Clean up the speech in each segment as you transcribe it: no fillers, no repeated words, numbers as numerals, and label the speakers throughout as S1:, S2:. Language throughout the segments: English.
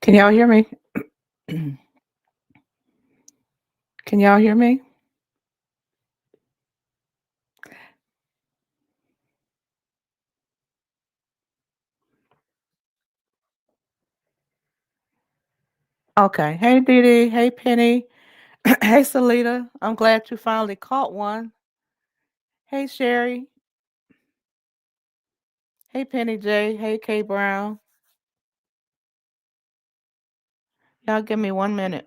S1: Can y'all hear me? Can y'all hear me? Okay. Hey, Dee Dee. Hey, Penny. Hey, Salita. I'm glad you finally caught one. Hey, Sherry. Hey, Penny J. Hey, K Brown. Y'all give me 1 minute.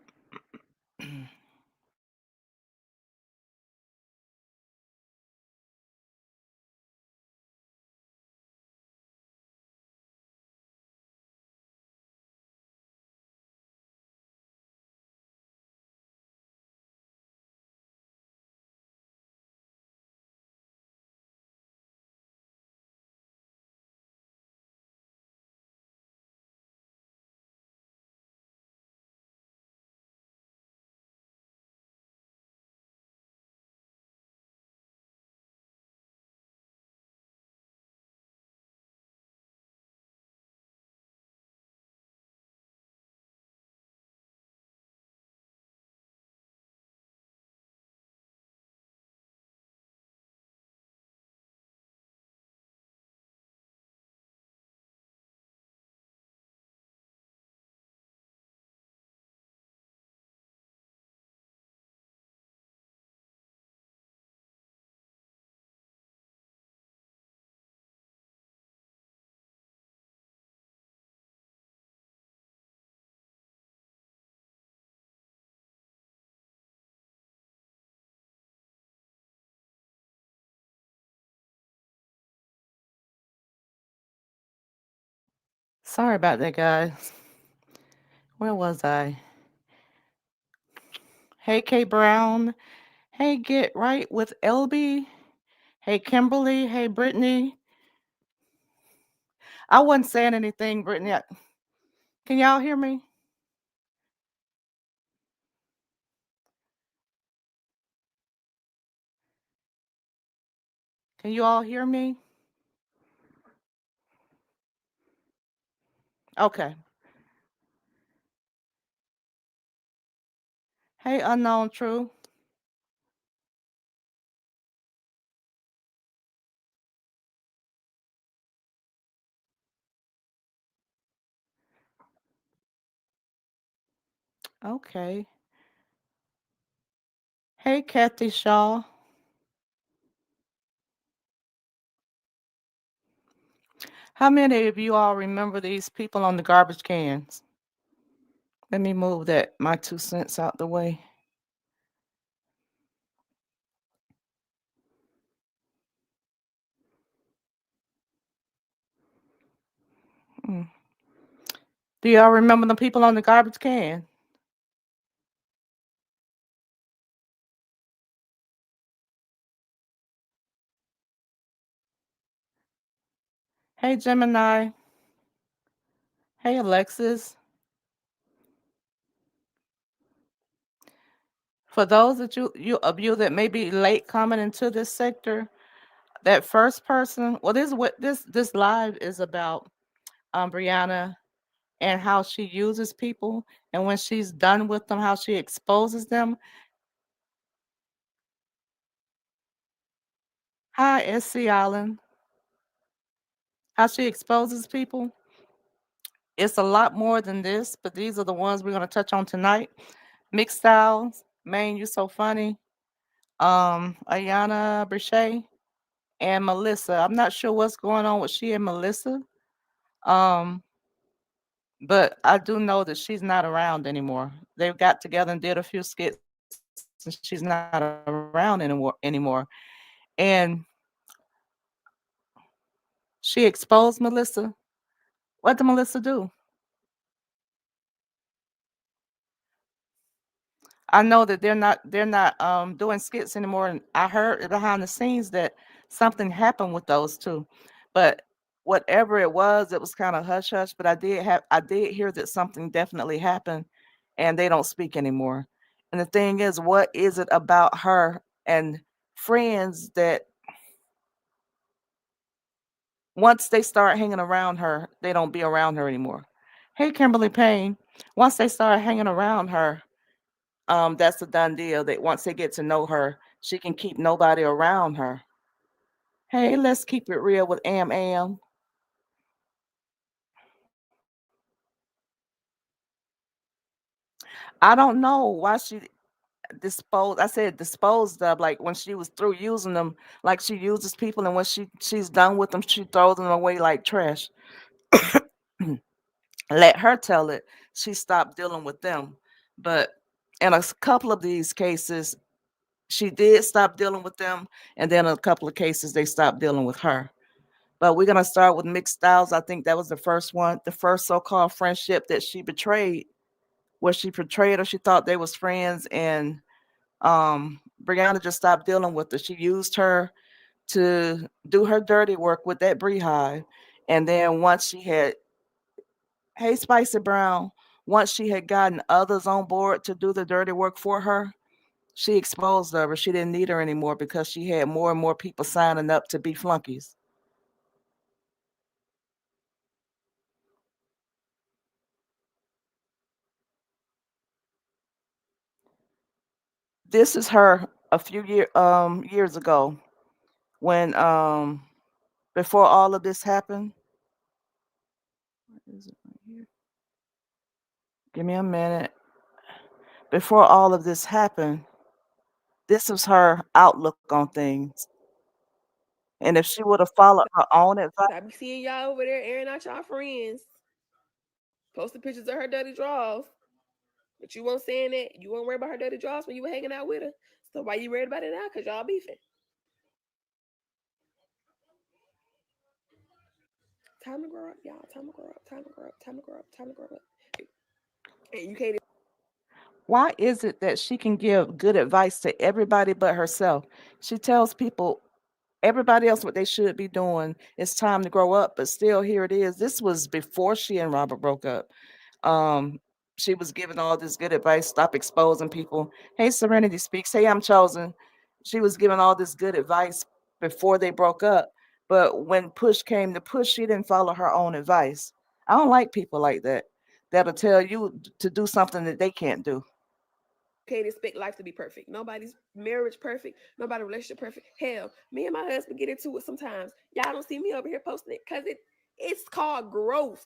S1: Sorry about that, guys. Where was I? Hey, K Brown. Hey, Get Right with LB. Hey, Kimberly. Hey, Brittany. I wasn't saying anything, Brittany. Can y'all hear me? Can you all hear me? Okay. Hey, Unknown True. Okay. Hey, Kathy Shaw. How many of you all remember these people on the garbage cans? Let me move that my 2 cents out the way. Mm. Do y'all remember the people on the garbage can? Hey, Gemini. Hey, Alexis. For those that you that may be late coming into this sector, that first person. Well, this is what this live is about. Briana and how she uses people, and when she's done with them, how she exposes them. Hi, SC Island. How she exposes people. It's a lot more than this, but these are the ones we're gonna touch on tonight. Mick Styles, man, you so funny. Ayana Brichet and Melissa. I'm not sure what's going on with she and Melissa. Um, but I do know that she's not around anymore. They've got together and did a few skits, and she's not around anymore. And she exposed Melissa. What did Melissa do? I know that they're not doing skits anymore, and I heard behind the scenes that something happened with those two. But whatever it was kind of hush hush. But I did hear that something definitely happened, and they don't speak anymore. And the thing is, what is it about her and friends that once they start hanging around her, they don't be around her anymore? Hey, Kimberly Payne. Once they start hanging around her, that's a done deal. That once they get to know her, she can keep nobody around her. Hey, let's keep it real with Am. I don't know why she disposed. I said disposed of, like when she was through using them, like she uses people, and when she's done with them, she throws them away like trash. Let her tell it. She stopped dealing with them, but in couple of these cases, she did stop dealing with them, and then a couple of cases they stopped dealing with her. But we're gonna start with Mick Styles. I think that was the first one, the first so-called friendship that she betrayed, where she betrayed her. She thought they was friends, and Briana just stopped dealing with her. She used her to do her dirty work with that beehive, and then once she had, hey Spicy Brown, once she had gotten others on board to do the dirty work for her, she exposed her. She didn't need her anymore because she had more and more people signing up to be flunkies. This is her a few years ago when before all of this happened. Is it right here? Give me a minute. Before all of this happened, this was her outlook on things. And if she would have followed her own advice,
S2: I be seeing y'all over there airing out y'all friends, posting pictures of her dirty draws. But you weren't saying that. You weren't worried about her dirty draws when you were hanging out with her. So why you worried about it now? Cause y'all beefing. Time to grow up, y'all. Time to grow up. Time to grow up. Time to grow up. Time to grow up. And you can't.
S1: why is it that she can give good advice to everybody but herself? She tells people, everybody else, what they should be doing. It's time to grow up, but still here it is. This was before she and Robert broke up. Um, she was giving all this good advice, stop exposing people. Hey, Serenity Speaks. Hey, I'm chosen. She was giving all this good advice before they broke up. But when push came to push, she didn't follow her own advice. I don't like people like that that'll tell you to do something that they can't do.
S2: Can't expect life to be perfect. Nobody's marriage perfect. Nobody relationship perfect. Hell, me and my husband get into it sometimes. Y'all don't see me over here posting it because it's called growth.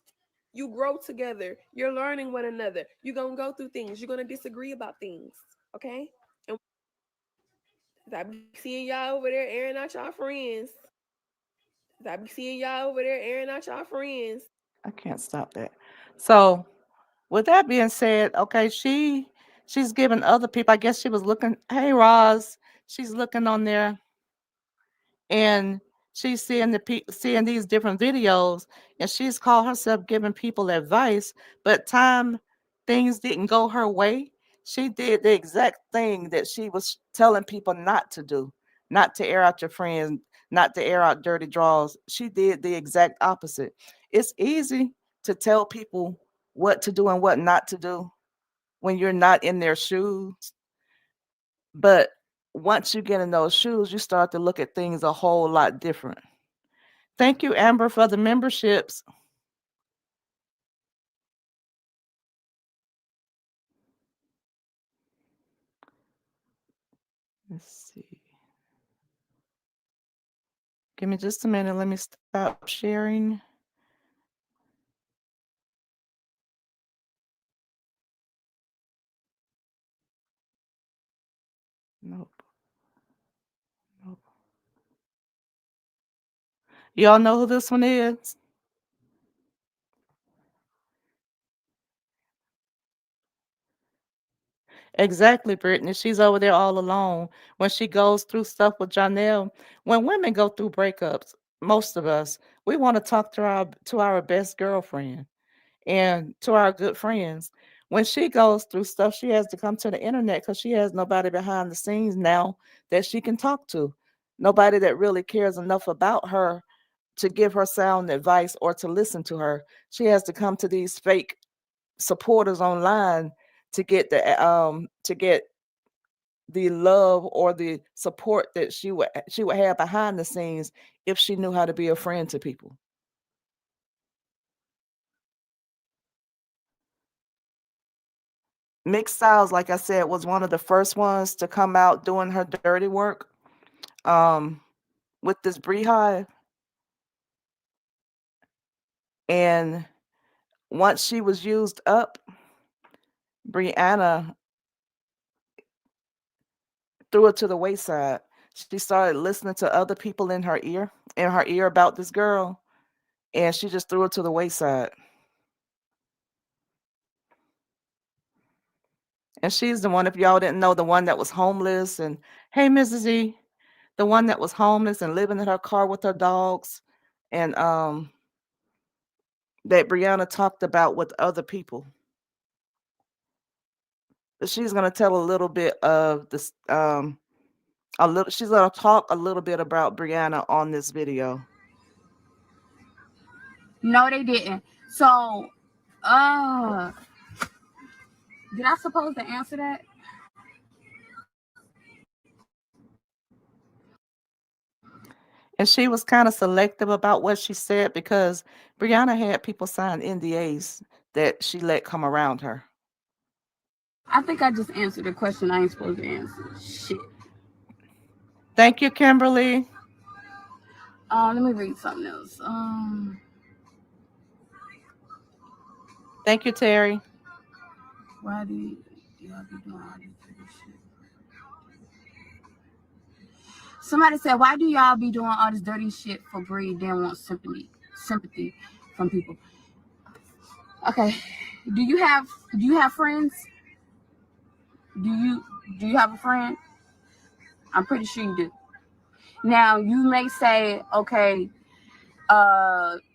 S2: You grow together. You're learning one another. You're gonna go through things. You're gonna disagree about things. Okay? And I be seeing y'all over there airing out y'all friends. I be seeing y'all over there airing out y'all friends.
S1: I can't stop that. So with that being said, okay, she's giving other people. I guess she was looking. Hey, Roz, she's looking on there, and she's seeing seeing these different videos, and she's called herself giving people advice. But time things didn't go her way, she did the exact thing that she was telling people not to do, not to air out your friends, not to air out dirty draws. She did the exact opposite. It's easy to tell people what to do and what not to do when you're not in their shoes. But once you get in those shoes, you start to look at things a whole lot different. Thank you, Amber, for the memberships. Let's see. Give me just a minute. Let me stop sharing. Nope. Nope. Y'all know who this one is? Exactly, Brittany. She's over there all alone. When she goes through stuff with Johnell, when women go through breakups, most of us, we want to talk to our best girlfriend and to our good friends. When she goes through stuff, she has to come to the internet because she has nobody behind the scenes now that she can talk to. Nobody that really cares enough about her to give her sound advice or to listen to her. She has to come to these fake supporters online to get the love or the support that she would have behind the scenes if she knew how to be a friend to people. Mick Styles, like I said, was one of the first ones to come out doing her dirty work um, with this beehive. And once she was used up, Briana threw it to the wayside. She started listening to other people in her ear about this girl, and she just threw it to the wayside. And she's the one, if y'all didn't know, the one that was homeless. And hey, Mrs. E, the one that was homeless and living in her car with her dogs, and that Brianna talked about with other people. But she's gonna tell a little bit of this. A little. She's gonna talk a little bit about Brianna on this video.
S3: No, they didn't. So, uh, did I supposed to answer that?
S1: And she was kind of selective about what she said because Brianna had people sign NDAs that she let come around her.
S3: I think I just answered the question I ain't supposed to answer. Shit.
S1: Thank you, Kimberly.
S3: Let me read something else.
S1: Thank you, Terry.
S3: Why do y'all be doing all this shit? Somebody said, "Why do y'all be doing all this dirty shit for Bree? Then want sympathy from people?" Okay. Do you have friends? Do you have a friend? I'm pretty sure you do. Now you may say, okay,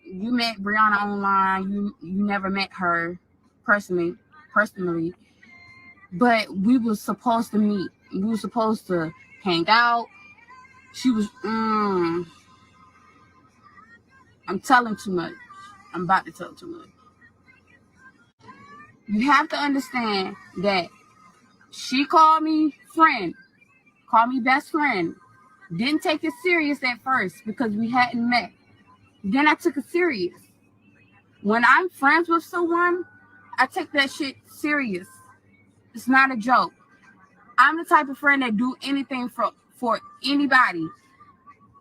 S3: you met Brianna online. You never met her personally, but we were supposed to meet. We were supposed to hang out. She was. I'm telling too much. I'm about to tell too much. You have to understand that she called me friend, called me best friend. Didn't take it serious at first because we hadn't met. Then I took it serious. When I'm friends with someone, I take that shit serious. It's not a joke. I'm the type of friend that do anything for anybody,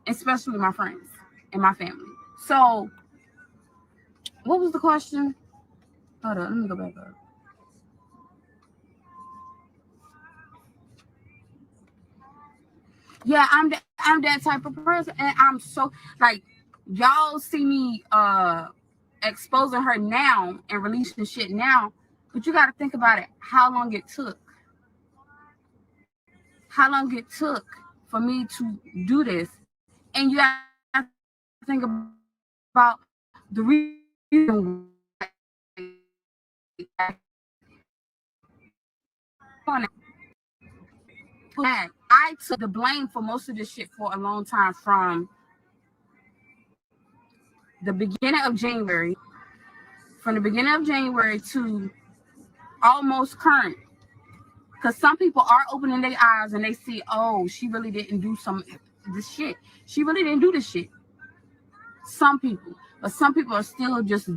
S3: especially my friends and my family. So, what was the question? Hold on, let me go back up. Yeah, I'm that type of person, and I'm so like y'all see me exposing her now and releasing shit now, but you got to think about it. How long it took for me to do this, and you got to think about the reason I took the blame for most of this shit for a long time from the beginning of January, to almost current. Because some people are opening their eyes and they see, oh, she really didn't do this shit. She really didn't do this shit. Some people, but some people are still just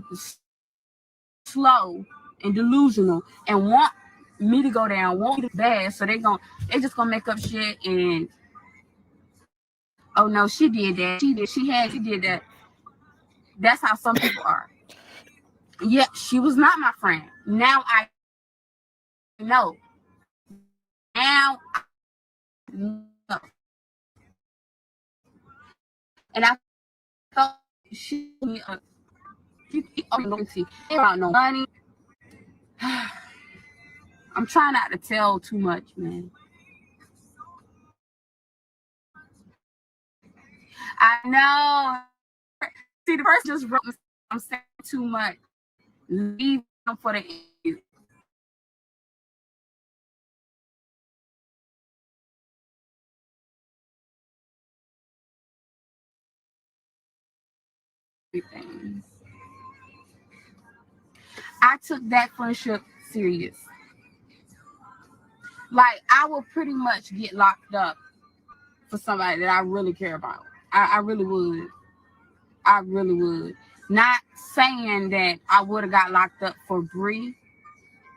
S3: slow and delusional and want me to go down, want me to bad, so they just gonna make up shit and oh no, she did that, she did that. That's how some people are. Yeah, she was not my friend. Now I know. Now I know. And I thought she loyalty about no money. I'm trying not to tell too much, man. I know. See, the person just wrote me, I'm saying too much. Leave them for the interview. Everything. I took that friendship serious. Like, I will pretty much get locked up for somebody that I really care about. I really would. I really would. Not saying that I would have got locked up for Bree,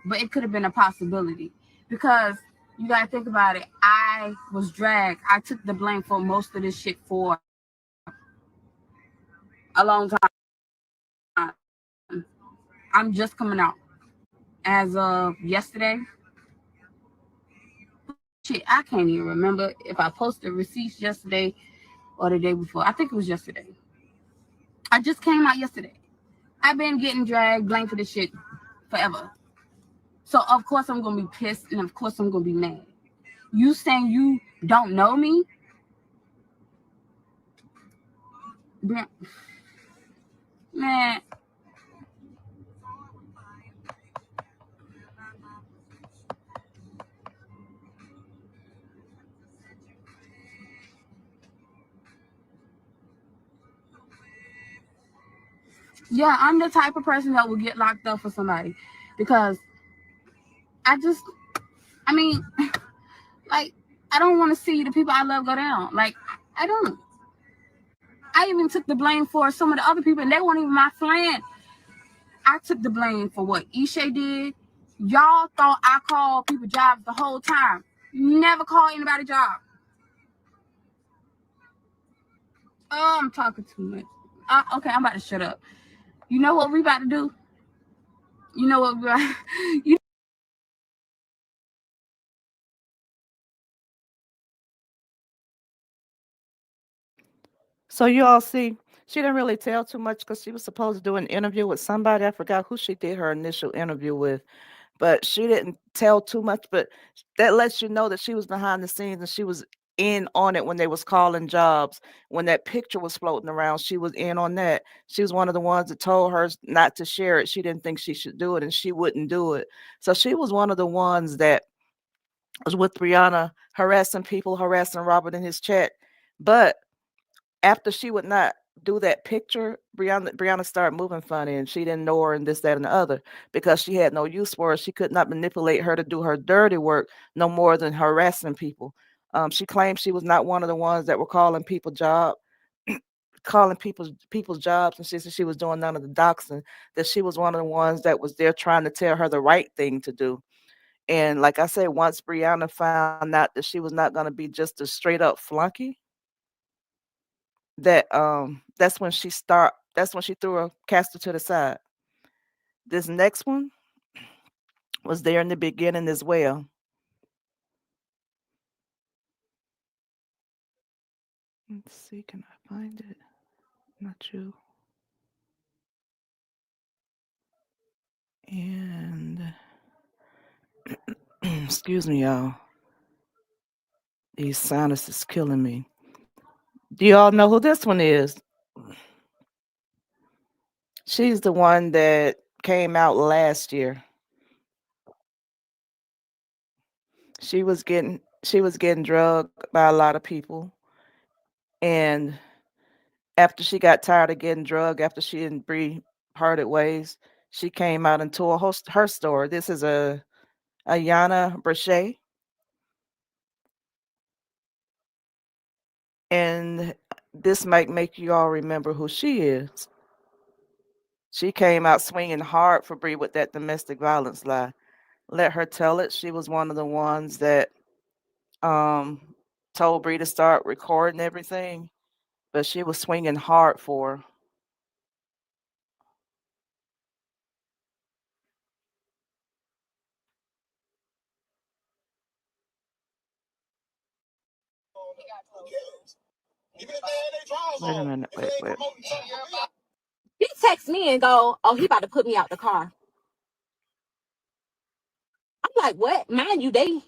S3: but it could have been a possibility because you gotta think about it. I was dragged. I took the blame for most of this shit for a long time. I'm just coming out as of yesterday. Shit, I can't even remember if I posted receipts yesterday or the day before. I think it was yesterday. I just came out yesterday. I've been getting dragged, blamed for this shit forever. So of course I'm gonna be pissed and of course I'm gonna be mad. You saying you don't know me? Man, yeah, I'm the type of person that will get locked up for somebody because I just, I mean, like, I don't want to see the people I love go down. Like, I don't. I even took the blame for some of the other people, and they weren't even my friend. I took the blame for what Isha did. Y'all thought I called people jobs the whole time. Never called anybody job. Oh, I'm talking too much. Okay, I'm about to shut up. You know what we about to do? You know what we about you
S1: So you all see, she didn't really tell too much because she was supposed to do an interview with somebody. I forgot who she did her initial interview with, but she didn't tell too much. But that lets you know that she was behind the scenes and she was in on it when they was calling jobs. When that picture was floating around, she was in on that. She was one of the ones that told her not to share it. She didn't think she should do it, and she wouldn't do it. So she was one of the ones that was with Briana, harassing people, harassing Robert in his chat. But after she would not do that picture, Brianna started moving funny, and she didn't know her and this, that, and the other because she had no use for her. She could not manipulate her to do her dirty work no more than harassing people. She claimed she was not one of the ones that were calling people calling people's jobs, and she said she was doing none of the doxing. That she was one of the ones that was there trying to tell her the right thing to do. And like I said, once Brianna found out that she was not going to be just a straight up flunky, that's when she threw her cast her to the side. This next one was there in the beginning as well. Let's see, can I find it? Not you. And excuse me, y'all. These sinuses killing me. Do y'all know who this one is? She's the one that came out last year. She was getting drugged by a lot of people, and after she got tired of getting drugged, after she and Bree parted ways, she came out and told her story. This is a Ayana Brachet, and this might make you all remember who she is. She came out swinging hard for Bree with that domestic violence lie. Let her tell it. She was one of the ones that um, told Bree to start recording everything, but she was swinging hard for her. Wait a minute. Wait, wait.
S4: He texts me and go, "Oh, he about to put me out the car." I'm like, "What?" Mind you, they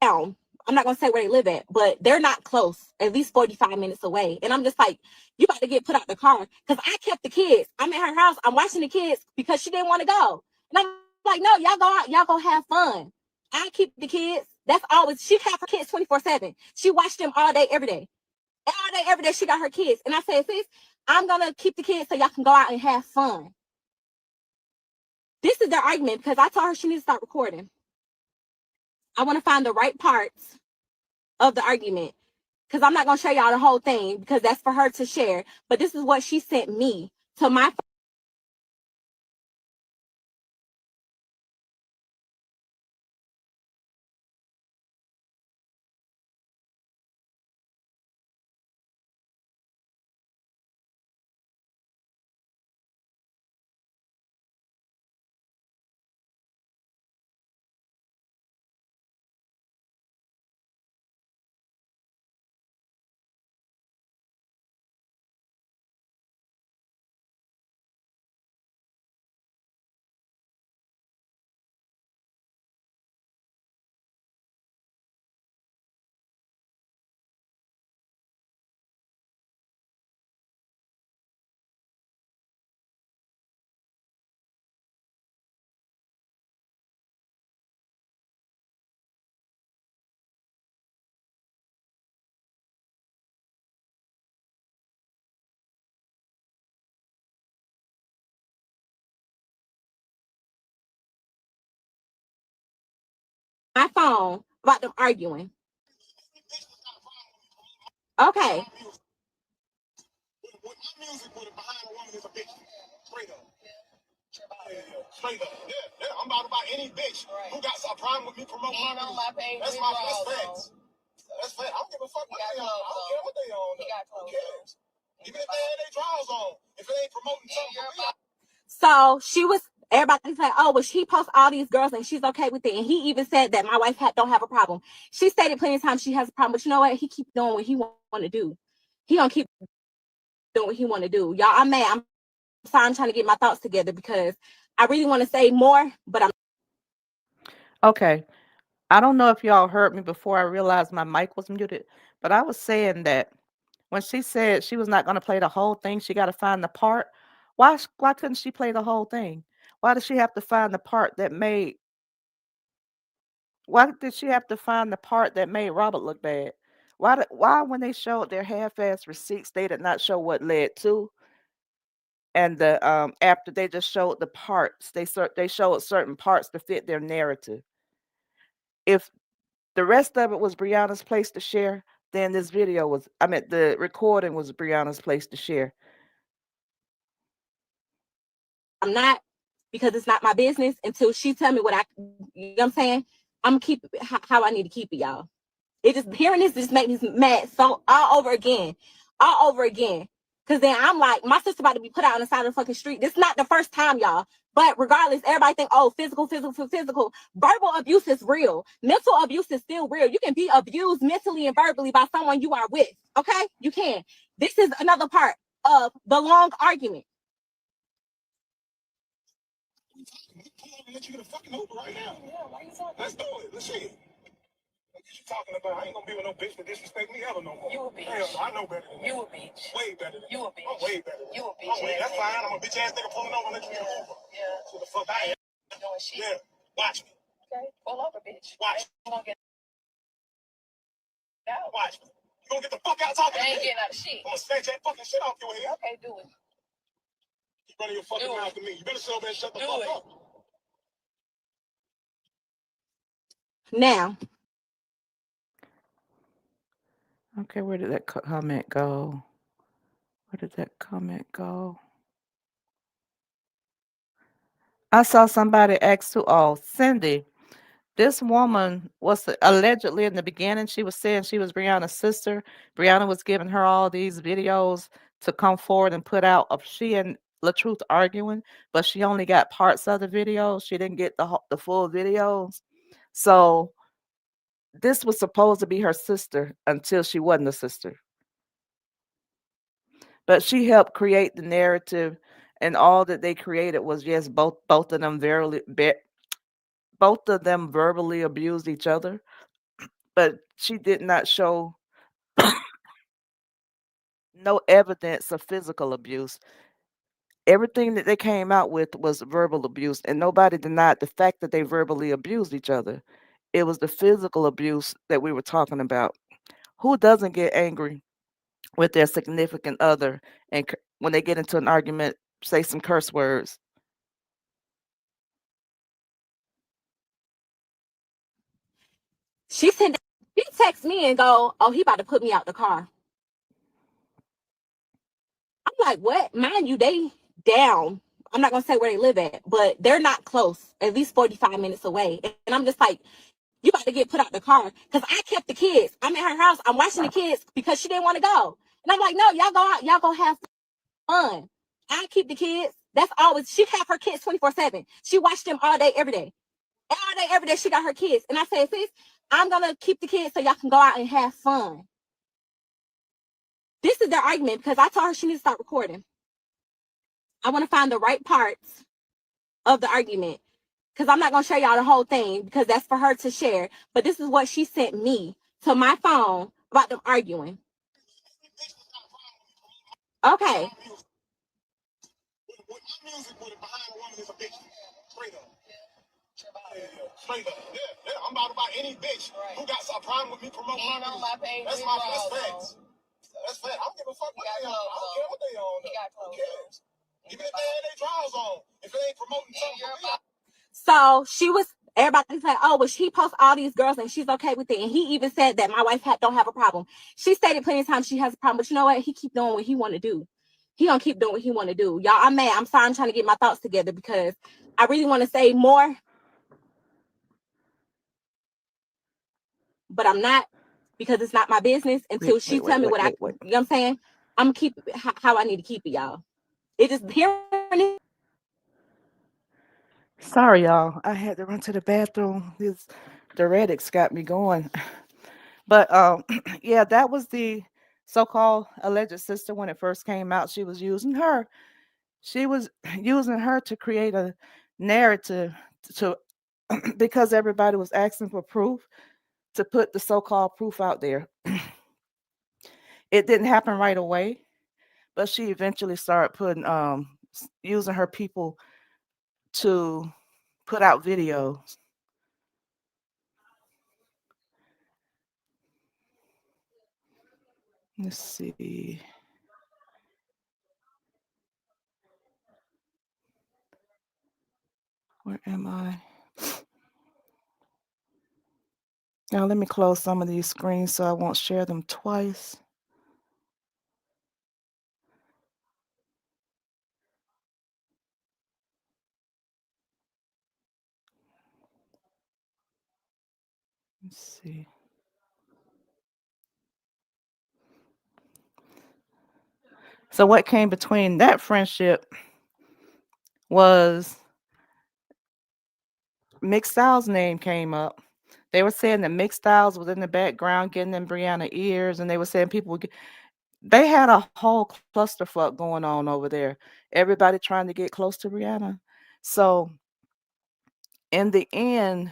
S4: down. I'm not gonna say where they live at, but they're not close. At least 45 minutes away. And I'm just like, "You about to get put out the car?" Because I kept the kids. I'm at her house. I'm watching the kids because she didn't want to go. And I'm like, "No, y'all go out. Y'all go have fun. I keep the kids." That's always she have her kids 24/7. She watched them all day, every day. All day, every day. She got her kids. And I said, "Sis, I'm gonna keep the kids so y'all can go out and have fun." This is their argument because I told her she needs to start recording. I want to find the right parts of the argument because I'm not going to show y'all the whole thing because that's for her to share. But this is what she sent me to my my phone about them arguing. Okay.
S2: With my music, with it behind a woman is a bitch. Straight up. Straight up. Yeah. I'm about to buy any bitch who got a problem with me promoting my music. That's facts. That's facts. I don't give a fuck what they on. I don't care what they on. Who cares? Even if they had their drawers on, if it ain't promoting something.
S4: So she was, everybody's like, oh, well, she posts all these girls and she's okay with it. And he even said that my wife don't have a problem. She stated plenty of times she has a problem, but you know what? He keep doing what he want to do. He gonna keep doing what he want to do. Y'all, I'm mad. I'm sorry. I'm trying to get my thoughts together because I really want to say more, but I'm
S1: Okay. I don't know if y'all heard me before I realized my mic was muted, but I was saying that when she said she was not going to play the whole thing, she got to find the part. Why couldn't she play the whole thing? Why did she have to find the part that made Why did she have to find the part that made Robert look bad? Why when they showed their half-ass receipts, they did not show what led to, and after they just showed the parts, they showed certain parts to fit their narrative. If the rest of it was Brianna's place to share, then the recording was Brianna's place to share.
S4: not, because it's not my business until she tell me you know what I'm saying? I'm gonna keep it how I need to keep it, y'all. It just, hearing this just make me mad so all over again. Cause then I'm like, my sister about to be put out on the side of the fucking street. This is not the first time, y'all. But regardless, everybody think, oh, physical. Verbal abuse is real. Mental abuse is still real. You can be abused mentally and verbally by someone you are with. Okay? You can. This is another part of the long argument.
S2: Let you get a fucking Uber right now. Yeah, why you talking? Let's do it. Let's see it. What you talking about? I ain't gonna be with no bitch that disrespect me ever no more. You a bitch. Hell no, I know better than that. You a bitch. Way better than that. You a bitch. I'm way better than that. You a bitch. That's fine. I'm a bitch ass nigga pulling over and let you get an Uber. Yeah. So the fuck I am. Doing shit. Yeah. Watch me. Okay. Pull over, bitch. Watch me. You gonna get out. Watch me. You gonna get the fuck out talking to me? I ain't getting out of shit. I'm gonna snatch that fucking shit off your head. Okay, do it. Keep running your fucking mouth to me. You better sit over and shut the fuck up.
S4: Now,
S1: Okay, where did that comment go? Where did that comment go? I saw somebody ask to, oh, Cindy, this woman was allegedly in the beginning, she was saying she was Brianna's sister. Brianna was giving her all these videos to come forward and put out of she and LaTruth arguing, but she only got parts of the videos. She didn't get the full videos. So this was supposed to be her sister until she wasn't a sister. But she helped create the narrative, and all that they created was just both of them both of them verbally abused each other, but she did not show no evidence of physical abuse. Everything that they came out with was verbal abuse, and nobody denied the fact that they verbally abused each other. It was the physical abuse that we were talking about. Who doesn't get angry with their significant other and when they get into an argument, say some curse words?
S4: she texts me and go, oh, he about to put me out the car. I'm like, what? Mind you, they down. I'm not gonna say where they live at, but they're not close, at least 45 minutes away. And I'm just like, you about to get put out the car. Cause I kept the kids. I'm at her house. I'm watching the kids because she didn't want to go. And I'm like, no, y'all go out, y'all go have fun. I keep the kids. That's always, she have her kids 24/7. She watched them all day, every day. All day, every day, she got her kids. And I said, sis, I'm gonna keep the kids so y'all can go out and have fun. This is their argument because I told her she needs to start recording. I want to find the right parts of the argument because I'm not going to show y'all the whole thing because that's for her to share. But this is what she sent me to my phone about them arguing. Okay.
S2: With my music, with it behind a woman is a bitch. Straight up. Straight up. Yeah. I'm about to buy any bitch who got a problem with me promoting my music. That's facts. That's facts. I don't give a fuck what they on. I don't care what they on. Who cares? Even if they had their drawers on, if it ain't promoting something.
S4: So she was, Everybody's like, oh, well, she posts all these girls and she's okay with it. And he even said that my wife don't have a problem. She stated plenty of times she has a problem, but you know what? He keep doing what he want to do. He gonna keep doing what he want to do. Y'all, I'm mad. I'm sorry. I'm trying to get my thoughts together because I really want to say more, but I'm not because it's not my business until
S1: Wait,
S4: she
S1: wait,
S4: tell
S1: wait,
S4: me
S1: wait,
S4: what
S1: wait, wait.
S4: you know what I'm saying? I'm gonna keep it how I need to keep it, y'all. It just hearing it.
S1: Sorry, y'all. I had to run to the bathroom. This diuretics got me going. But yeah, that was the so-called alleged sister when it first came out. She was using her. She was using her to create a narrative to because everybody was asking for proof to put the so-called proof out there. It didn't happen right away, but she eventually started putting using her people to put out videos. Let's see. Where am I? Now let me close some of these screens so I won't share them twice. Let's see. So what came between that friendship was Mick Styles' name came up. They were saying that Mick Styles was in the background getting in Briana ears, and they were saying people would get, they had a whole clusterfuck going on over there. Everybody trying to get close to Briana. So in the end,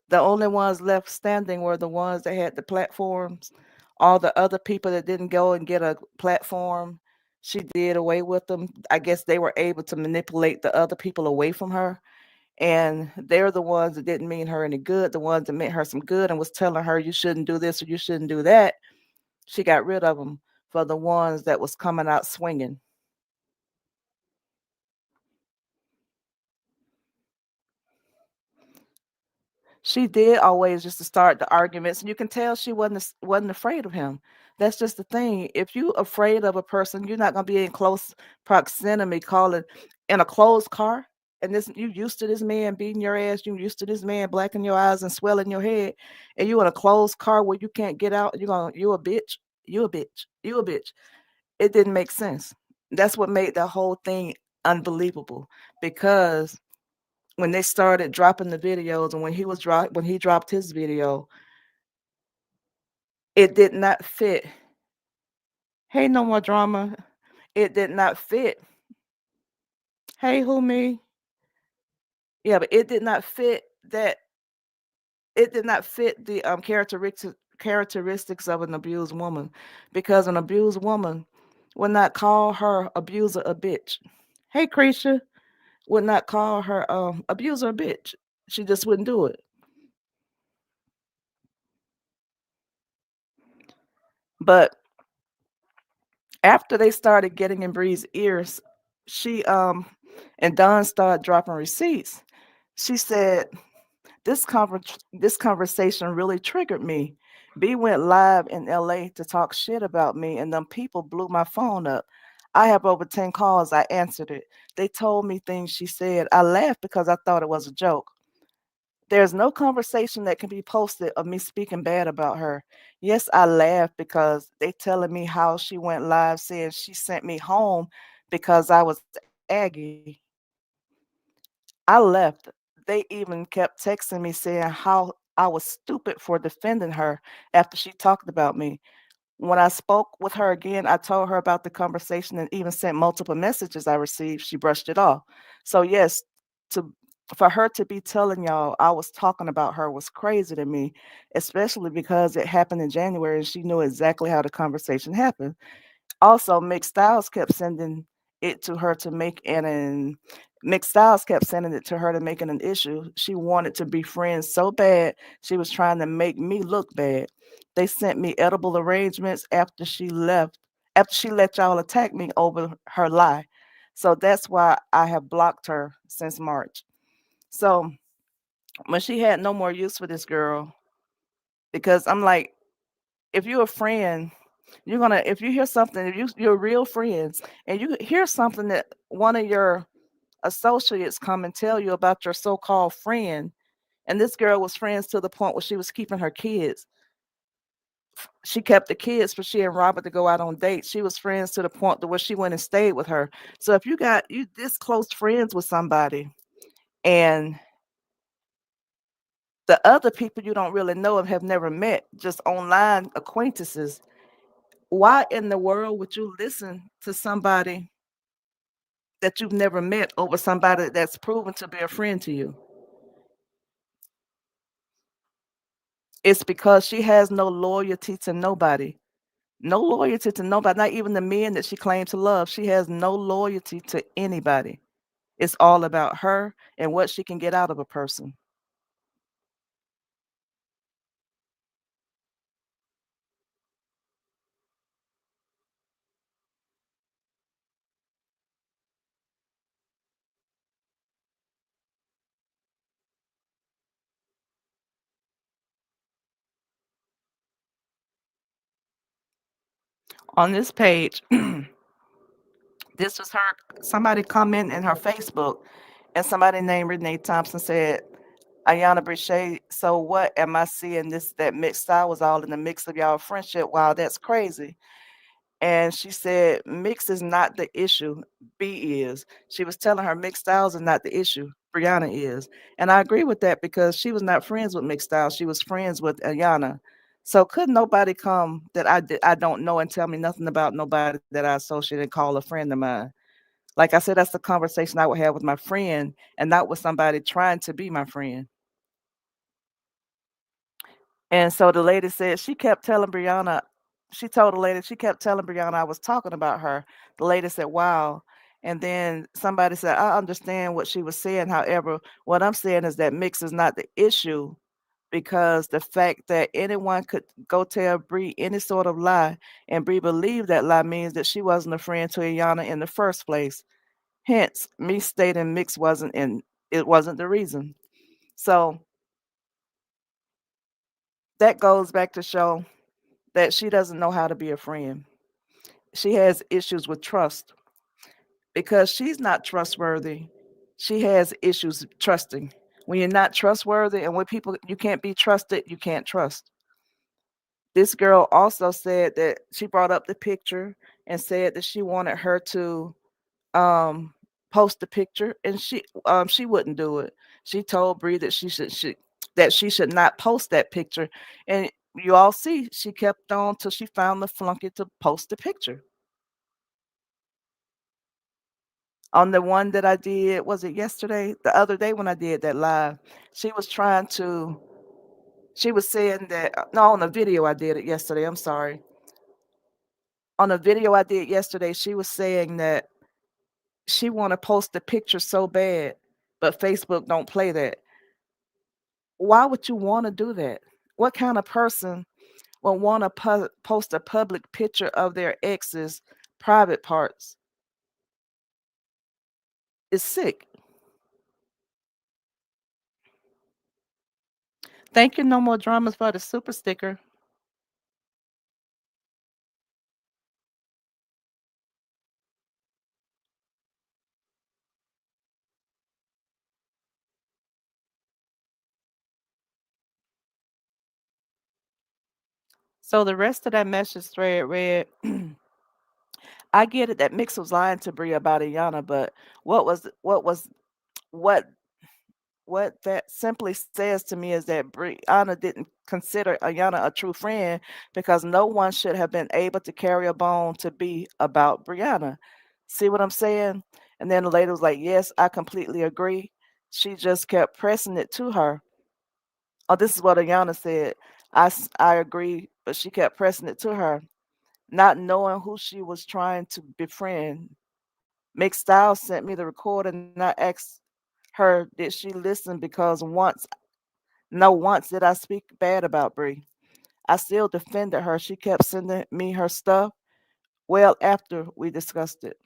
S1: the only ones left standing were the ones that had the platforms. All the other people that didn't go and get a platform, she did away with them. I guess they were able to manipulate the other people away from her. And they're the ones that didn't mean her any good, the ones that meant her some good and was telling her you shouldn't do this or you shouldn't do that. She got rid of them for the ones that was coming out swinging. She did always just to start the arguments, and you can tell she wasn't afraid of him. That's just the thing. If you afraid of a person, you're not gonna be in close proximity calling in a closed car. And this you used to this man beating your ass, you used to this man blacking your eyes and swelling your head, and you in a closed car where you can't get out, you a bitch, you a bitch, you a bitch. It didn't make sense. That's what made the whole thing unbelievable because when they started dropping the videos and when he dropped his video, it did not fit. Hey, no more drama. It did not fit. Hey, who me? Yeah, but it did not fit that. It did not fit the characteristics of an abused woman, because an abused woman would not call her abuser a bitch. Hey, Creature would not call her abuser a bitch. She just wouldn't do it. But after they started getting in Bree's ears, she and Don started dropping receipts. She said, this conversation really triggered me. B went live in LA to talk shit about me, and them people blew my phone up. I have over 10 calls. I answered it. They told me things she said. I laughed because I thought it was a joke. There's no conversation that can be posted of me speaking bad about her. Yes, I laughed because they telling me how she went live saying she sent me home because I was Aggie. I left. They even kept texting me saying how I was stupid for defending her after she talked about me. When I spoke with her again, I told her about the conversation and even sent multiple messages I received. She brushed it off. So yes, to for her to be telling y'all I was talking about her was crazy to me, especially because it happened in January and she knew exactly how the conversation happened. Also, Mick Styles kept sending it to her to make an Mick Styles kept sending it to her to make it an issue. She wanted to be friends so bad, she was trying to make me look bad. They sent me edible arrangements after she left, after she let y'all attack me over her lie. So that's why I have blocked her since March. So when she had no more use for this girl, because I'm like, if you're a friend, you're gonna if you hear something, if you're real friends, and you hear something that one of your associates come and tell you about your so-called friend, and this girl was friends to the point where she was keeping her kids. She kept the kids for she and Robert to go out on dates. She was friends to the point to where she went and stayed with her. So if you this close friends with somebody, and the other people you don't really know and have never met, just online acquaintances, why in the world would you listen to somebody that you've never met over somebody that's proven to be a friend to you? It's because she has no loyalty to nobody. No loyalty to nobody, not even the men that she claimed to love. She has no loyalty to anybody. It's all about her and what she can get out of a person. On this page, this was her, somebody comment in her Facebook, and somebody named Renee Thompson said, Ayana Brichet, so what am I seeing this that mixed style was all in the mix of y'all friendship? Wow, that's crazy. And she said, mix is not the issue. B is. She was telling her mixed styles is not the issue. Briana is. And I agree with that because she was not friends with mixed styles. She was friends with Ayana. So could nobody come that I don't know and tell me nothing about nobody that I associate and call a friend of mine? Like I said, that's the conversation I would have with my friend and not with somebody trying to be my friend. And so the lady said she kept telling Brianna, she told the lady, she kept telling Brianna I was talking about her. The lady said, wow. And then somebody said, I understand what she was saying. However, what I'm saying is that mix is not the issue because the fact that anyone could go tell Bree any sort of lie and Bree believed that lie means that she wasn't a friend to Ayana in the first place. Hence, me stating mix wasn't in it wasn't the reason. So that goes back to show that she doesn't know how to be a friend. She has issues with trust because she's not trustworthy. She has issues trusting. When you're not trustworthy and when people you can't be trusted, you can't trust. This girl also said that she brought up the picture and said that she wanted her to um post the picture and she wouldn't do it. She told Bree that she should not post that picture. And you all see she kept on till she found the flunky to post the picture. On the one that I did, was it yesterday? The other day when I did that live, she was trying to she was saying that no, on the video I did it yesterday, I'm sorry. On a video I did yesterday, she was saying that she wanna post the picture so bad, but Facebook don't play that. Why would you wanna do that? What kind of person would wanna post a public picture of their ex's private parts? It's sick. Thank you, No More Dramas, for the super sticker. So the rest of that message thread read, I get it that Mix was lying to Brie about Ayana, but what was what what that simply says to me is that Briana didn't consider Ayana a true friend because no one should have been able to carry a bone to be about Briana. See what I'm saying? And then the lady was like, yes, I completely agree. She just kept pressing it to her. Oh, this is what Ayana said. I agree, but she kept pressing it to her, not knowing who she was trying to befriend. Mick Styles sent me the recording and I asked her, did she listen? Because once did I speak bad about Bree. I still defended her. She kept sending me her stuff well after we discussed it.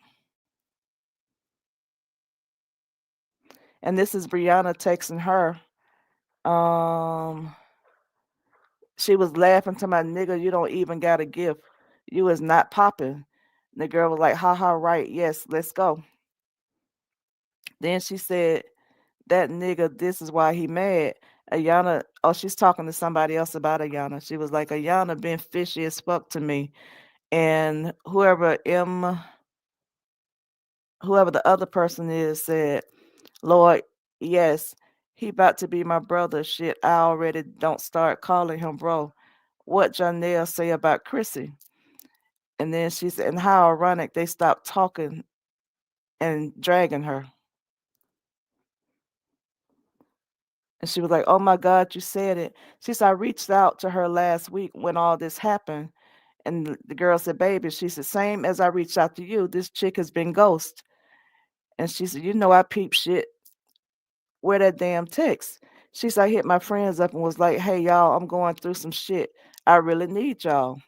S1: And this is Brianna texting her. Um, she was laughing to my nigga. You don't even got a gift. You is not popping. The girl was like, ha ha, right. Yes, let's go. Then she said, that nigga, this is why he mad. Ayana, oh, she's talking to somebody else about Ayana. She was like, Ayana been fishy as fuck to me. And whoever the other person is said, Lord, yes, he about to be my brother. Shit, I already don't start calling him bro. What Johnell say about Chrissy? And then she said, and how ironic they stopped talking and dragging her. And she was like, oh my God, you said it. She said, I reached out to her last week when all this happened. And the girl said, baby, she said, same as I reached out to you, this chick has been ghost. And she said, you know, I peep shit. Where that damn text? She said, I hit my friends up and was like, hey, y'all, I'm going through some shit. I really need y'all.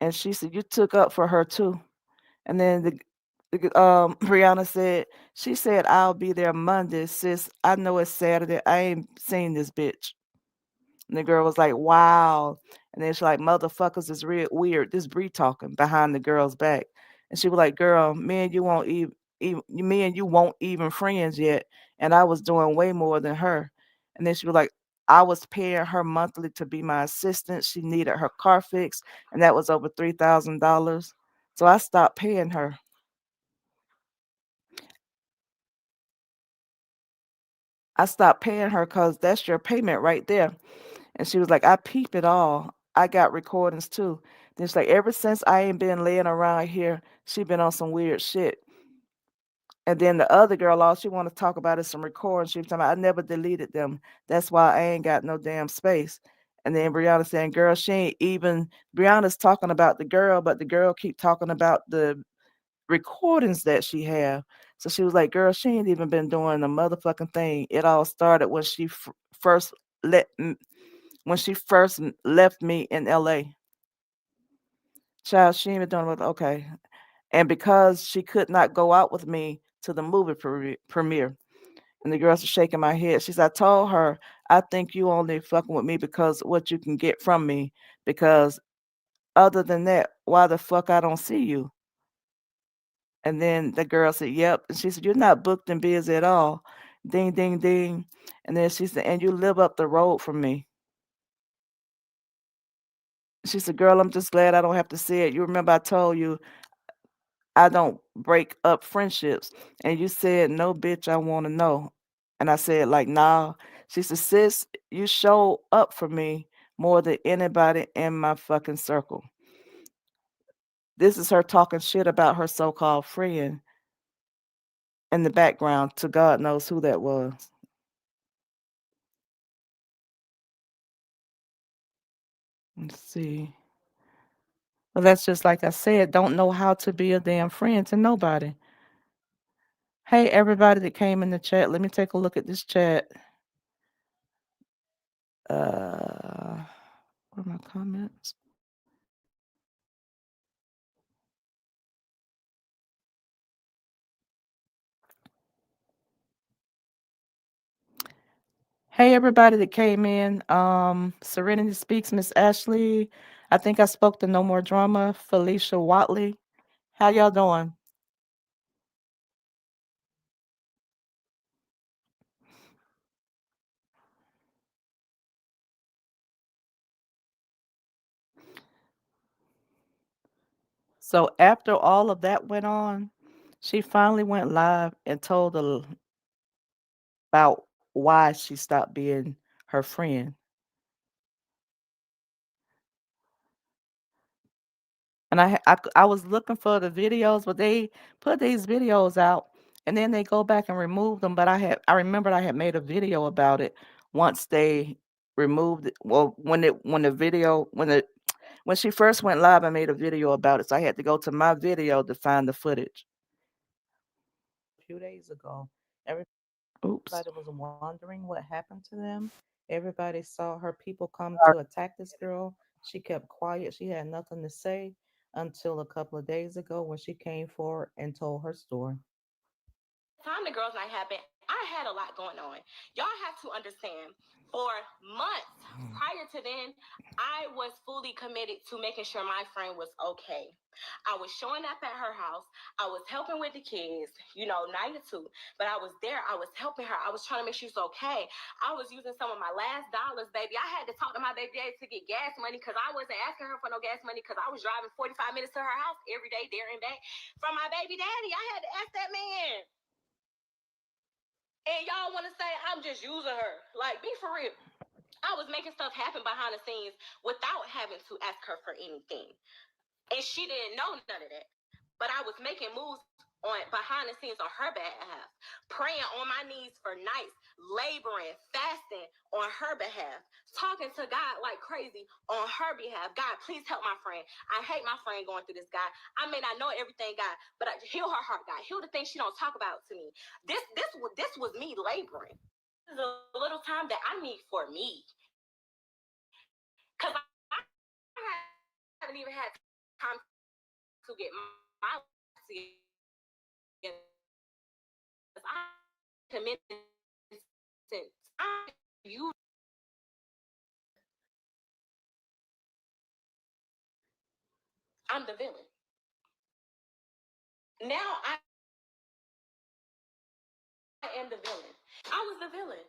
S1: And she said, you took up for her too. And then Briana said, she said, I'll be there Monday, sis. I know it's Saturday. I ain't seen this bitch. And the girl was like, wow. And then she's like, motherfuckers is real weird. This Bree talking behind the girl's back. And she was like, girl, me and you won't even friends yet. And I was doing way more than her. And then she was like, I was paying her monthly to be my assistant. She needed her car fixed, and that was over $3,000. So I stopped paying her. I stopped paying her because that's your payment right there. And she was like, I peep it all. I got recordings too. Then she's like, ever since I ain't been laying around here, she been on some weird shit. And then the other girl, all she want to talk about is some recordings. She was talking about, I never deleted them. That's why I ain't got no damn space. And then Brianna saying, girl, she ain't even, Brianna's talking about the girl, but the girl keep talking about the recordings that she have. So she was like, girl, she ain't even been doing the motherfucking thing. It all started when she first let when she first left me in LA. Child, she ain't been doing it. Okay. And because she could not go out with me to the movie premiere, and the girls are shaking my head. She said, I told her, I think you only fucking with me because what you can get from me. Because other than that, why the fuck I don't see you? And then the girl said, yep. And she said, you're not booked and busy at all. Ding, ding, ding. And then she said, and you live up the road from me. She said, girl, I'm just glad I don't have to see it. You remember I told you I don't break up friendships. And you said, no, bitch, I want to know. And I said, like, nah. She said, sis, you show up for me more than anybody in my fucking circle. This is her talking shit about her so called friend in the background to God knows who that was. Let's see. Well, that's just like I said, don't know how to be a damn friend to nobody. Hey, everybody that came in the chat, let me take a look at this chat. What are my comments? Hey, everybody that came in. Serenity Speaks, Miss Ashley. I think I spoke to No More Drama, Felicia Watley. How y'all doing? So after all of that went on, she finally went live and told about why she stopped being her friend. And I was looking for the videos, but they put these videos out and then they go back and remove them. But I remembered I had made a video about it once they removed it. Well, when she first went live, I made a video about it. So I had to go to my video to find the footage. A few days ago,
S3: Oops.
S1: everybody was wondering what happened to them. Everybody saw her people come to attack this girl. She kept quiet. She had nothing to say until a couple of days ago when she came forward and told her story.
S4: Time the girls' night happened, I had a lot going on. Y'all have to understand, for months prior to then, I was fully committed to making sure my friend was okay. I was showing up at her house. I was helping with the kids, night or two. But I was there. I was helping her. I was trying to make sure she was okay. I was using some of my last dollars, baby. I had to talk to my baby daddy to get gas money because I wasn't asking her for no gas money because I was driving 45 minutes to her house every day, there and back from my baby daddy. I had to ask that man. And y'all want to say I'm just using her. Like, be for real. I was making stuff happen behind the scenes without having to ask her for anything. And she didn't know none of that. But I was making moves on behind the scenes on her behalf, praying on my knees for nights, laboring, fasting on her behalf, talking to God like crazy on her behalf. God, please help my friend. I hate my friend going through this, God. I may not know everything, God, but heal her heart, God. Heal the things she don't talk about to me. This was me laboring. This is a little time that I need for me. Because I haven't even had time to get my life together. I'm committed since you. I'm the villain. Now I am the villain. I was the villain.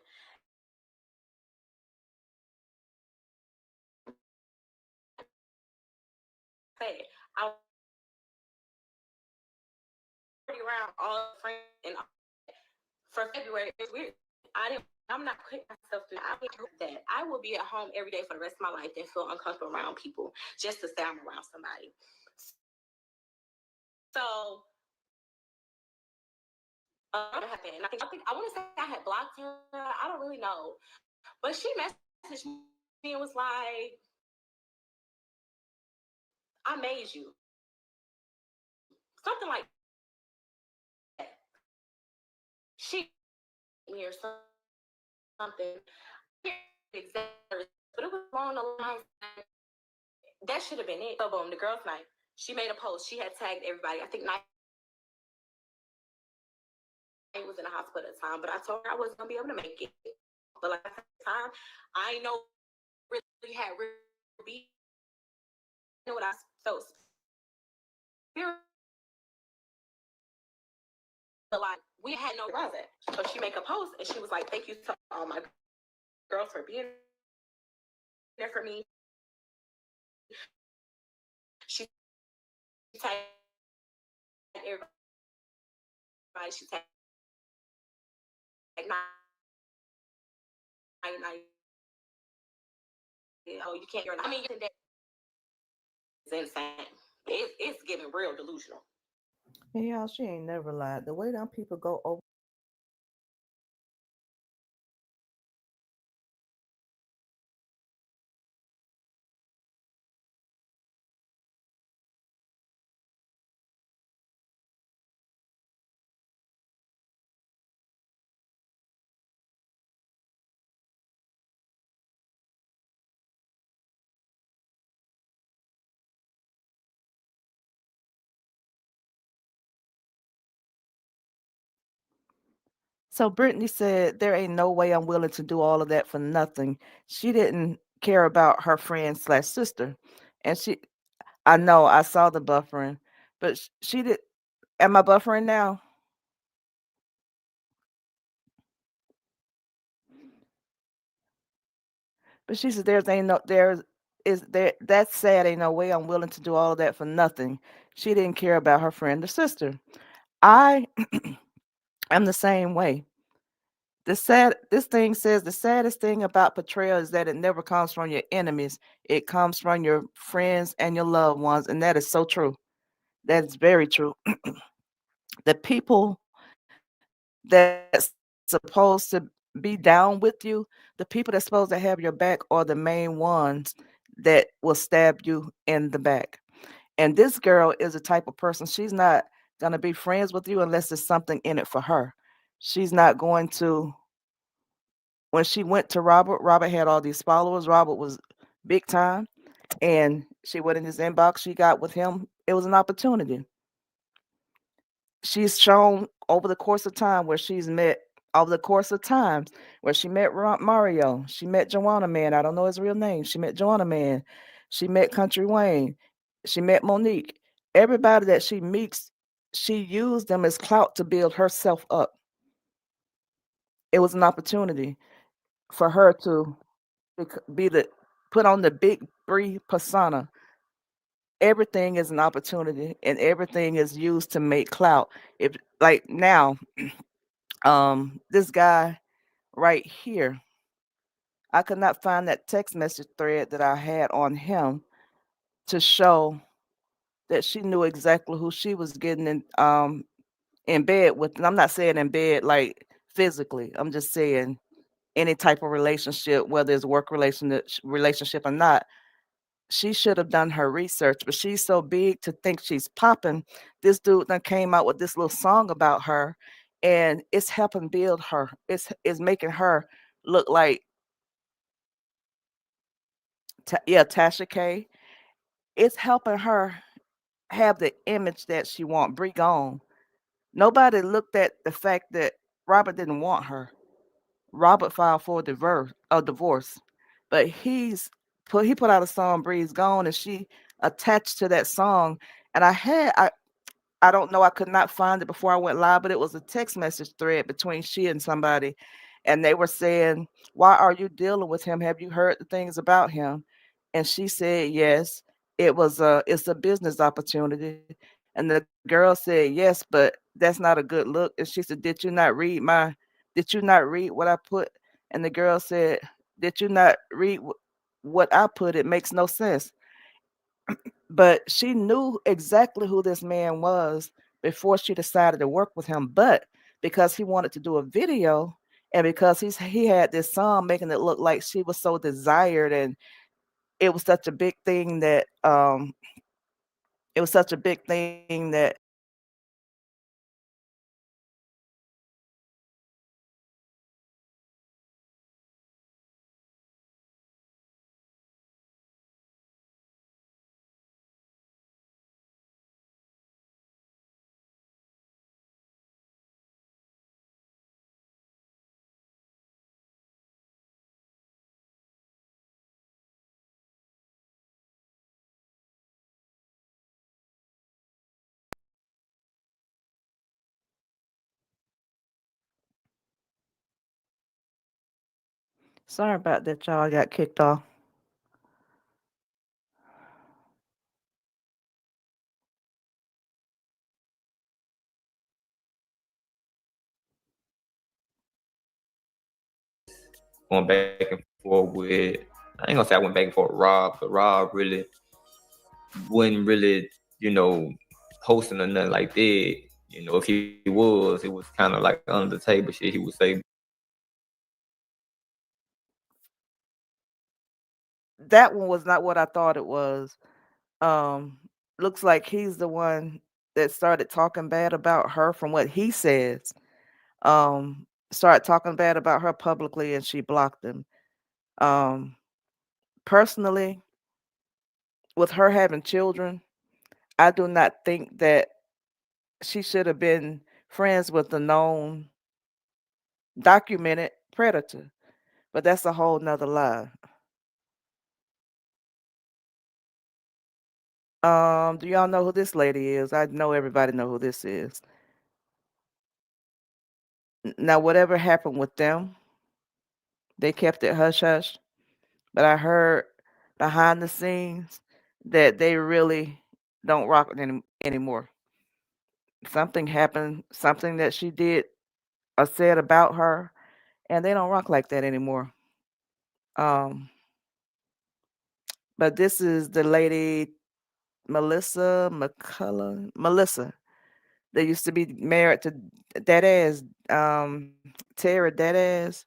S4: Say I was around all friends and for February. It's weird. I'm not putting myself through that. I will be at home every day for the rest of my life and feel uncomfortable around people just to say I'm around somebody. So happened. And I think I want to say I had blocked her. I don't really know, but she messaged me and was like, "I made you," something like that. She me or something. Exactly, but it was along the lines that should have been it. So boom, the girls' night. She made a post. She had tagged everybody. I think Night was in the hospital at the time, but I told her I wasn't gonna be able to make it. But like at the time, I know really had really be you know what I felt but like we had no reason. So she make a post and she was like, "Thank you to all my girls for being there for me." She tagged everybody. She tagged night. Oh, you can't. I mean, it's insane. It's getting real delusional.
S1: Yeah, she ain't never lied. The way them people go over. So Brittany said, "There ain't no way I'm willing to do all of that for nothing." She didn't care about her friend slash sister, and I know I saw the buffering, but she did. Am I buffering now? But she said, "There's ain't no there is there. That's sad. Ain't no way I'm willing to do all of that for nothing." She didn't care about her friend or sister. I am the same way. This thing says the saddest thing about betrayal is that it never comes from your enemies. It comes from your friends and your loved ones, and that is so true. That is very true. The people that's supposed to be down with you, the people that's supposed to have your back are the main ones that will stab you in the back. And this girl is a type of person, she's not going to be friends with you unless there's something in it for her. She's not going to. When she went to Robert, Robert had all these followers. Robert was big time. And she went in his inbox, she got with him. It was an opportunity. She's shown over the course of time where she's met over the course of times where she met Mario, she met Joanna Man. I don't know his real name. She met Joanna Man. She met Country Wayne. She met Monique. Everybody that she meets, she used them as clout to build herself up. It was an opportunity for her to be the put on the big three persona. Everything is an opportunity, and everything is used to make clout. If like now, this guy right here, I could not find that text message thread that I had on him to show that she knew exactly who she was getting in bed with. And I'm not saying in bed like physically. I'm just saying any type of relationship, whether it's work relationship or not. She should have done her research, but she's so big to think she's popping. This dude then came out with this little song about her, and it's helping build her. It's making her look like yeah, Tasha K. It's helping her have the image that she want. Brie gone. Nobody looked at the fact that Robert didn't want her. Robert filed for a divorce, but he put out a song, Bree's Gone, and she attached to that song. And I don't know, I could not find it before I went live, but it was a text message thread between she and somebody, and they were saying, "Why are you dealing with him? Have you heard the things about him?" And she said, "Yes, it's a business opportunity." And the girl said, "Yes, but that's not a good look." And she said, did you not read what I put?" And the girl said, "Did you not read what I put? It makes no sense." But she knew exactly who this man was before she decided to work with him. But because he wanted to do a video, and because he had this song making it look like she was so desired, and it was such a big thing that it was such a big thing that sorry about that, y'all. I got kicked off.
S5: Going back and forth with, I ain't gonna say I went back and forth with Rob, but Rob really wasn't really, you know, posting or nothing like that. You know, if he was, it was kind of like under the table shit he would say.
S1: That one was not what I thought it was. Um, Looks like he's the one that started talking bad about her from what he says. Started talking bad about her publicly, and she blocked him. Um, Personally, with her having children, I do not think that she should have been friends with a known documented predator. But that's a whole nother lie. Do y'all know who this lady is? I know everybody know who this is. Now, whatever happened with them, they kept it hush hush. But I heard behind the scenes that they really don't rock it anymore. Something happened, something that she did or said about her, and they don't rock like that anymore. Um, but this is the lady Melissa McCullough. Melissa. They used to be married to that ass, Terry that ass.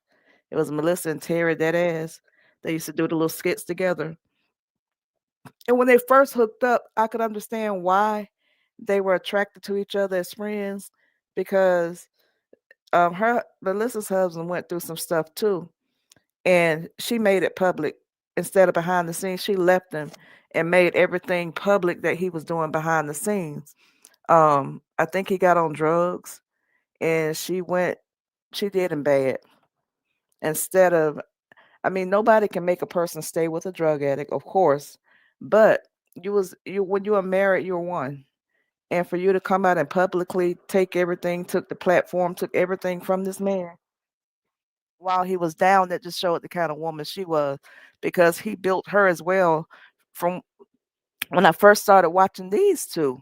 S1: It was Melissa and Terry that ass. They used to do the little skits together. And when they first hooked up, I could understand why they were attracted to each other as friends because her Melissa's husband went through some stuff too, and she made it public instead of behind the scenes. She left him and made everything public that he was doing behind the scenes. I think he got on drugs, and she went she did in bad. Instead of, I mean, nobody can make a person stay with a drug addict, of course, but you when you are married, you're one. And for you to come out and publicly take everything, took the platform, took everything from this man while he was down, that just showed the kind of woman she was, because he built her as well. From when I first started watching these two,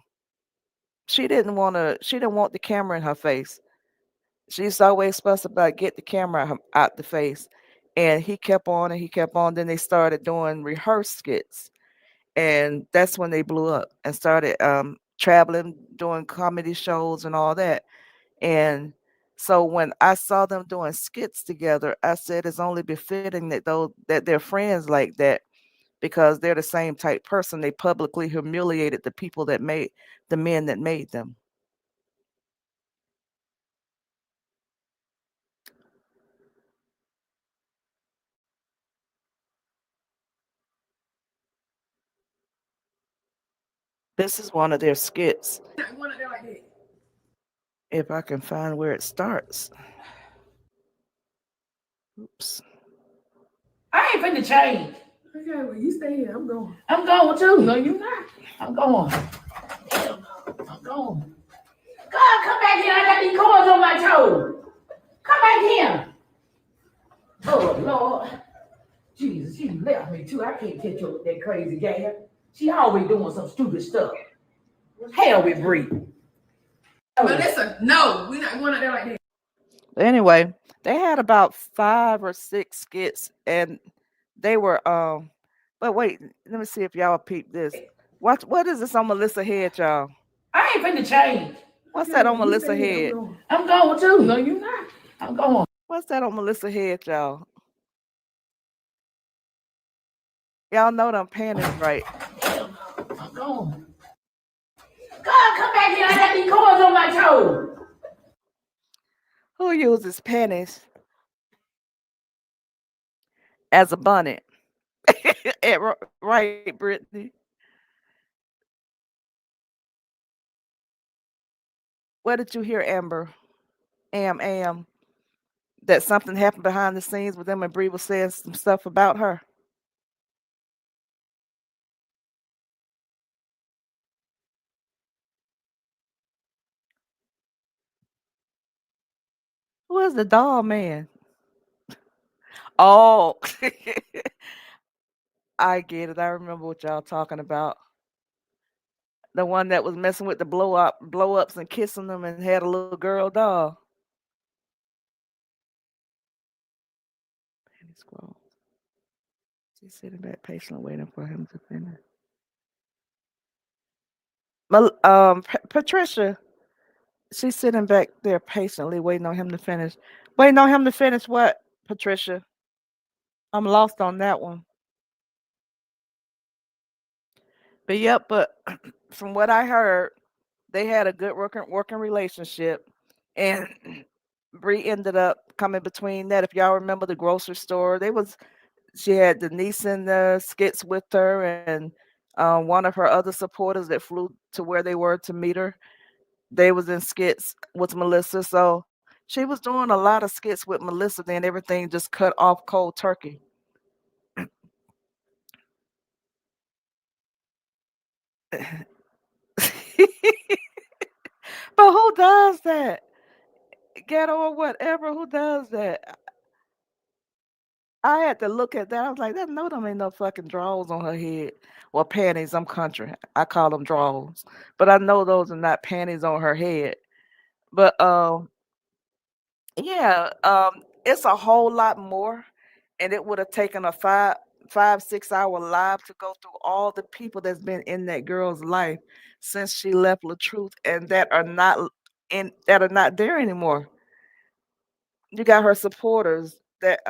S1: she didn't want the camera in her face. She used to always fuss about get the camera out the face. And he kept on and he kept on. Then they started doing rehearsed skits. And that's when they blew up and started traveling, doing comedy shows and all that. And so when I saw them doing skits together, I said it's only befitting that they're friends like that, because they're the same type person. They publicly humiliated the people that made the men that made them. This is one of their skits.
S2: Not going out there like that.
S1: If I can find where it starts. Oops.
S6: I ain't finna change.
S2: Okay, well, you stay here. I'm going.
S6: I'm going too. No, you not. I'm going. Hell no, I'm going. God, come back here. I got these cords on my toes. Come back here. Oh, Lord. Jesus, she left me too. I can't catch up with that crazy gal. She always doing some stupid stuff. Hell with Bree.
S2: Melissa, no, we're not going out there like that.
S1: But anyway, they had about 5 or 6 skits, and they were but wait, let me see if y'all peep this. What is this on Melissa head, y'all?
S6: I ain't finna change.
S1: What's
S2: Okay,
S1: that on
S2: well, you
S1: Melissa
S2: stay here.
S1: head?
S6: I'm going too. No, you not. I'm going.
S1: What's that on Melissa head, y'all? Y'all know them panties, right?
S6: Hell no, I'm going. God, come back here. I got these cords on my toes.
S1: Who uses panties as a bonnet? Right, Brittany. What did you hear, Amber? Am that something happened behind the scenes with them, and Bree was saying some stuff about her. Who is the doll man? Oh, I get it. I remember what y'all talking about. The one that was messing with the blow ups and kissing them and had a little girl doll. Penny Squirrel. She's sitting back patiently waiting for him to finish. Patricia, she's sitting back there patiently waiting on him to finish. Waiting on him to finish what, Patricia? I'm lost on that one. But yep, but from what I heard, they had a good working relationship, and Bree ended up coming between that. If y'all remember the grocery store, she had the niece in the skits with her, and one of her other supporters that flew to where they were to meet her. They was in skits with Melissa, so she was doing a lot of skits with Melissa. Then everything just cut off cold turkey. But who does that? Ghetto or whatever, who does that? I had to look at that. I was like, that no, them ain't no fucking drawers on her head. Well, panties. I'm country. I call them drawers, but I know those are not panties on her head. But yeah, it's a whole lot more, and it would have taken a 6 hour live to go through all the people that's been in that girl's life since she left La Truth, and that are not there anymore. You got her supporters that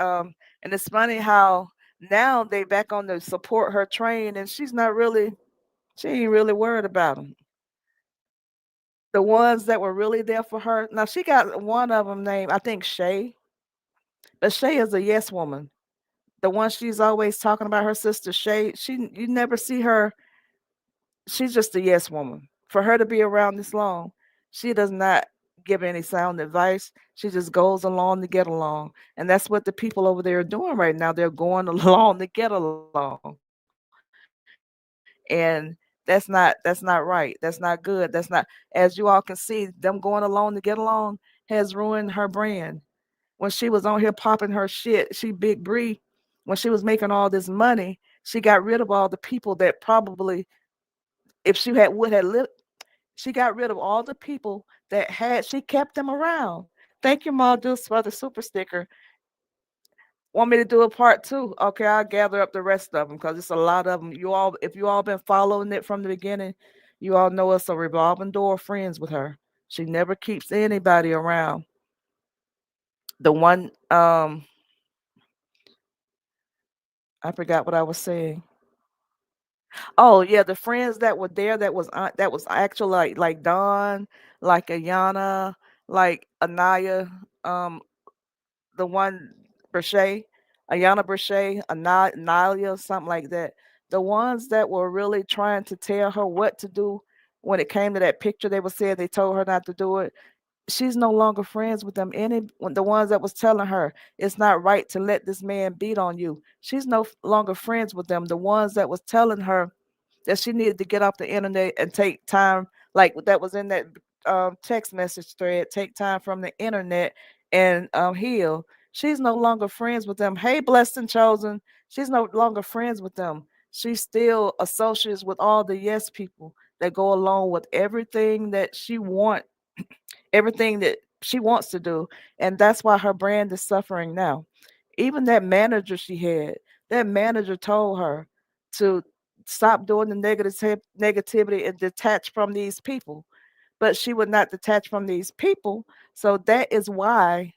S1: and it's funny how now they back on the support her train, and she ain't really worried about them. The ones that were really there for her, now she got one of them named, I think, Shay, but Shay is a yes woman. The one she's always talking about, her sister Shay, you never see her. She's just a yes woman. For her to be around this long, she does not give any sound advice. She just goes along to get along. And that's what the people over there are doing right now. They're going along to get along. And that's not right. That's not good. That's not, as you all can see, them going along to get along has ruined her brand. When she was on here popping her shit, she Big Bree, when she was making all this money, she got rid of all the people that probably, if she had would have lived, she got rid of all the people that had, she kept them around. Thank you, Ma Deuce, for the super sticker. Want me to do a part two? Okay, I'll gather up the rest of them because it's a lot of them. You all, if you all been following it from the beginning, you all know it's a revolving door of friends with her. She never keeps anybody around. The one, I forgot what I was saying. Oh yeah, the friends that were there that was actually like Dawn, like Ayana, like Anaya, um, the one Brochet, Ayana Brochet, Analia, something like that. The ones that were really trying to tell her what to do when it came to that picture, they were saying they told her not to do it. She's no longer friends with them. The ones that was telling her it's not right to let this man beat on you. She's no longer friends with them. The ones that was telling her that she needed to get off the internet and take time, like that was in that text message thread, take time from the internet and heal. She's no longer friends with them. Hey, blessed and chosen. She's no longer friends with them. She still associates with all the yes people that go along with everything that she wants to do. And that's why her brand is suffering now. Even that manager she had, that manager told her to stop doing the negativity and detach from these people. But she would not detach from these people. So that's why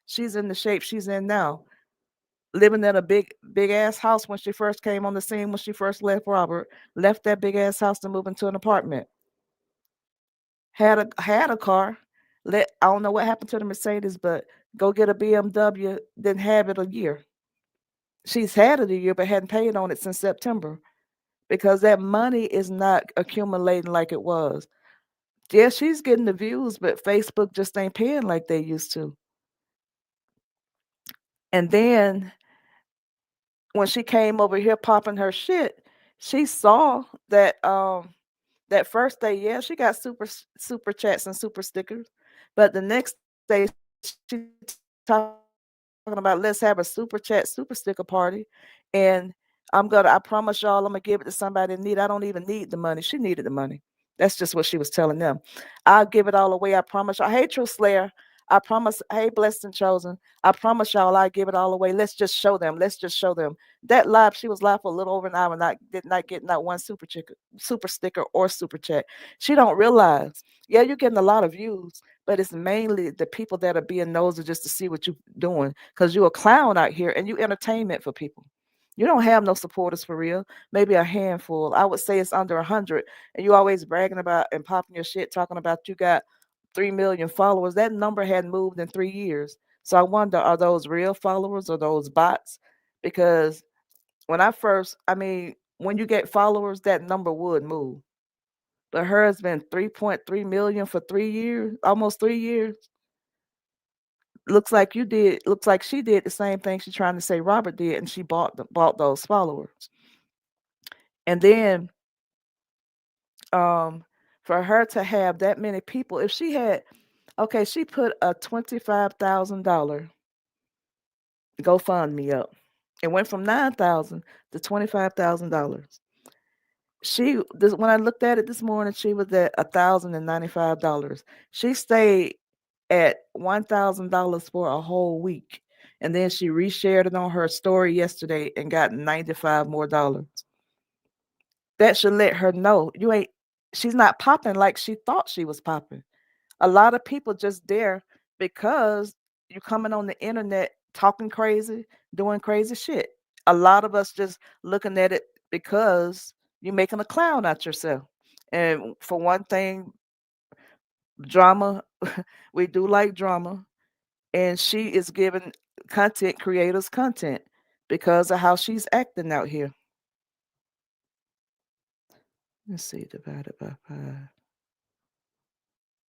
S1: she's in the shape she's in now. Living in a big ass house when she first came on the scene, when she first left Robert, left that big ass house to move into an apartment. Had a car. I don't know what happened to the Mercedes, but go get a BMW. Didn't have it a year. She's had it a year, but hadn't paid on it since September because that money is not accumulating like it was. Yeah, she's getting the views, but Facebook just ain't paying like they used to. And then when she came over here popping her shit, she saw that first day, yeah, she got super chats and super stickers, but the next day she talking about let's have a super chat, super sticker party, and I promise y'all I'm gonna give it to somebody in need. I don't even need the money. She needed the money. That's just what she was telling them. I'll give it all away. I promise y'all. Hey, True Slayer. I promise. Hey, Blessed and Chosen. I promise y'all I give it all away. Let's just show them. Let's just show them. That live, she was live for a little over an hour, did not get not one super sticker or super chat. She don't realize. Yeah, you're getting a lot of views, but it's mainly the people that are being nosy just to see what you're doing, because you're a clown out here and you entertainment for people. You don't have no supporters for real. Maybe a handful. I would say it's under 100. And you always bragging about and popping your shit, talking about you got 3 million followers. That number hadn't moved in 3 years. So I wonder, are those real followers or those bots? Because when you get followers, that number would move. But hers been 3.3 million for 3 years, almost 3 years. Looks like she did the same thing she's trying to say Robert did, and she bought those followers. And then um for her to have that many people, if she had, okay, she put a $25,000 GoFundMe up. It went from 9,000 to $25,000. When I looked at it this morning, she was at $1,095. She stayed at $1,000 for a whole week, and then she reshared it on her story yesterday and got 95 more dollars. That should let her know you ain't. She's not popping like she thought she was popping. A lot of people just there because you coming on the internet talking crazy, doing crazy shit. A lot of us just looking at it because you're making a clown out yourself. And for one thing, drama, we do like drama. And she is giving content creators content because of how she's acting out here. Let's see, divided by 5.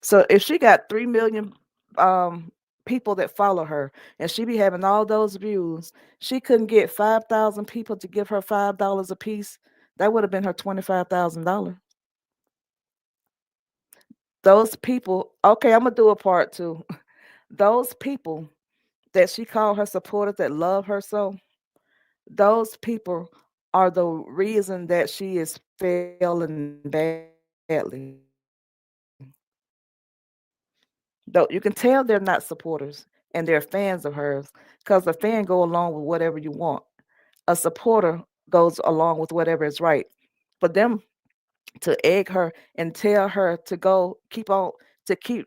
S1: So if she got 3 million um people that follow her and she be having all those views, she couldn't get 5,000 people to give her $5 a piece. That would have been her $25,000. Those people, okay, I'm gonna do a part two. Those people that she called her supporters that love her so, those people are the reason that she is failing badly. Though you can tell they're not supporters and they're fans of hers, because a fan go along with whatever you want. A supporter goes along with whatever is right. For them to egg her and tell her to go keep on to keep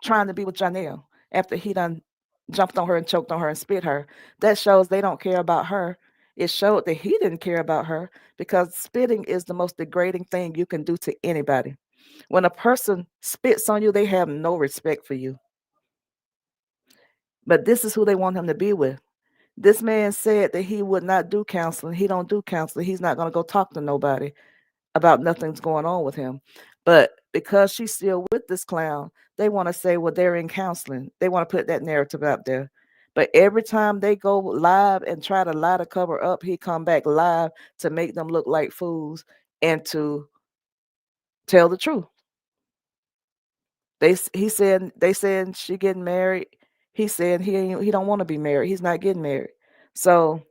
S1: trying to be with Johnell after he done jumped on her and choked on her and spit her, that shows they don't care about her. It showed that he didn't care about her, because spitting is the most degrading thing you can do to anybody. When a person spits on you, they have no respect for you. But this is who they want him to be with. This man said that he would not do counseling. He don't do counseling. He's not going to go talk to nobody about nothing's going on with him. But because she's still with this clown, they want to say, well, they're in counseling. They want to put that narrative out there. But every time they go live and try to lie to cover up, he come back live to make them look like fools and to tell the truth. He said they said she getting married. He said he don't want to be married. He's not getting married. So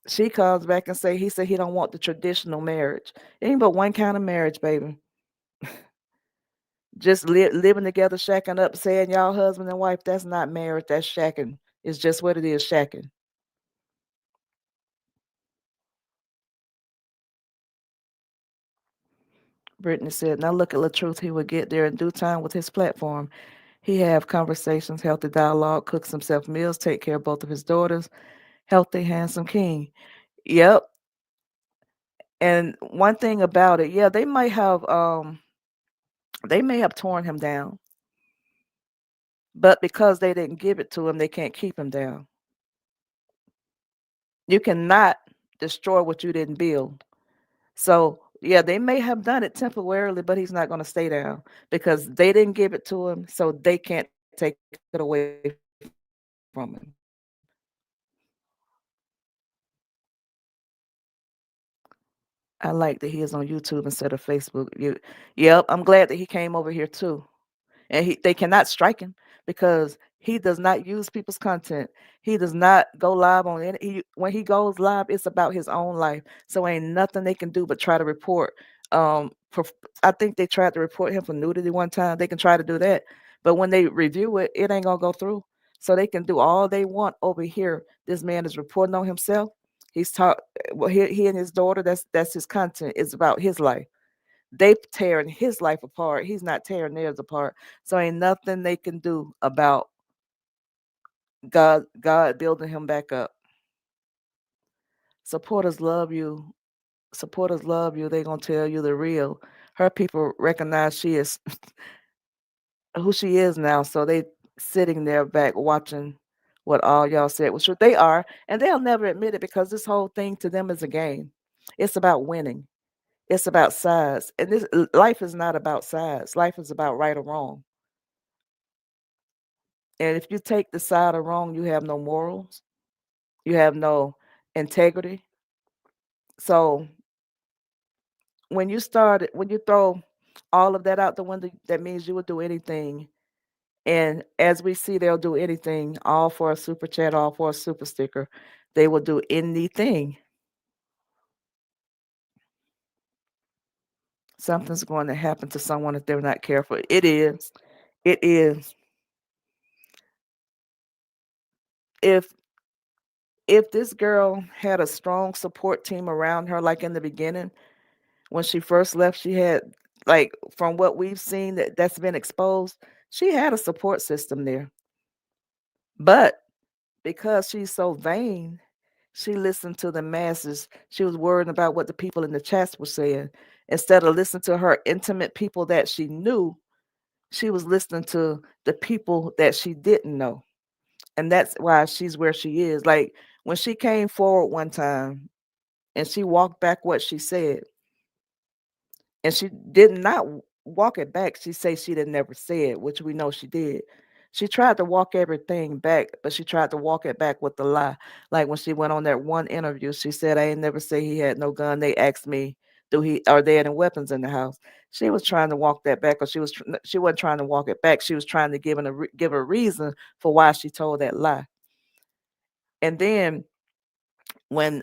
S1: she comes back and say he said he don't want the traditional marriage. It ain't but one kind of marriage, baby. Just living together, shacking up, saying y'all husband and wife. That's not marriage. That's shacking. It's just what it is, shacking. Brittany said, "Now look at the truth. He will get there in due time with his platform. He have conversations, healthy dialogue, cooks himself meals, take care of both of his daughters. Healthy, handsome king." Yep. And one thing about it, yeah, they may have torn him down, but because they didn't give it to him, they can't keep him down. You cannot destroy what you didn't build. So yeah, they may have done it temporarily, but he's not going to stay down because they didn't give it to him, so they can't take it away from him. I like that he is on YouTube instead of Facebook. Yep, I'm glad that he came over here too. And they cannot strike him because he does not use people's content. He does not go live on any. When he goes live, it's about his own life. So ain't nothing they can do but try to report. I think they tried to report him for nudity one time. They can try to do that, but when they review it, it ain't gonna go through. So they can do all they want over here. This man is reporting on himself. He's taught. Well, he and his daughter. That's his content. It's about his life. They tearing his life apart. He's not tearing theirs apart. So ain't nothing they can do about God building him back up. Supporters love you. Supporters love you. They gonna tell you the real. Her people recognize she is who she is now. So they sitting there back watching what all y'all said was true. They are, and they'll never admit it because this whole thing to them is a game. It's about winning. It's about sides. And this life is not about sides. Life is about right or wrong. And if you take the side of wrong, you have no morals, you have no integrity. So when you throw all of that out the window, that means you would do anything. And as we see, they'll do anything, all for a super chat, all for a super sticker. They will do anything. Something's going to happen to someone if they're not careful. It is. It is. If if this girl had a strong support team around her, like in the beginning, when she first left, she had, like, from what we've seen that's been exposed, she had a support system there. But because she's so vain, she listened to the masses. She was worried about what the people in the chats were saying. Instead of listening to her intimate people that she knew, she was listening to the people that she didn't know. And that's why she's where she is. Like when she came forward one time and she walked back what she said, and she did not walk it back. She say she didn't never say it, which we know she did. She tried to walk everything back, but she tried to walk it back with the lie. Like when she went on that one interview, she said, "I ain't never say he had no gun." They asked me, "Do he? Are there any weapons in the house?" She was trying to walk that back, or she wasn't trying to walk it back. She was trying to give a reason for why she told that lie. And then when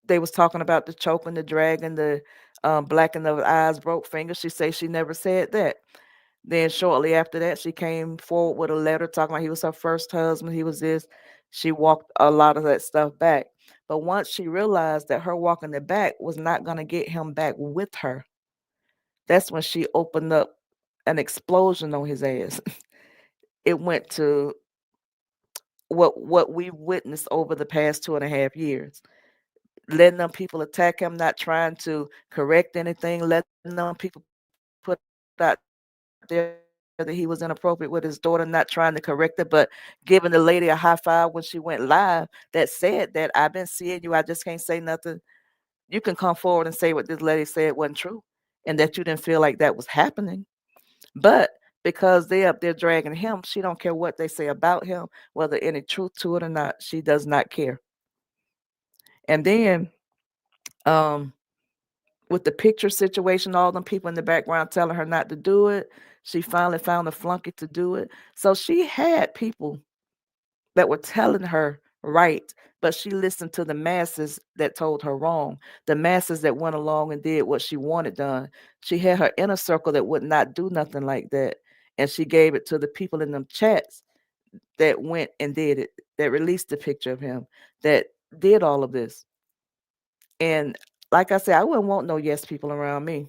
S1: they was talking about the choking, the dragging, the blacking of the eyes, broke fingers, she say she never said that. Then shortly after that, she came forward with a letter talking about he was her first husband, he was this. She walked a lot of that stuff back. But once she realized that her walking it back was not going to get him back with her, that's when she opened up an explosion on his ass. It went to what we witnessed over the past 2.5 years. Letting them people attack him, not trying to correct anything, letting them people put out there that he was inappropriate with his daughter, not trying to correct it, but giving the lady a high five when she went live that said that I've been seeing you, I just can't say nothing. You can come forward and say what this lady said wasn't true and that you didn't feel like that was happening. But because they up there dragging him, she don't care what they say about him, whether any truth to it or not. She does not care. And then um with the picture situation, all them people in the background telling her not to do it. She finally found a flunky to do it. So she had people that were telling her right, but she listened to the masses that told her wrong. The masses that went along and did what she wanted done. She had her inner circle that would not do nothing like that. And she gave it to the people in them chats that went and did it, that released the picture of him, that did all of this. And like I said, I wouldn't want no yes people around me.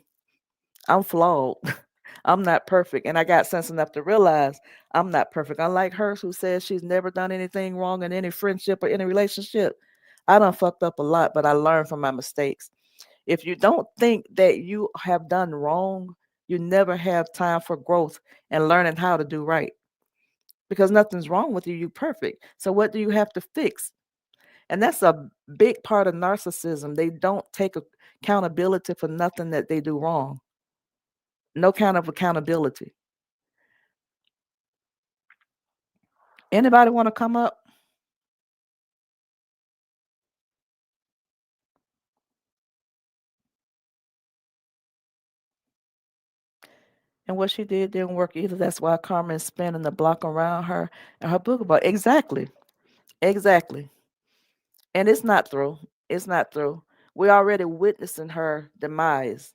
S1: I'm flawed. I'm not perfect. And I got sense enough to realize I'm not perfect. Unlike her, who says she's never done anything wrong in any friendship or any relationship, I done fucked up a lot, but I learned from my mistakes. If you don't think that you have done wrong, you never have time for growth and learning how to do right because nothing's wrong with you. You're perfect. So what do you have to fix? And that's a big part of narcissism. They don't take accountability for nothing that they do wrong. No kind of accountability. Anybody want to come up? And what she did didn't work either. That's why Carmen's spinning the block around her and her book about exactly, exactly. And it's not through. It's not through. We already witnessing her demise.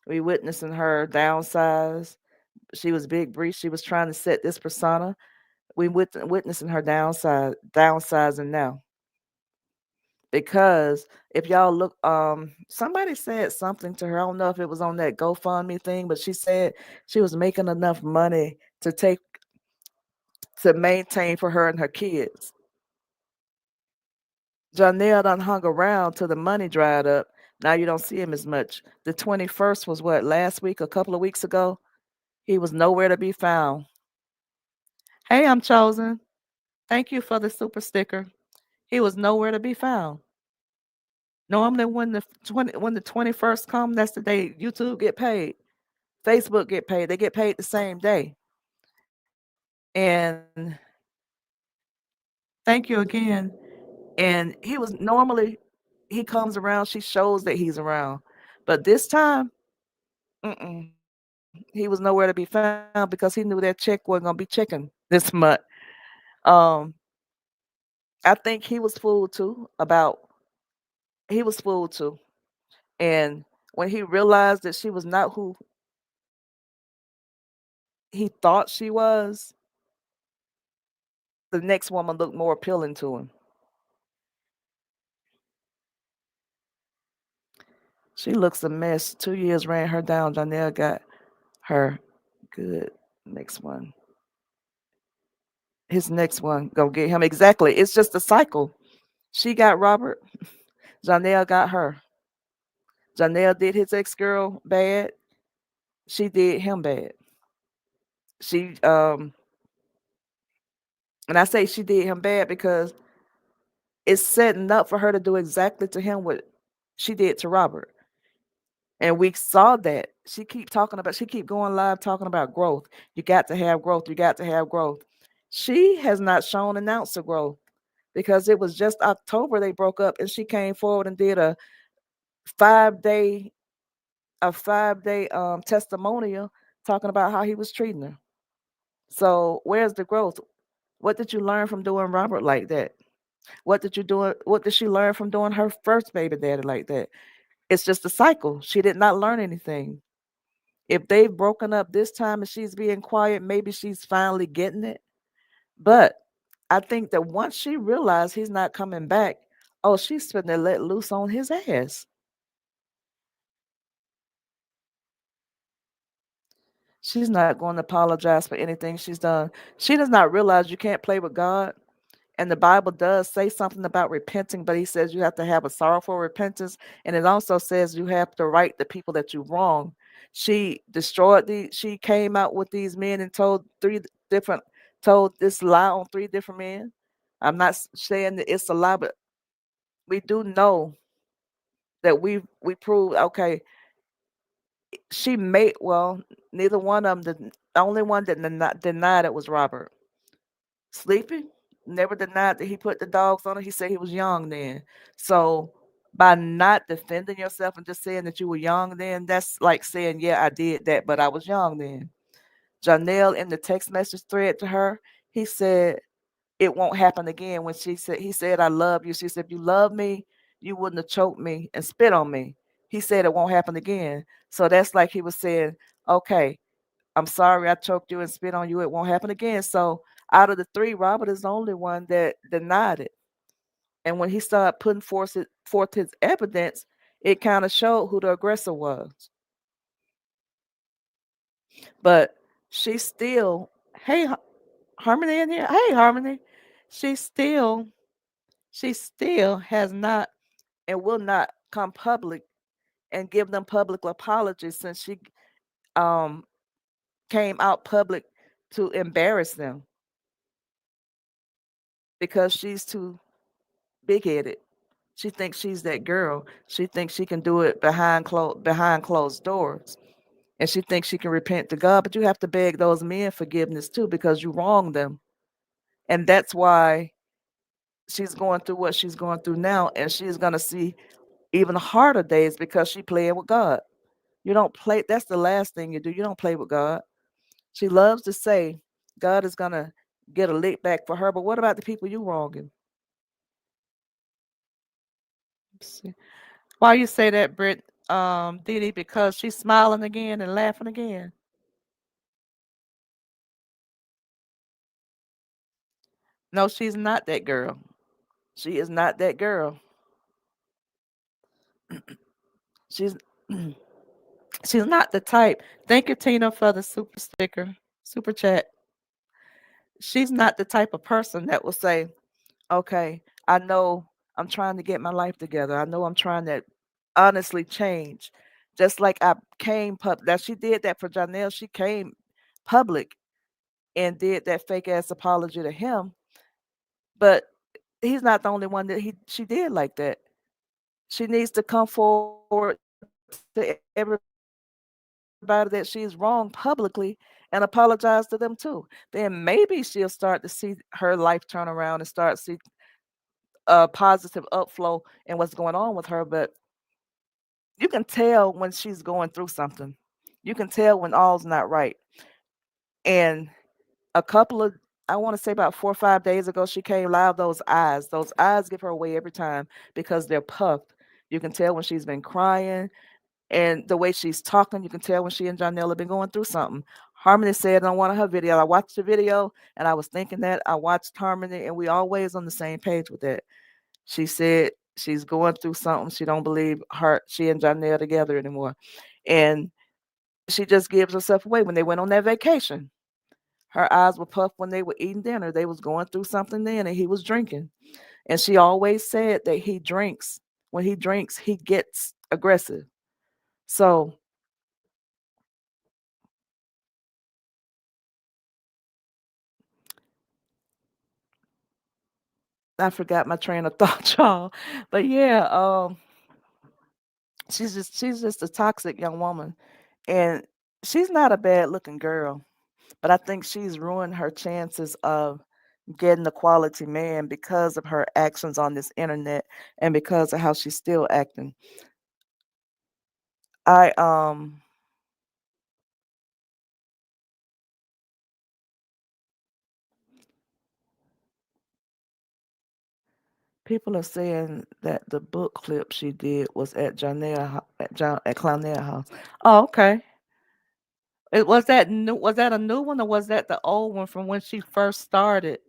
S1: We witnessing her downsize. She was big breach. She was trying to set this persona. We witnessing her downsizing now. Because if y'all look, somebody said something to her. I don't know if it was on that GoFundMe thing, but she said she was making enough money to maintain for her and her kids. Johnell done hung around till the money dried up. Now you don't see him as much. The 21st was what, last week, a couple of weeks ago? He was nowhere to be found. Hey, I'm chosen. Thank you for the super sticker. He was nowhere to be found. Normally when the 21st come, that's the day YouTube get paid. Facebook get paid. They get paid the same day. And thank you again. And he was normally he comes around, she shows that he's around. But this time, he was nowhere to be found because he knew that check wasn't gonna be checking this month. Um, I think he was fooled too about he was fooled too. And when he realized that she was not who he thought she was, the next woman looked more appealing to him. She looks a mess. 2 years ran her down. Johnell got her good. Next one. His next one gonna get him exactly. It's just a cycle. She got Robert. Johnell got her. Johnell did his ex girl bad. She did him bad. She and I say she did him bad because it's setting up for her to do exactly to him what she did to Robert. And we saw that. She keep going live talking about growth. You got to have growth. You got to have growth. She has not shown an ounce of growth because it was just October they broke up and she came forward and did 5 day a 5 day testimonial talking about how he was treating her. So where's the growth? What did you learn from doing Robert like that? What did she learn from doing her first baby daddy like that? It's just a cycle. She did not learn anything. If they've broken up this time and she's being quiet, maybe she's finally getting it. But I think that once she realized he's not coming back, oh, she's finna let loose on his ass. She's not going to apologize for anything she's done. She does not realize you can't play with God. And the Bible does say something about repenting, but he says you have to have a sorrowful repentance. And it also says you have to right the people that you wrong. She came out with these men and different, told this lie on three different men. I'm not saying that it's a lie, but we do know that we proved, okay, she made, well, neither one of them, the only one that denied it was Robert. Sleepy never denied that he put the dogs on her. He said he was young then. So by not defending yourself and just saying that you were young then, that's like saying, yeah, I did that, but I was young then. Johnell in the text message thread to her, he said it won't happen again. When he said, I love you. She said, if you love me, you wouldn't have choked me and spit on me. He said it won't happen again. So that's like he was saying, okay, I'm sorry I choked you and spit on you. It won't happen again. So out of the three, Robert is the only one that denied it. And when he started putting forth his evidence, it kind of showed who the aggressor was. But she still, hey, Harmony in here. Hey, Harmony. She still, she still has not and will not come public and give them public apologies since she um came out public to embarrass them because she's too big headed. She thinks she's that girl. She thinks she can do it behind closed doors. And she thinks she can repent to God, but you have to beg those men forgiveness too because you wronged them. And that's why she's going through what she's going through now, and she's gonna see even harder days because she playing with God. You don't play. That's the last thing you do. You don't play with God. She loves to say God is gonna get a lick back for her, but what about the people you wronging? See. Why you say that, Britt? Didi, because she's smiling again and laughing again. No, she's not that girl. She is not that girl. She's she's not the type. Thank you, Tina, for the super sticker, super chat. She's not the type of person that will say, okay, I know I'm trying to get my life together. I know I'm trying to honestly change. Just like I came public. That she did that for Johnell. She came public and did that fake ass apology to him. But he's not the only one that she did like that. She needs to come forward to everybody that she's wrong publicly and apologize to them too. Then maybe she'll start to see her life turn around and start to see a positive upflow in what's going on with her. But you can tell when she's going through something. You can tell when all's not right. And a couple of, I want to say about 4 or 5 days ago, she came live. Those eyes give her away every time because they're puffed. You can tell when she's been crying and the way she's talking. You can tell when she and Johnell have been going through something. Harmony said on one of her videos, I watched the video and I was thinking that I watched Harmony and we always on the same page with that. She said she's going through something. She don't believe she and Johnell together anymore. And she just gives herself away. When they went on that vacation, her eyes were puffed when they were eating dinner. They was going through something then and he was drinking. And she always said that he drinks. When he drinks, he gets aggressive. So I forgot my train of thought, y'all. But yeah, she's just a toxic young woman, and she's not a bad looking girl, but I think she's ruined her chances of getting a quality man because of her actions on this internet and because of how she's still acting. I People are saying that the book clip she did was at at Clownell house. Oh, okay. It was that a new one or was that the old one from when she first started?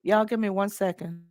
S1: Y'all give me 1 second.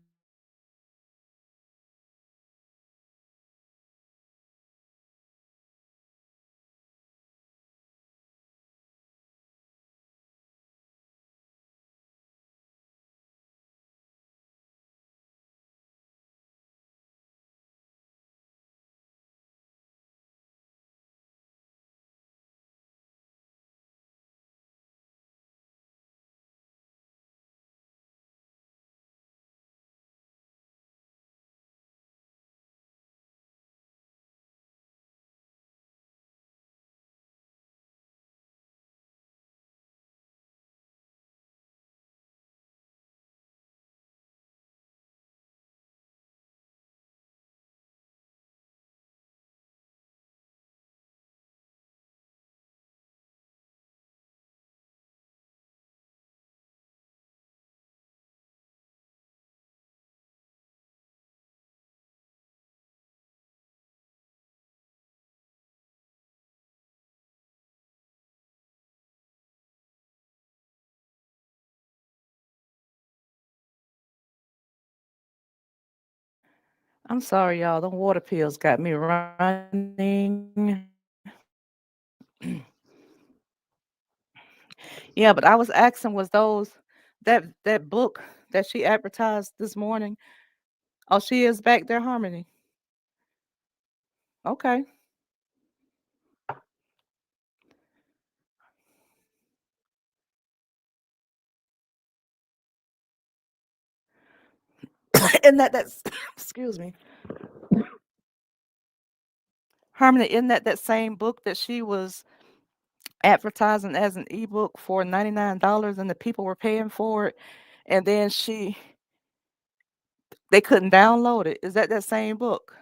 S1: I'm sorry, y'all. The water pills got me running. Yeah, but I was asking, was that book that she advertised this morning? Oh, she is back there, Harmony. Okay. And that's excuse me, Harmony. Isn't that same book that she was advertising as an ebook for $99 and the people were paying for it, and then they couldn't download it? Is that same book?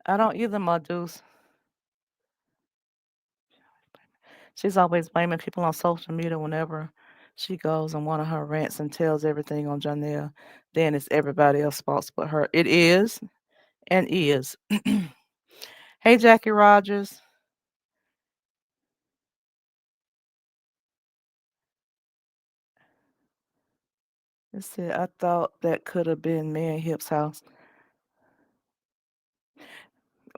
S1: I don't either, my dudes. She's always blaming people on social media whenever she goes on one of her rants and tells everything on Johnell. Then it's everybody else's fault but her. It is and is. Hey, Jackie Rogers. Let's see. I thought that could have been Man Hip's house.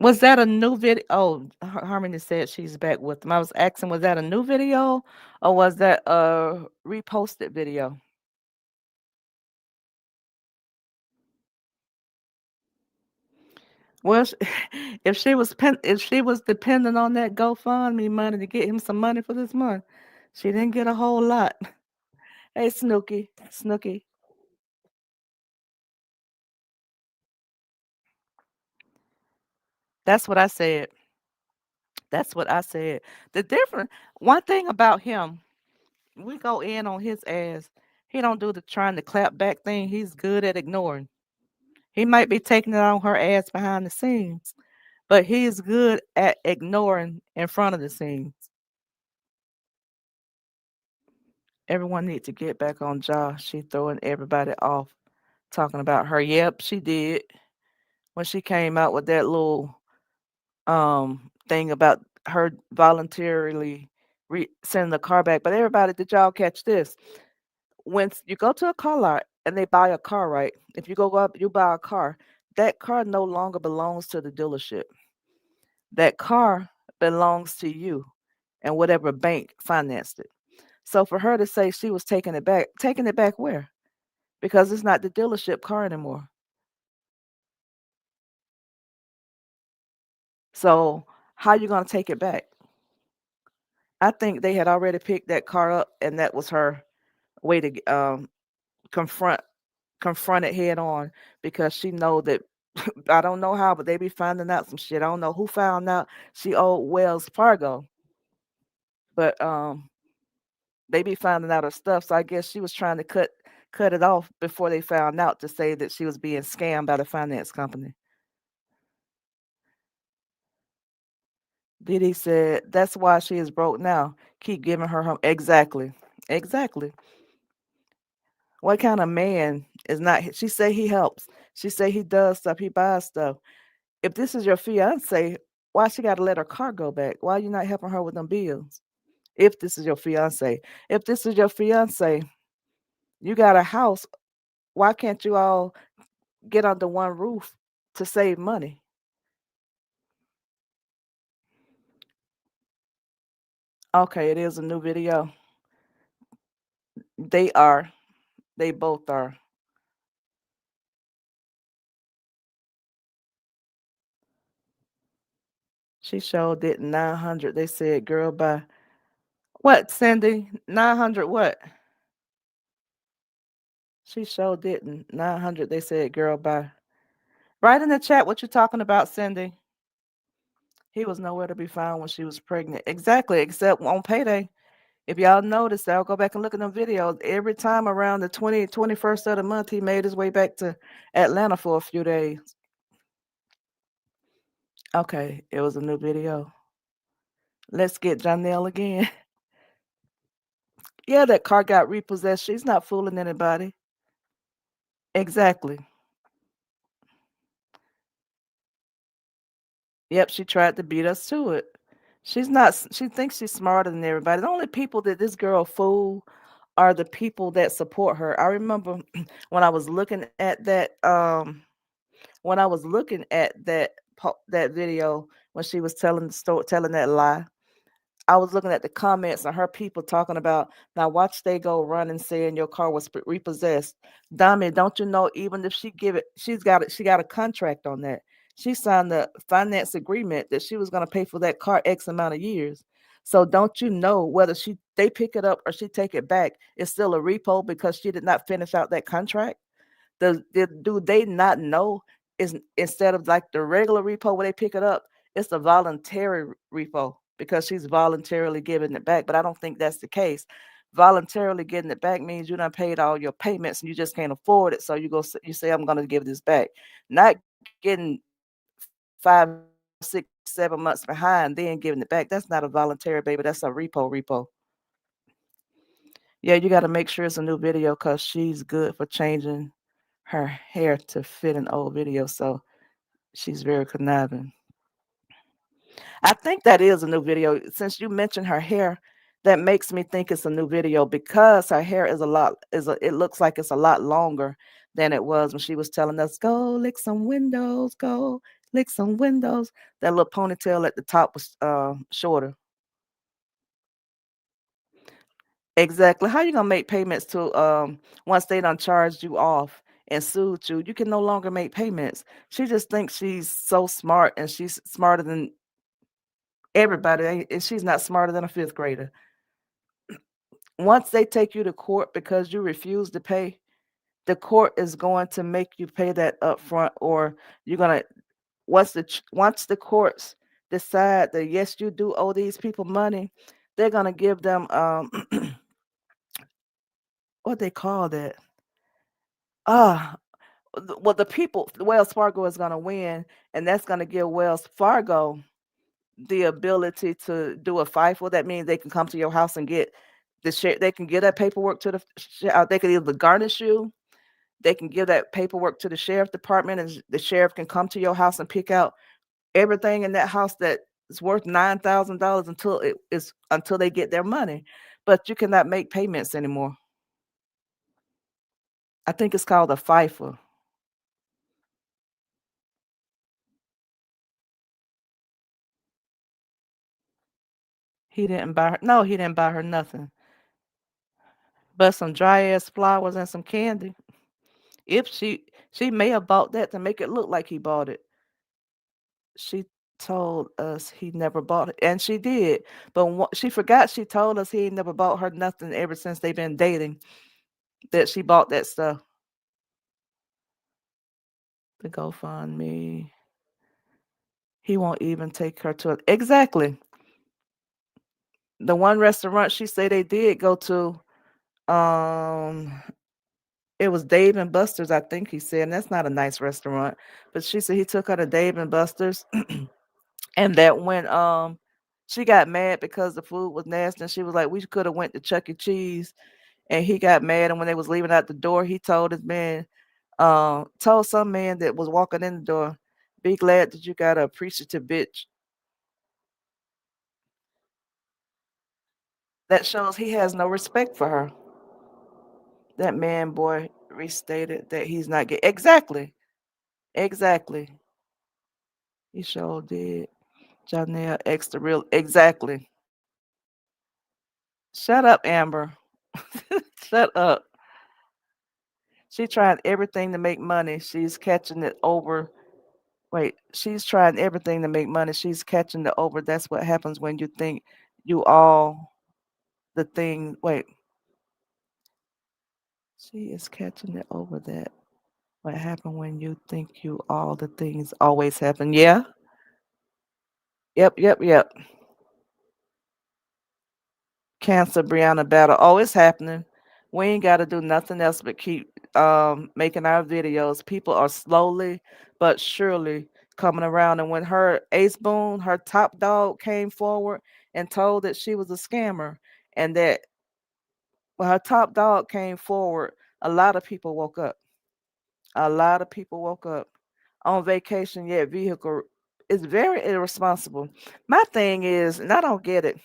S1: Was that a new video? Oh, Harmony said she's back with them. I was asking, was that a new video or was that a reposted video? Well, if she was depending on that GoFundMe money to get him some money for this month, she didn't get a whole lot. Hey, Snooky. That's what I said. That's what I said. The different one thing about him, we go in on his ass. He don't do the trying to clap back thing. He's good at ignoring. He might be taking it on her ass behind the scenes, but he's good at ignoring in front of the scenes. Everyone needs to get back on Josh. She throwing everybody off talking about her. Yep, she did. When she came out with that little thing about her voluntarily sending the car back. But everybody, did y'all catch this? When you go to a car lot and they buy a car, right? If you go up, you buy a car. That car no longer belongs to the dealership. That car belongs to you and whatever bank financed it. So for her to say she was taking it back where? Because it's not the dealership car anymore. So how you gonna take it back? I think they had already picked that car up, and that was her way to confront confront it head on because she know that I don't know how, but they be finding out some shit. I don't know who found out she owed Wells Fargo, but they be finding out her stuff. So I guess she was trying to cut it off before they found out to say that she was being scammed by the finance company. Diddy said that's why she is broke now. Keep giving her exactly, exactly. What kind of man is not? She say he helps. She say he does stuff. He buys stuff. If this is your fiance, why she got to let her car go back? Why you not helping her with them bills? If this is your fiance, if this is your fiance, you got a house. Why can't you all get under one roof to save money? Okay, it is a new video. They are. They both are. She showed it 900. They said, girl, bye. What, Cindy? 900 what? She showed it 900. They said, girl, bye. Write in the chat what you talking about, Cindy. He was nowhere to be found when she was pregnant. Exactly, except on payday. If y'all notice, I'll go back and look at them videos. Every time around the 21st of the month, he made his way back to Atlanta for a few days. Okay, it was a new video. Let's get Johnell again. Yeah, that car got repossessed. She's not fooling anybody. Exactly. Yep, she tried to beat us to it. She's not. She thinks she's smarter than everybody. The only people that this girl fool are the people that support her. I remember when I was looking at that. When I was looking at that video when she was telling the story, telling that lie. I was looking at the comments and her people talking about now watch they go running saying your car was repossessed. Dummy, don't you know even if she give it, she got a contract on that. She signed the finance agreement that she was going to pay for that car X amount of years. So don't you know whether they pick it up or she take it back, it's still a repo because she did not finish out that contract? Do they not know is instead of like the regular repo where they pick it up, it's a voluntary repo because she's voluntarily giving it back. But I don't think that's the case. Voluntarily getting it back means you done paid all your payments and you just can't afford it. So you say I'm gonna give this back. Not getting 5, 6, 7 months behind, then giving it back. That's not a voluntary, baby. That's a repo. Yeah, you gotta make sure it's a new video because she's good for changing her hair to fit an old video, so she's very conniving. I think that is a new video. Since you mentioned her hair, that makes me think it's a new video because her hair it looks like it's a lot longer than it was when she was telling us, go lick some windows, go lick some windows. That little ponytail at the top was shorter. Exactly. How you gonna make payments to once they done charged you off and sued you? You can no longer make payments. She just thinks she's so smart and she's smarter than everybody, and she's not smarter than a fifth grader. Once they take you to court because you refuse to pay, the court is going to make you pay that upfront, or you're gonna once the courts decide that yes, you do owe these people money, they're gonna give them what they call that. Ah, well, the people, Wells Fargo is going to win, and that's going to give Wells Fargo the ability to do a FIFO. That means they can come to your house and get the share. They can give that paperwork to they can either garnish you. They can give that paperwork to the sheriff department, and the sheriff can come to your house and pick out everything in that house that is worth $9,000 until they get their money. But you cannot make payments anymore. I think it's called a FIFO. He didn't buy her. No, he didn't buy her nothing but some dry ass flowers and some candy. If she may have bought that to make it look like he bought it. She told us he never bought it, and she did. But she forgot she told us he ain't never bought her nothing ever since they've been dating. that she bought that stuff. The GoFundMe. He won't even take her to it. Exactly. The one restaurant she said they did go to, um, it was Dave and Buster's, I think he said, and that's not a nice restaurant. But she said he took her to Dave and Buster's, and that when she got mad because the food was nasty, and she was like, "We could have went to Chuck E. Cheese," and he got mad, and when they was leaving out the door, he told his man, told some man that was walking in the door, "Be glad that you got a appreciative bitch." That shows he has no respect for her. That man boy restated that he's not gay. Exactly. Exactly. He sure did. Johnell X the real exactly. Shut up, Amber. Shut up. She tried everything to make money. She's catching it over. Wait, she's trying everything to make money. She's catching it over. That's what happens when you think you all the thing. Wait, she is catching it over that. What happened when you think you all the things always happen? Yeah. Yep, yep, yep. Cancer Briana battle. Oh, it's happening. We ain't got to do nothing else but keep making our videos. People are slowly but surely coming around. And when her Ace Boone, her top dog, came forward and told that she was a scammer, and that when her top dog came forward, a lot of people woke up. A lot of people woke up on vacation. Yet vehicle is very irresponsible. My thing is, and I don't get it,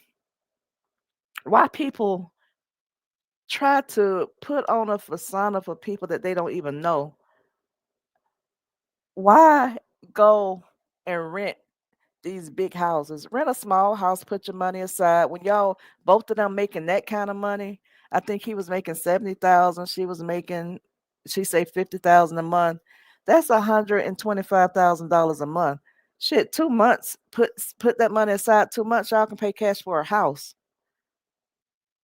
S1: why people try to put on a persona for people that they don't even know. Why go and rent these big houses? Rent a small house, put your money aside. When y'all both of them making that kind of money, I think he was making 70,000. She was making, she say 50,000 a month. That's $125,000 a month. Shit, 2 months. Put that money aside. 2 months, y'all can pay cash for a house.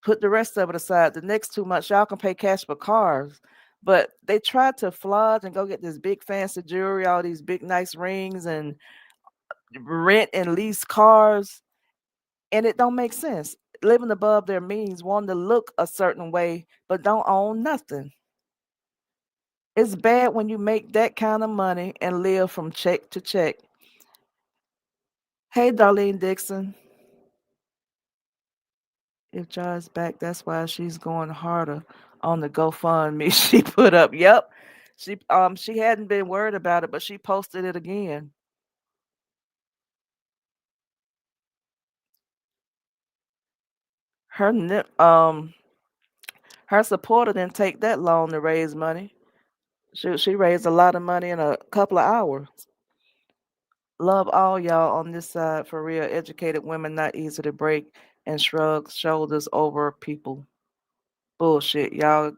S1: Put the rest of it aside. The next 2 months, y'all can pay cash for cars. But they tried to flood and go get this big fancy jewelry, all these big nice rings, and rent and lease cars, and it don't make sense. Living above their means, wanting to look a certain way, but don't own nothing. It's bad when you make that kind of money and live from check to check. Hey, Darlene Dixon. If Jai's back, that's why she's going harder on the GoFundMe she put up. Yep. She hadn't been worried about it, but she posted it again. Her her supporter didn't take that long to raise money. She raised a lot of money in a couple of hours. Love all y'all on this side for real. Educated women, not easy to break and shrug shoulders over people. Bullshit. Y'all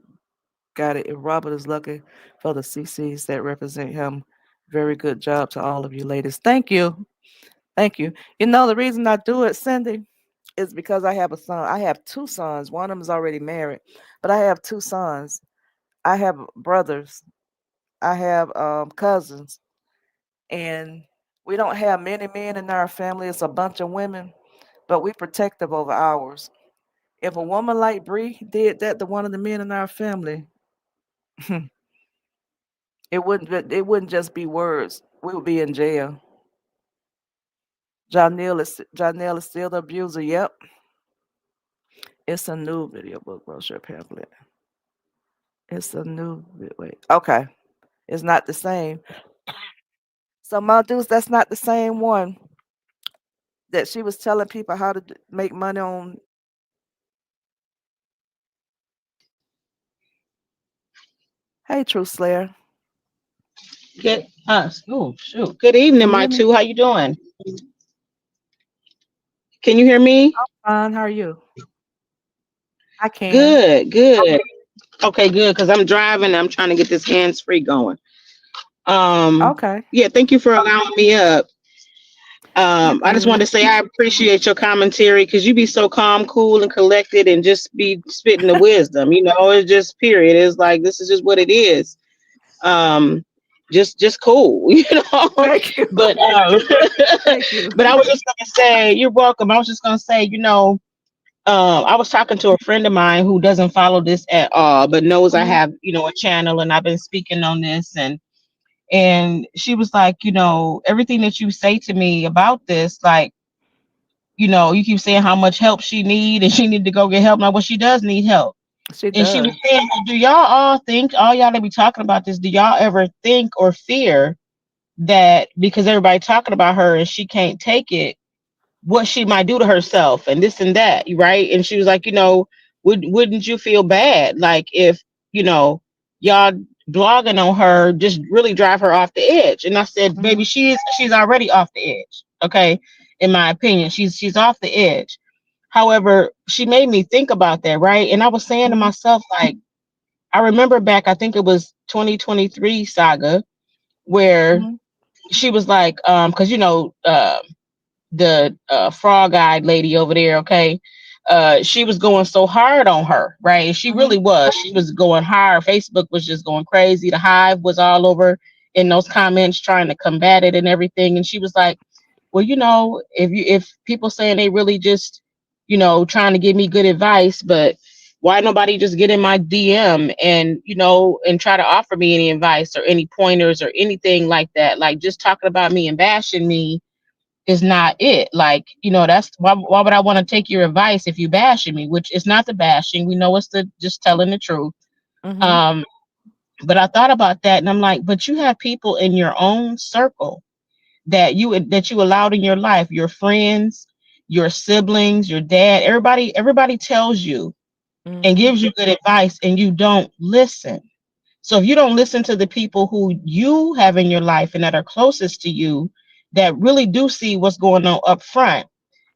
S1: got it. If Robert is lucky for the CCs that represent him, very good job to all of you ladies. Thank you. Thank you. You know, the reason I do it, Cindy, is because I have a son. I have two sons. One of them is already married, but I have two sons. I have brothers. I have cousins. And we don't have many men in our family. It's a bunch of women, but we protective over ours. If a woman like Bree did that to one of the men in our family, it wouldn't just be words. We would be in jail. Johnell is still the abuser. Yep. It's a new video book brochure pamphlet. It's a new wait. Okay. It's not the same. So my dudes, that's not the same one that she was telling people how to make money on. Hey, Truth Slayer.
S7: Good. Oh shoot. Good evening,
S1: Can you
S7: my
S1: hear me?
S7: two. How you doing? Can you hear me?
S1: Fine. How are you? I can.
S7: Good. Good. Okay. Good. Because I'm driving. I'm trying to get this hands free going.
S1: Okay.
S7: Yeah. Thank you for allowing me up. I just wanted to say I appreciate your commentary because you be so calm, cool, and collected, and just be spitting the wisdom. It's just period. It's like this is just what it is. Um, just cool,
S1: Thank you.
S7: But
S1: Thank you.
S7: but I was just gonna say you're welcome. I was just gonna say, I was talking to a friend of mine who doesn't follow this at all, but knows I
S1: Hmm.
S7: have, a channel and I've been speaking on this and she was like, everything that you say to me about this, like, you keep saying how much help she need and she need to go get help. Now, well, she does need help.
S1: She
S7: And she was
S1: does.
S7: saying, well, do y'all all think, all y'all that be talking about this, do y'all ever think or fear that because everybody talking about her and she can't take it, what she might do to herself and this and that, right? And she was like, wouldn't you feel bad, like if you know y'all blogging on her just really drive her off the edge? And I said, baby,
S1: Hmm.
S7: she's already off the edge. Okay, in my opinion, she's off the edge. However, she made me think about that, right? And I was saying to
S1: Hmm.
S7: myself, like, I remember back, I think it was 2023 saga, where
S1: Hmm.
S7: she was like, because the frog-eyed lady over there, okay, she was going so hard on her, right? She
S1: Hmm.
S7: really was. She was going hard. Facebook was just going crazy. The Hive was all over in those comments trying to combat it and everything. And she was like, well, if people saying they really just, trying to give me good advice, but why nobody just get in my DM and and try to offer me any advice or any pointers or anything like that? Like, just talking about me and bashing me is not it. Like, that's why would I want to take your advice if you bashing me? Which is not the bashing. We know it's the just telling the truth.
S1: Hmm.
S7: Um, but I thought about that and I'm like, but you have people in your own circle that you allowed in your life, your friends, your siblings, your dad, everybody tells you and
S1: Hmm.
S7: gives you good advice and you don't listen. So if you don't listen to the people who you have in your life and that are closest to you, that really do see what's going on up front.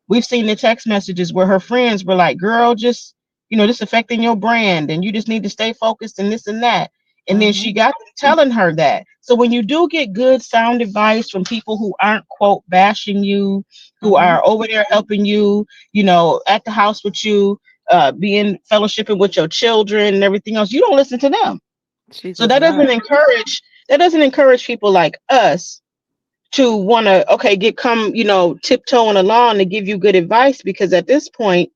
S7: We've seen the text messages where her friends were like, girl, just, this affecting your brand and you just need to stay focused and this and that. And then
S1: Hmm.
S7: she got them telling her that. So when you do get good sound advice from people who aren't, quote, bashing you, who
S1: Hmm.
S7: are over there helping you, at the house with you, being fellowshipping with your children and everything else, you don't listen to them.
S1: She
S7: So
S1: does not.
S7: that doesn't encourage people like us to want to, okay, tiptoeing along to give you good advice, because at this point,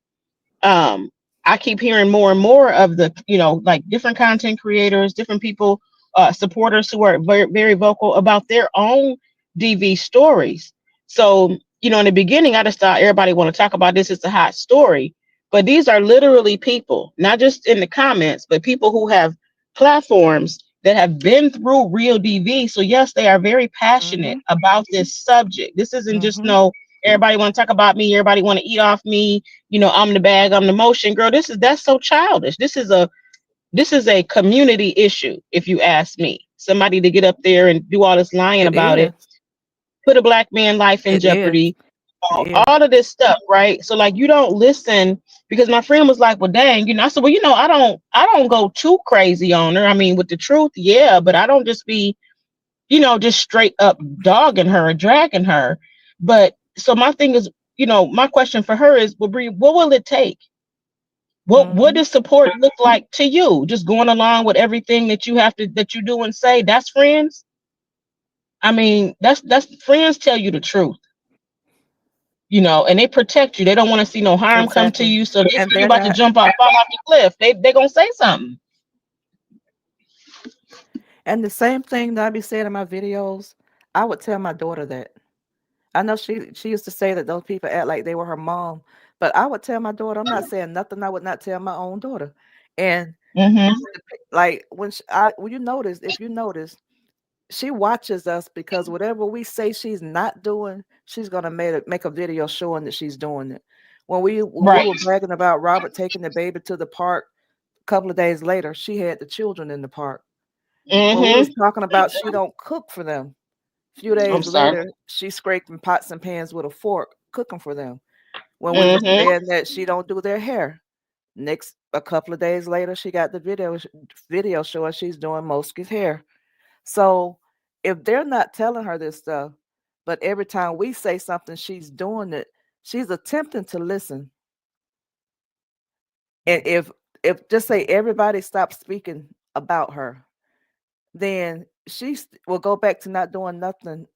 S7: um I keep hearing more and more of the, like, different content creators, different people, supporters who are very, very vocal about their own DV stories. So, in the beginning, I just thought everybody want to talk about this, it's a hot story, but these are literally people, not just in the comments, but people who have platforms that have been through real DV. So yes, they are very passionate
S1: Hmm.
S7: about this subject. This isn't just
S1: Hmm.
S7: no, everybody want to talk about me, everybody want to eat off me, I'm the bag, I'm the motion. Girl, that's so childish. This is a community issue, if you ask me. Somebody to get up there and do all this lying
S1: It
S7: about it,
S1: is.
S7: put a black man life in
S1: It is.
S7: jeopardy,
S1: It is.
S7: all of this stuff, right? So, like, you don't listen, because my friend was like, well, dang, I said, well, I don't go too crazy on her. I mean, with the truth, yeah, but I don't just be, just straight up dogging her or dragging her. But so my thing is, my question for her is, well, Bree, what will it take? What
S1: Hmm.
S7: does support look like to you? Just going along with everything that you do and say, that's friends? I mean, that's friends tell you the truth, and they protect you. They don't want to see no harm come to
S1: Exactly.
S7: you. So they
S1: And
S7: see you
S1: they're
S7: about to
S1: not.
S7: jump off, fall off the cliff. They gonna say something.
S1: And the same thing that I be saying in my videos, I would tell my daughter that. I know she used to say that those people act like they were her mom, but I would tell my daughter. I'm not saying nothing I would not tell my own daughter. And
S7: Mm-hmm.
S1: like when you notice, if you notice, she watches us because whatever we say she's not doing, she's gonna make a video showing that she's doing it. When we
S7: Right.
S1: were bragging about Robert taking the baby to the park, a couple of days later, she had the children in the park. When we was
S7: Mm-hmm.
S1: talking about she don't cook for them, few
S7: I'm
S1: days
S7: sorry.
S1: later, she scraping pots and pans with a fork, cooking for them. When we was
S7: Mm-hmm.
S1: saying that she don't do their hair, next a couple of days later, she got the video showing she's doing Mosky's hair. So if they're not telling her this stuff, but every time we say something, she's doing it. She's attempting to listen. And if just say everybody stops speaking about her, then will go back to not doing nothing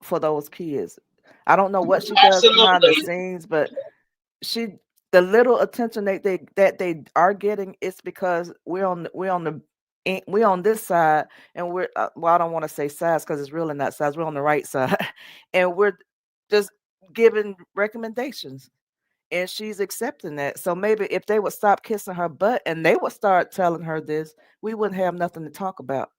S1: for those kids. I don't know what she does behind the
S7: Absolutely.
S1: scenes, but she the little attention that they are getting is because we're on this side, and we're well, I don't want to say sides because it's really not sides. We're on the right side, and we're just giving recommendations, and she's accepting that. So maybe if they would stop kissing her butt and they would start telling her this, we wouldn't have nothing to talk about.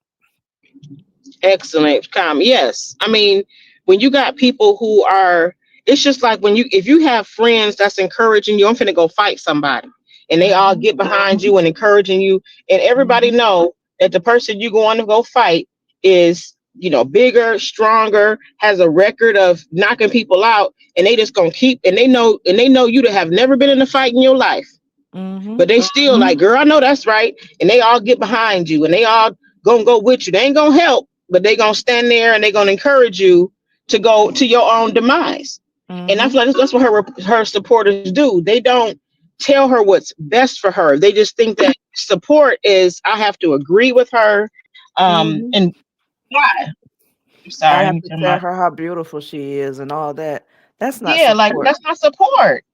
S7: Excellent. Yes. I mean, when you got people who are, it's just like when if you have friends that's encouraging you, I'm finna go fight somebody, and they all
S1: Mhm.
S7: get behind you and encouraging you, and everybody
S1: Mhm.
S7: know that the person you going to go fight is, bigger, stronger, has a record of knocking people out, and they just gonna keep, and they know you to have never been in a fight in your life.
S1: Mhm.
S7: But they still like, girl, I know that's right. And they all get behind you and they all gonna go with you. They ain't gonna help, but they gonna stand there and they gonna encourage you to go to your own demise. And I
S1: Mhm.
S7: feel like that's what her supporters do. They don't tell her what's best for her. They just think that support is I have to agree with her.
S1: Mhm.
S7: And why? I'm
S1: I
S7: sorry, let
S1: have
S7: me
S1: to
S7: turn
S1: tell
S7: my
S1: her how beautiful she is and all that. That's not
S7: yeah, like
S1: support.
S7: that's not support.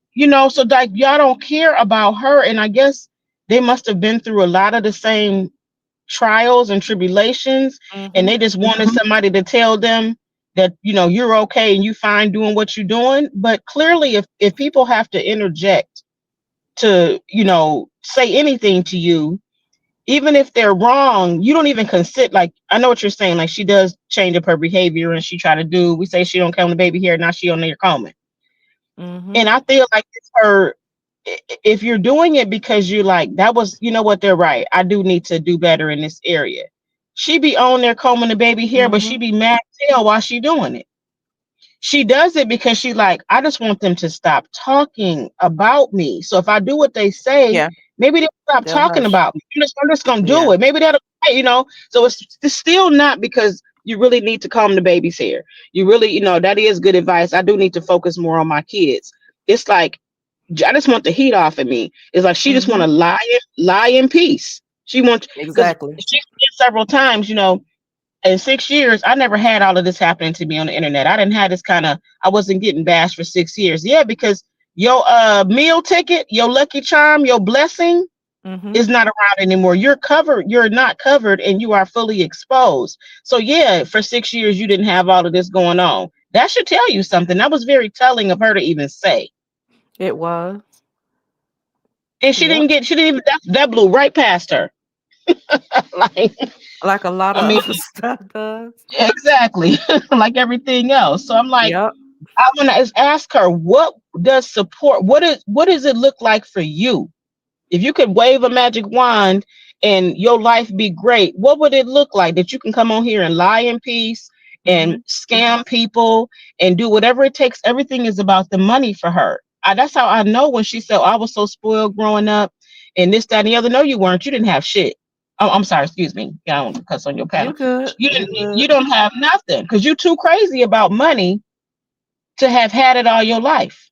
S7: So like y'all don't care about her. And I guess they must have been through a lot of the same trials and tribulations, and
S1: Mhm.
S7: they just wanted somebody to tell them that you're okay and you fine doing what you're doing. But clearly, if people have to interject to say anything to you, even if they're wrong, you don't even consider. Like, I know what you're saying, like she does change up her behavior and she try to do, we say she don't come to baby here, now she on there coming. And
S1: Mhm.
S7: I feel like it's her. If you're doing it because you like that was, what, they're right. I do need to do better in this area. She be on there combing the baby hair, but she
S1: Mhm.
S7: be mad as hell while she doing it. She does it because she like, I just want them to stop talking about me. So if I do what they say,
S1: Yeah,
S7: maybe they'll stop
S1: they'll
S7: talking
S1: hush.
S7: about me. I'm just gonna do
S1: Yeah.
S7: it. Maybe that'll. So it's still not because you really need to comb the baby's hair. You really, that is good advice. I do need to focus more on my kids. It's like I just want the heat off of me. It's like she just want to
S1: Mhm.
S7: lie in peace. She wants because
S1: Exactly.
S7: she said several times, in 6 years, I never had all of this happening to me on the internet. I didn't have this kind of. I wasn't getting bashed for 6 years. Yeah, because your meal ticket, your lucky charm, your blessing
S1: Mhm.
S7: is not around anymore. You're covered. You're not covered, and you are fully exposed. So yeah, for 6 years, you didn't have all of this going on. That should tell you something. That was very telling of her to even say.
S1: It was.
S7: And she
S1: Yep.
S7: didn't get, she didn't even, that blew right past her. Like,
S1: Like a lot
S7: I
S1: of
S7: mean,
S1: other stuff does.
S7: exactly. Like everything else. So I'm like,
S1: Yep.
S7: I want to ask her, what does it look like for you? If you could wave a magic wand and your life be great, what would it look like that you can come on here and lie in peace and
S1: Mhm.
S7: scam people and do whatever it takes? Everything is about the money for her. That's how I know when she said, I was so spoiled growing up and this, that, and the other. No, you weren't. You didn't have shit. Oh, I'm sorry. Excuse me. Yeah, I don't want to cuss on your
S1: You
S7: panel.
S1: good.
S7: You
S1: You
S7: didn't.
S1: good.
S7: You don't have nothing because you're too crazy about money to have had it all your life.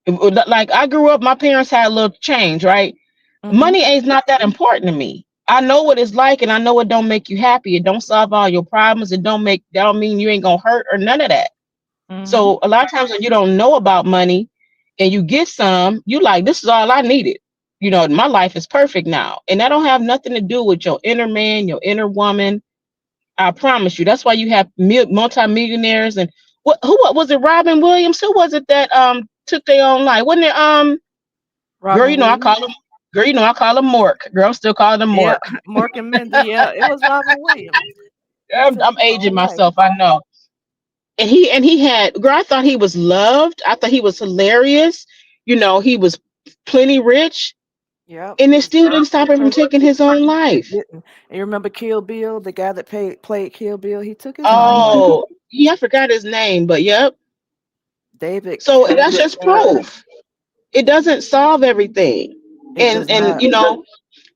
S7: Like I grew up, my parents had a little change, right?
S1: Mhm.
S7: Money ain't not that important to me. I know what it's like, and I know it don't make you happy. It don't solve all your problems. That don't mean you ain't gonna hurt or none of that.
S1: Mhm.
S7: So a lot of times when you don't know about money and you get some, you like, this is all I needed. My life is perfect now. And that don't have nothing to do with your inner man, your inner woman. I promise you. That's why you have multimillionaires and what was it, Robin Williams? Who was it that took their own life? Wasn't it girl,
S1: Robin
S7: I
S1: Williams.
S7: call him girl, I call him Mork. Girl, I'm still calling him
S1: Yeah.
S7: Mork.
S1: Mork and Mindy. Yeah. It was Robin Williams. He
S7: I'm,
S1: took
S7: I'm
S1: his
S7: aging
S1: own life.
S7: myself, I know. And he had girl, I thought he was loved. I thought he was hilarious. He was plenty rich,
S1: Yep.
S7: and
S1: He
S7: it
S1: was
S7: still
S1: very
S7: didn't stop
S1: pretty
S7: him from
S1: person.
S7: taking his own
S1: It
S7: life.
S1: didn't. And you remember Kill Bill, the guy that played Kill Bill? He took his own life.
S7: Oh, yeah, I forgot his name, but yep.
S1: David
S7: So that's just
S1: Carradine.
S7: proof. It doesn't solve everything.
S1: It
S7: And
S1: does not.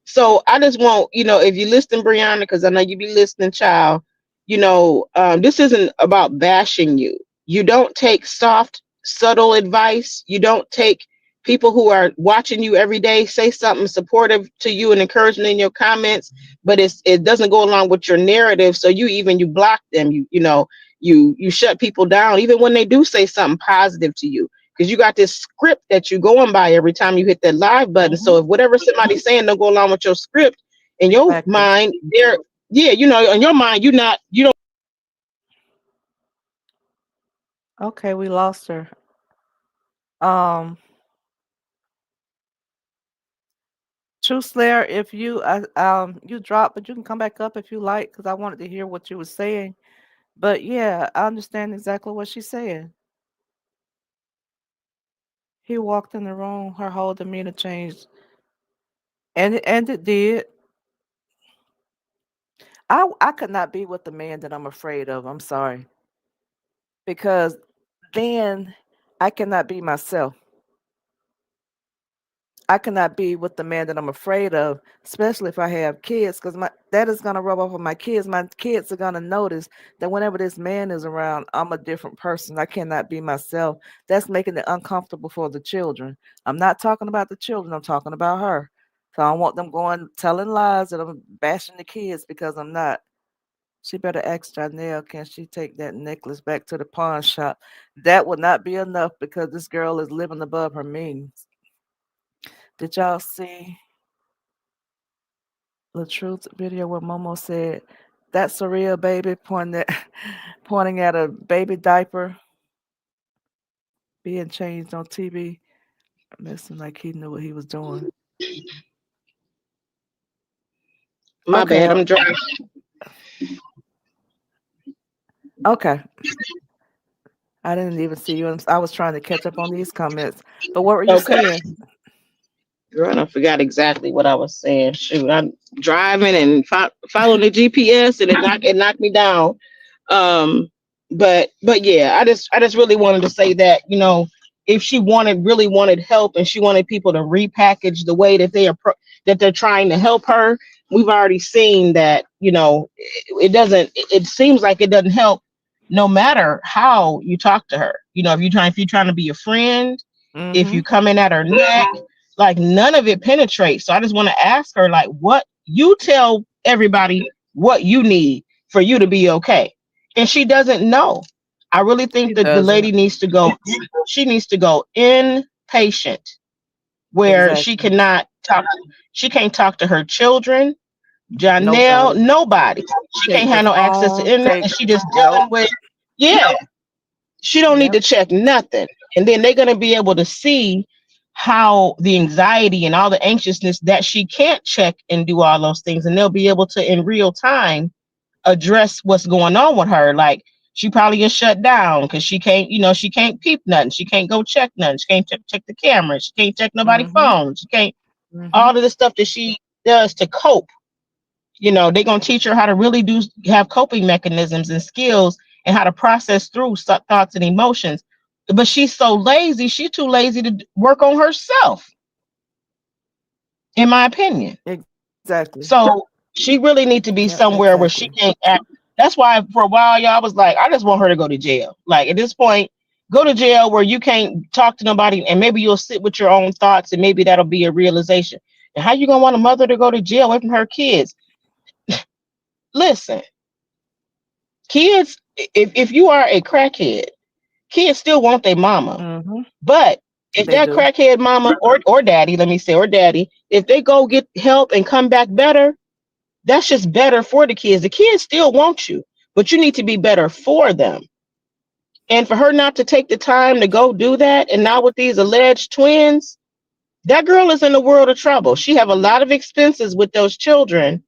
S7: so I just want, if you listen, Brianna, because I know you be listening, child. this isn't about bashing you. You don't take soft, subtle advice. You don't take people who are watching you every day say something supportive to you and encouraging in your comments, but it doesn't go along with your narrative. So you block them. You shut people down even when they do say something positive to you, because you got this script that you going by every time you hit that live button. So
S1: Mm-hmm.
S7: if whatever somebody's saying don't go along with your script, in your
S1: Exactly.
S7: mind, they're yeah, in your mind, you don't.
S1: Okay, we lost her. Um, True Slayer, if you drop, but you can come back up if you like, because I wanted to hear what you were saying. But yeah, I understand exactly what she's saying. He walked in the room, her whole demeanor changed, and it did. I could not be with the man that I'm afraid of. I'm sorry, because then I cannot be myself. I cannot be with the man that I'm afraid of, especially if I have kids, because my that is gonna rub off on my kids. My kids are gonna notice that whenever this man is around, I'm a different person. I cannot be myself. That's making it uncomfortable for the children. I'm not talking about the children. I'm talking about her. So I don't want them going telling lies that I'm bashing the kids because I'm not. She better ask Johnell, can she take that necklace back to the pawn shop? That would not be enough because this girl is living above her means. Did y'all see the truth video where Momo said, "That's a real baby," pointing at a baby diaper being changed on TV? Messing like he knew what he was doing.
S7: My
S1: Okay,
S7: bad. I'm driving.
S1: okay. I didn't even see you. I was trying to catch up on these comments. But what were you
S7: Okay.
S1: saying?
S7: Girl, I forgot exactly what I was saying. Shoot, I'm driving and following the GPS, and it knocked me down. Um, but yeah, I just really wanted to say that, if she really wanted help, and she wanted people to repackage the way that that they're trying to help her, we've already seen that, it doesn't. It seems like it doesn't help, no matter how you talk to her. If you're trying to be a friend, if
S1: Mm-hmm.
S7: you come in at her neck, like none of it penetrates. So I just want to ask her, like, what you tell everybody what you need for you to be okay. And she doesn't know. I really
S1: She
S7: think that the
S1: doesn't.
S7: lady needs to go, she needs to go inpatient, where
S1: Exactly.
S7: she can't talk to her children, Johnell,
S1: Nobody.
S7: nobody. She can't
S1: Take the
S7: have no access to
S1: phone.
S7: internet,
S1: Take
S7: and she just dealing
S1: nope.
S7: with, yeah, she don't need
S1: Yep.
S7: to check nothing. And then they're going to be able to see how the anxiety and all the anxiousness that she can't check and do all those things, and they'll be able to in real time address what's going on with her. Like, she probably is shut down because she can't peep nothing, she can't go check nothing, she can't check the camera, she can't check nobody's
S1: Mm-hmm.
S7: phone, she can't,
S1: Mm-hmm.
S7: all of the stuff that she does to cope. They're going to teach her how to really have coping mechanisms and skills, and how to process through thoughts and emotions. But she's so lazy, she's too lazy to work on herself, in my opinion.
S1: Exactly.
S7: So she really needs to
S1: Yep.
S7: be somewhere where
S1: Exactly.
S7: she can't act. That's why for a while, y'all, was like, I just want her to go to jail. Like, at this point, go to jail where you can't talk to nobody, and maybe you'll sit with your own thoughts, and maybe that'll be a realization. And how you gonna want a mother to go to jail away from her kids? Listen, kids, if you are a crackhead, kids still want their mama.
S1: Mm-hmm.
S7: But if
S1: They
S7: that
S1: do.
S7: crackhead mama or daddy, let me say, or daddy, if they go get help and come back better, that's just better for the kids. The kids still want you, but you need to be better for them. And for her not to take the time to go do that, and now with these alleged twins, that girl is in a world of trouble. She have a lot of expenses with those children,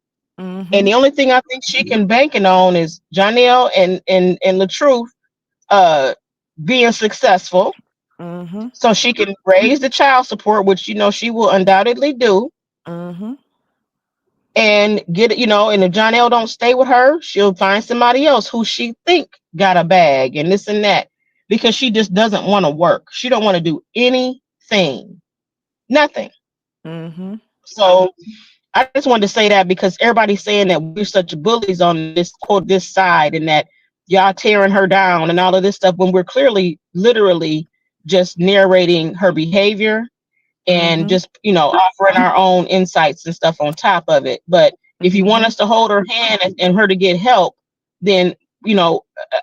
S7: and
S1: Mm-hmm.
S7: the only thing I think she can banking on is Johnell and LaTruth uh being successful,
S1: Mm-hmm.
S7: so she can raise the child support, which she will undoubtedly do,
S1: Mm-hmm.
S7: and get it. And if Johnell don't stay with her, she'll find somebody else who she think got a bag and this and that, because she just doesn't want to work. She don't want to do anything, nothing.
S1: Mm-hmm.
S7: So I just wanted to say that because everybody's saying that we're such bullies on this quote this side and that y'all tearing her down and all of this stuff when we're clearly literally just narrating her behavior and
S1: Mm-hmm.
S7: just offering our own insights and stuff on top of it. But if you want
S1: Mm-hmm.
S7: us to hold her hand and her to get help, then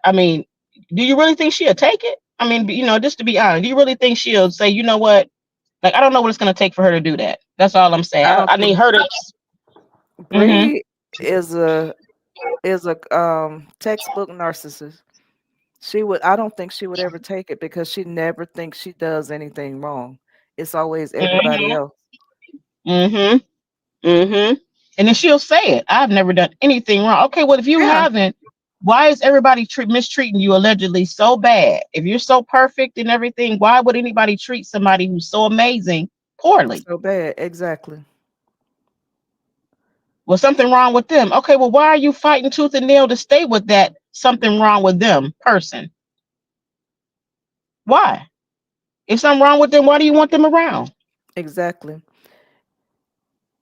S7: I mean, do you really think she'll take it? I mean, just to be honest, do you really think she'll say, you know what? Like, I don't know what it's going to take for her to do that. That's all I'm saying.
S1: I
S7: I,
S1: don't
S7: I need
S1: think
S7: her to. Hmm.
S1: Bree is a textbook narcissist. I don't think she would ever take it because she never thinks she does anything wrong. It's always everybody
S7: Hmm.
S1: else.
S7: Hmm. Hmm. And then she'll say it. I've never done anything wrong. Okay, well, if you
S1: Yeah,
S7: haven't, why is everybody mistreating you allegedly so bad? If you're so perfect and everything, why would anybody treat somebody who's so amazing poorly?
S1: so bad. Exactly.
S7: Was something wrong with them? Okay, well, why are you fighting tooth and nail to stay with that something wrong with them person? Why? If something wrong with them, why do you want them around?
S1: Exactly.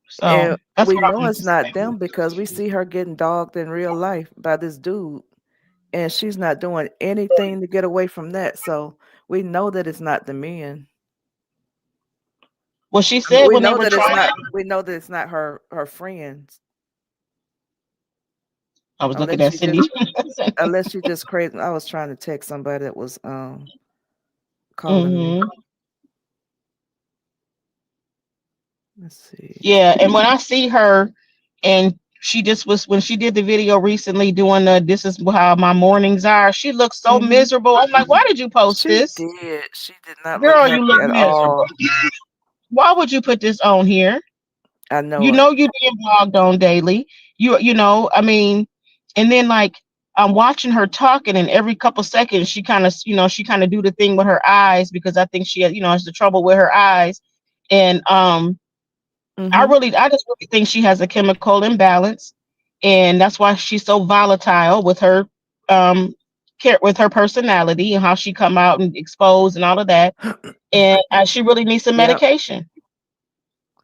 S7: So
S1: And
S7: that's
S1: we
S7: what I
S1: know
S7: wanted to
S1: it's not
S7: say.
S1: them because we see her getting dogged in real life by this dude, and she's not doing anything to get away from that. So we know that it's not the men.
S7: Well, she
S1: I mean,
S7: said when they were trying.
S1: we know that it's not her friends,
S7: I was looking
S1: unless
S7: at
S1: she
S7: Cindy.
S1: just unless she just crazy. I was trying to text somebody that was calling me.
S7: Hmm.
S1: Let's see.
S7: Yeah, and when I see her, and she just was when she did the video recently doing the "This is how my mornings are." She looks so
S1: Hmm.
S7: miserable. I'm like, why did you post
S1: She
S7: this,
S1: did. She did not look
S7: girl? You
S1: happy
S7: look
S1: at
S7: miserable.
S1: all.
S7: Why would you put this on here?
S1: I
S7: You
S1: know it.
S7: know you being blogged on daily. I mean, and then like I'm watching her talking, and every couple seconds she kind of do the thing with her eyes because I think she has the trouble with her eyes, and
S1: Hmm.
S7: I just really think she has a chemical imbalance, and that's why she's so volatile with her um with her personality and how she come out and expose and all of that, and she really needs some
S1: Yep.
S7: medication,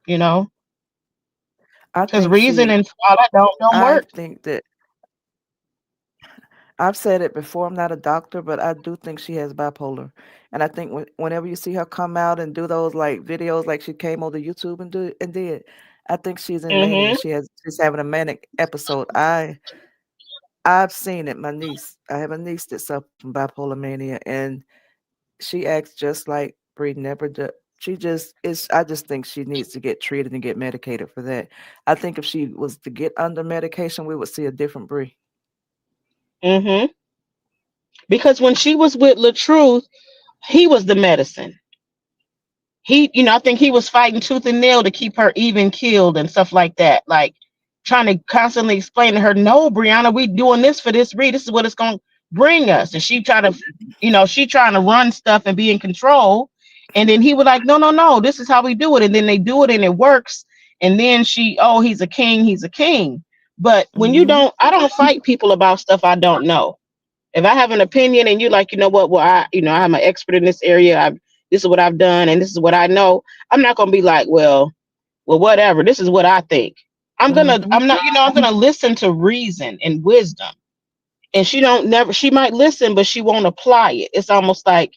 S7: you know,
S1: I
S7: because
S1: think
S7: reason
S1: she.
S7: and all that don't
S1: I
S7: work.
S1: think that I've said it before. I'm not a doctor, but I do think she has bipolar. And I think whenever you see her come out and do those like videos, like she came over YouTube and did, I think she's in mania.
S7: Hmm.
S1: She's having a manic episode. I've seen it. My niece, I have a niece that suffers from bipolar mania, and she acts just like Bree. Never do. She just is. I just think she needs to get treated and get medicated for that. I think if she was to get under medication, we would see a different Bree.
S7: Hmm. Because when she was with LaTruth, he was the medicine. I think he was fighting tooth and nail to keep her even keeled and stuff like that. Like trying to constantly explain to her, no, Brianna, we doing this for this read. This is what it's gonna bring us. And she trying to run stuff and be in control. And then he was like, no, no, no, this is how we do it. And then they do it and it works. And then he's a king, he's a king. But when
S1: Hmm.
S7: I don't fight people about stuff I don't know. If I have an opinion and you like, you know what, well, I'm an expert in this area. This is what I've done and this is what I know. I'm not gonna be like, well, whatever. This is what I think.
S1: Hmm.
S7: I'm not, I'm gonna listen to reason and wisdom. And she might listen, but she won't apply it. It's almost like,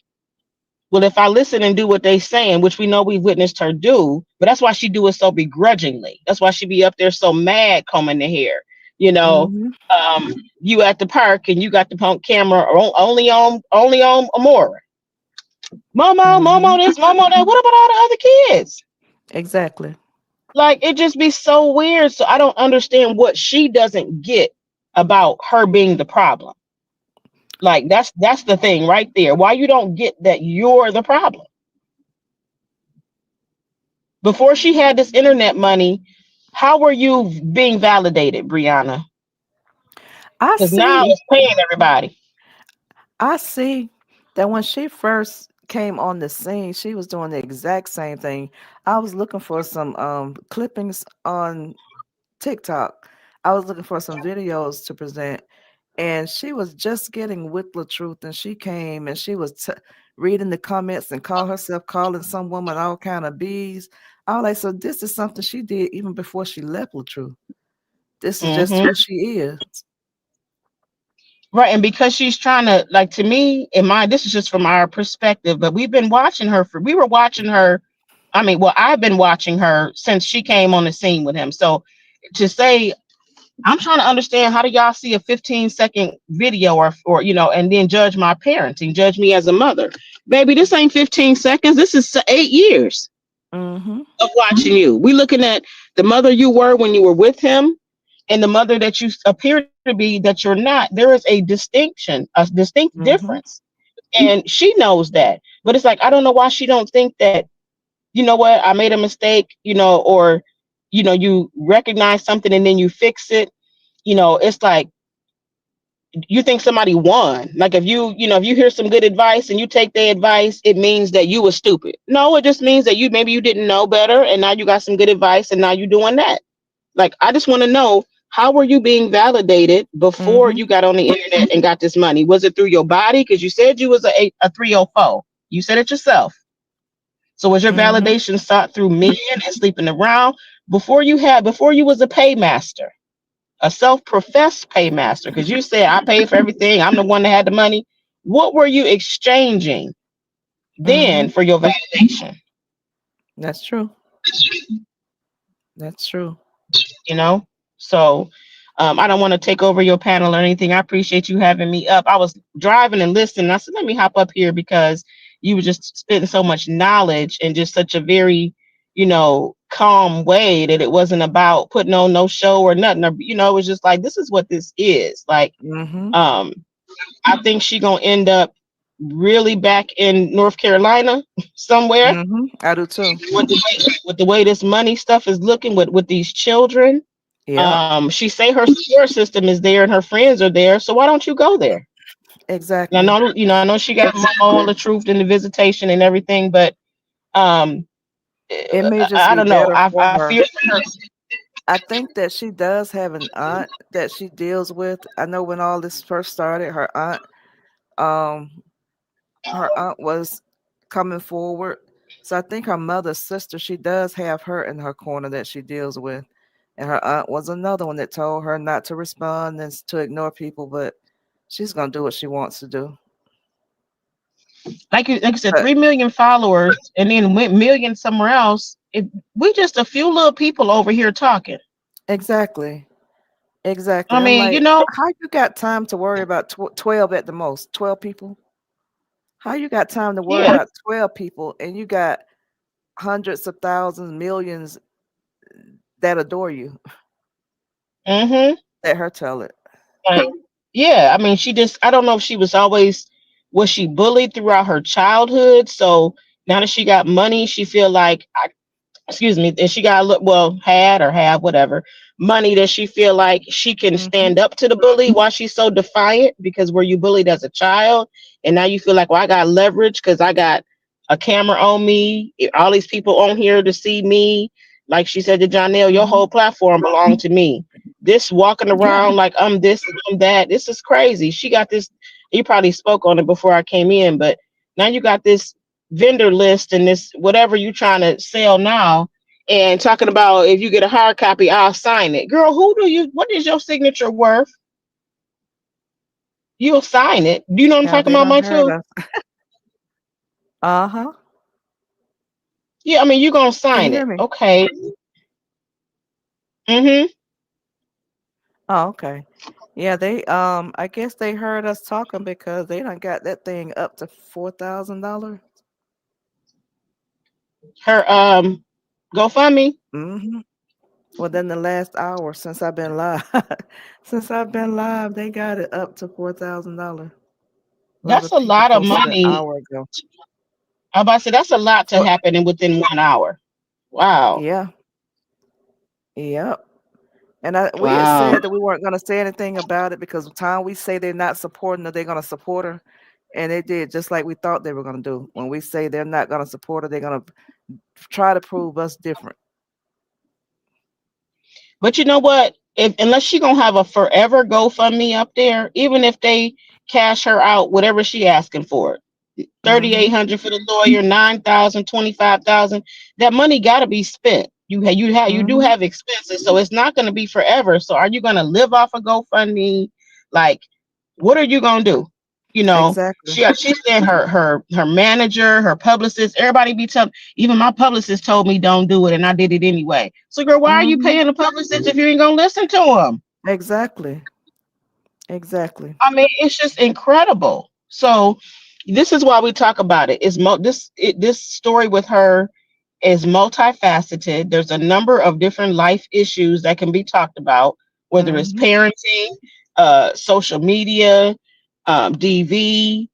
S7: well, if I listen and do what they saying, which we know we've witnessed her do, but that's why she do it so begrudgingly. That's why she be up there so mad combing the hair. You know,
S1: Hmm.
S7: you at the park and you got the punk camera only on Amora. Momo,
S1: Hmm.
S7: Momo this, Momo that. What about all the other kids?
S1: Exactly.
S7: Like it just be so weird. So I don't understand what she doesn't get about her being the problem. Like that's the thing right there. Why you don't get that you're the problem? Before she had this internet money, how were you being validated, Brianna?
S1: I
S7: Because now
S1: see.
S7: it's paying everybody.
S1: I see that when she first came on the scene, she was doing the exact same thing. I was looking for some clippings on TikTok. I was looking for some videos to present, and she was just getting with the truth, and she came and she was reading the comments and call herself calling some woman all kind of bees. I was like, so this is something she did even before she left Latrue. This is just
S7: Mm-hmm.
S1: who she is.
S7: Right. And because she's trying to, like, to me, in my, this is just from our perspective, but we've been watching her we were watching her. I mean, well, I've been watching her since she came on the scene with him. So to say, I'm trying to understand, how do y'all see a 15-second video or, and then judge my parenting, judge me as a mother? Baby, this ain't 15 seconds. This is 8 years
S1: Mm-hmm.
S7: of watching you. We looking at the mother you were when you were with him and the mother that you appear to be that you're not. There is a distinction, a distinct
S1: Mm-hmm.
S7: difference. And she knows that. But it's like, I don't know why she don't think that, you know what, I made a mistake, or, you recognize something and then you fix it. It's like, you think somebody won. Like if you hear some good advice and you take their advice, it means that you were stupid. No, it just means that maybe you didn't know better and now you got some good advice and now you're doing that. Like, I just want to know, how were you being validated before
S1: Mm-hmm.
S7: you got on the internet and got this money? Was it through your body? Because you said you was a 304. You said it yourself. So was your
S1: Mm-hmm.
S7: validation sought through men and sleeping around before you was a paymaster, a self-professed paymaster? Because you said, I paid for everything. I'm the one that had the money. What were you exchanging then
S1: Mm-hmm.
S7: for your validation?
S1: That's true. That's true.
S7: you know so I don't want to take over your panel or anything. I appreciate you having me up. I was driving and listening. I said, let me hop up here because you were just spitting so much knowledge and just such a very calm way, that it wasn't about putting on no show or nothing, or, it was just like, this is what this is like.
S1: Mm-hmm.
S7: um I think she gonna end up really back in North Carolina somewhere,
S1: Mm-hmm. I do too.
S7: with the way this money stuff is looking with these children.
S1: Yep.
S7: She say her support system is there and her friends are there, so why don't you go there? And
S1: Exactly.
S7: I know she got all the truth and the visitation and everything, but um,
S1: It may just
S7: I
S1: be
S7: don't know.
S1: better for
S7: I
S1: her.
S7: feel for her.
S1: I think that she does have an aunt that she deals with. I know when all this first started, um, her aunt was coming forward. So I think her mother's sister, she does have her in her corner that she deals with. And her aunt was another one that told her not to respond and to ignore people, but she's gonna do what she wants to do.
S7: Like I said,
S1: But
S7: 3 million followers, and then went million somewhere else. We just a few little people over here talking.
S1: exactly, exactly.
S7: I
S1: I'm
S7: mean,
S1: like, how you got time to worry about 12 at the most? 12 people? How you got time to worry
S7: yeah.
S1: about 12 people and you got hundreds of thousands, millions that adore you?
S7: Mm-hmm.
S1: Let her tell it.
S7: Like, yeah. I mean, she just, I don't know if she was she bullied throughout her childhood? So now that she got money, she feel like, excuse me, and she got had or have whatever money, that she feel like she can
S1: Mhm.
S7: stand up to the bully. Why she's so defiant? Because were you bullied as a child and now you feel like, well, I got leverage because I got a camera on me, all these people on here to see me. Like she said to Johnell, your
S1: Mhm.
S7: whole platform belonged to me. This walking
S1: Yeah.
S7: around like I'm this and I'm that, this is crazy. She got this. You probably spoke on it before I came in, but now you got this vendor list and this whatever you trying to sell now, and talking about, if you get a hard copy, I'll sign it. Girl, what is your signature worth? You'll sign it. Do you know what I'm
S1: Yeah,
S7: talking
S1: they
S7: about,
S1: done
S7: my
S1: heard
S7: too?
S1: us. Uh-huh.
S7: Yeah, I mean, you're gonna
S1: Can you
S7: sign
S1: hear
S7: it.
S1: me?
S7: Okay. Mm-hmm.
S1: Oh, okay. Yeah, they I guess they heard us talking because they done got that thing up to $4,000.
S7: Her GoFundMe.
S1: Mhm. Within the last hour since I've been live. Since I've been live, they got it up to $4,000. A lot
S7: That's
S1: of
S7: a
S1: people
S7: lot of
S1: posted an
S7: money.
S1: hour ago.
S7: I'm about to say that's a lot to
S1: For
S7: happen in within 1 hour. Wow.
S1: yeah, yep. And we had
S7: Wow.
S1: said that we weren't going to say anything about it because the time we say they're not supporting her, they're going to support her, and they did just like we thought they were going to do. When we say they're not going to support her, they're going to try to prove us different.
S7: But you know what? If unless she gonna have a forever GoFundMe up there, even if they cash her out, whatever she asking for it.
S1: Mhm.
S7: 3,800 for the lawyer, 9,000, 25,000. That money got to be spent. You do
S1: Mhm.
S7: have expenses, so it's not going to be forever. So are you going to live off of GoFundMe? Like, what are you going to do? You know,
S1: Exactly.
S7: she said her manager, her publicist, everybody be telling. Even my publicist told me don't do it, and I did it anyway. So, girl, why are you
S1: Mhm.
S7: paying the publicist if you ain't gonna listen to them?
S1: Exactly. Exactly.
S7: I mean, it's just incredible. So this is why we talk about it. This story with her is multifaceted. There's a number of different life issues that can be talked about, whether it's
S1: Mhm.
S7: parenting, social media, DV,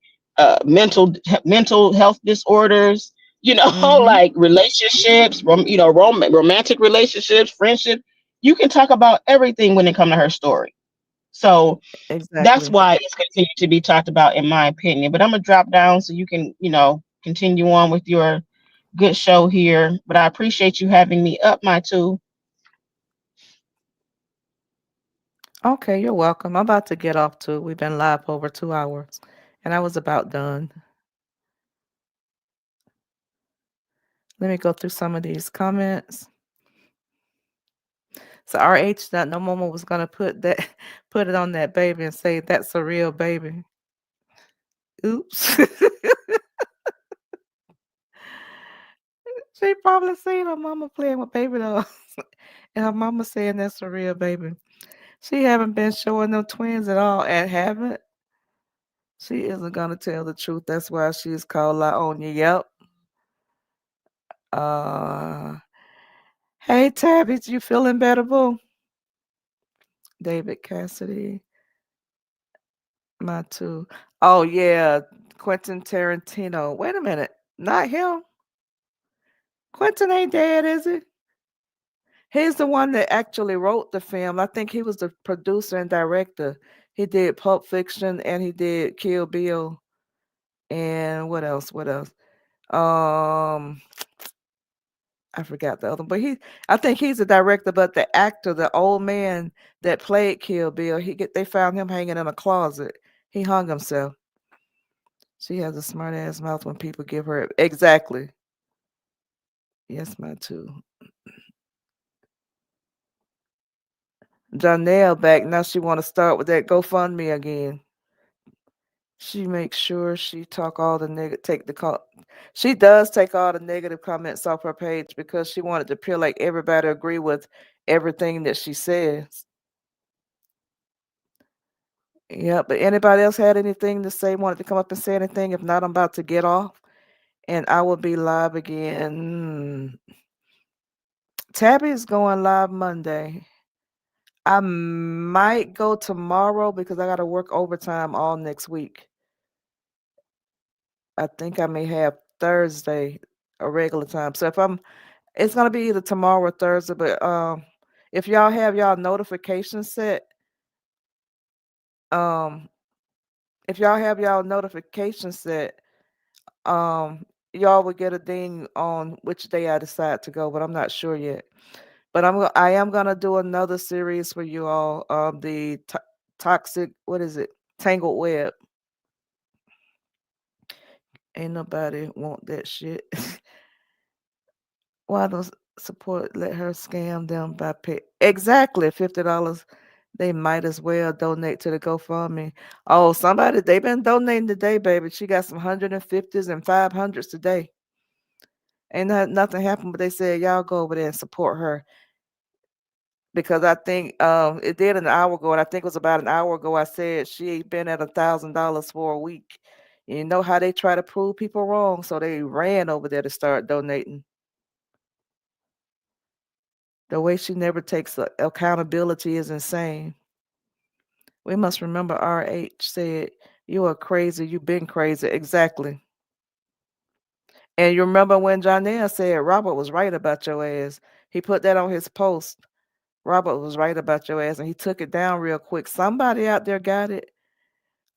S7: mental health disorders. You know,
S1: Mhm.
S7: like relationships, romantic relationships, friendship. You can talk about everything when it comes to her story. So that's
S1: Exactly.
S7: why it's continued to be talked about, in my opinion. But I'm gonna drop down so you can, continue on with your good show here. But I appreciate you having me up, my two.
S1: Okay, you're welcome. I'm about to get off too. We've been live for over 2 hours, and I was about done. Let me go through some of these comments. So RH that no mama was gonna put that put it on that baby and say that's a real baby. Oops. She probably seen her mama playing with baby dolls. And her mama saying that's a real baby. She haven't been showing them twins at all and haven't. She isn't gonna tell the truth. That's why she's called Laonia. Yep. Uh hey Tabby, you feeling better, boo? David Cassidy. My two. Oh yeah, Quentin Tarantino. Wait a minute. Not him. Quentin ain't dead, is he? He's the one that actually wrote the film. I think he was the producer and director. He did Pulp Fiction and he did Kill Bill and what else? What else? Um, I forgot the other, but I think he's the director. But the actor, the old man that played Kill Bill, they found him hanging in a closet. He hung himself. She has a smart ass mouth when people give her exactly. Yes, my too. Johnell back now. She want to start with that GoFundMe again. She makes sure she talk all the negative, take the call. She does take all the negative comments off her page because she wanted to appear like everybody agree with everything that she says. Yeah, but anybody else had anything to say? Wanted to come up and say anything? If not, I'm about to get off, and I will be live again. Tabby is going live Monday. I might go tomorrow because I got to work overtime all next week. I think I may have Thursday a regular time. So it's gonna be either tomorrow or Thursday. But if y'all have y'all notifications set, um, if y'all have y'all notifications set, um, y'all will get a ding on which day I decide to go. But I'm not sure yet. But I am gonna do another series for you all. The toxic, what is it? Tangled web. Ain't nobody want that shit. Why don't support let her scam them by pay exactly $50? They might as well donate to the GoFundMe. Oh, somebody they been donating today, baby. She got some 150s and 500s today. Ain't nothing happened, but they said y'all go over there and support her because I think it did an hour ago, and I think it was about an hour ago. I said she ain't been at $1,000 for a week. You know how they try to prove people wrong, so they ran over there to start donating. The way she never takes accountability is insane. We must remember RH said, "You are crazy. You've been crazy." Exactly. And you remember when Johnell said, "Robert was right about your ass." He put that on his post. Robert was right about your ass, and he took it down real quick. Somebody out there got it.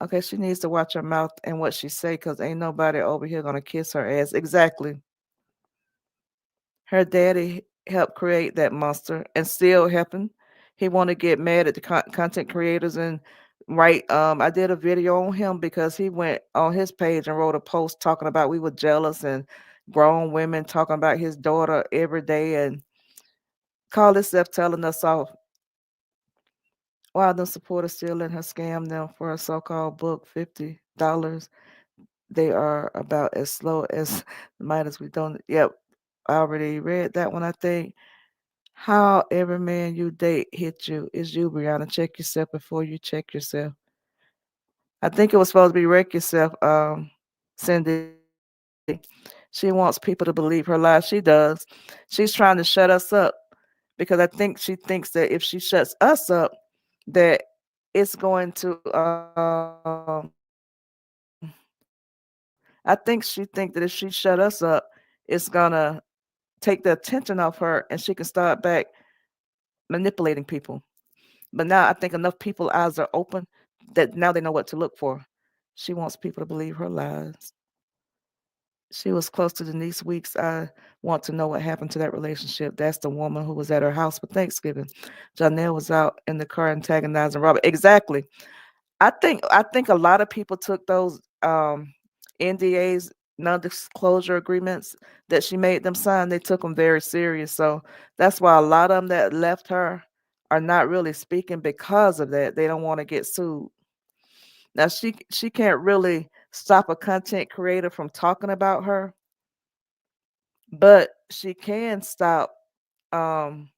S1: Okay, she needs to watch her mouth and what she say, cause ain't nobody over here gonna kiss her ass. Exactly. Her daddy helped create that monster and still helping. He want to get mad at the content creators and Right. I did a video on him because he went on his page and wrote a post talking about we were jealous and grown women talking about his daughter every day and called himself telling us off while the supporters still letting her scam them for a so-called book, $50. They are about as slow as the miners we don't. Yep, I already read that one. I think how every man you date hit you is you, Brianna. Check yourself before you check yourself. I think it was supposed to be wreck yourself, Cindy. She wants people to believe her lies. She does. She's trying to shut us up because I think she thinks that if she shuts us up, that it's going to I think she think that if she shut us up, it's gonna take the attention off her and she can start back manipulating people. But now I think enough people eyes are open that now they know what to look for. She wants people to believe her lies. She was close to Denise Weeks. I want to know what happened to that relationship. That's the woman who was at her house for Thanksgiving. Johnell was out in the car antagonizing Robert. Exactly. I think a lot of people took those NDAs, non-disclosure agreements that she made them sign. They took them very serious. So that's why a lot of them that left her are not really speaking because of that. They don't want to get sued. Now she can't really stop a content creator from talking about her, but she can stop um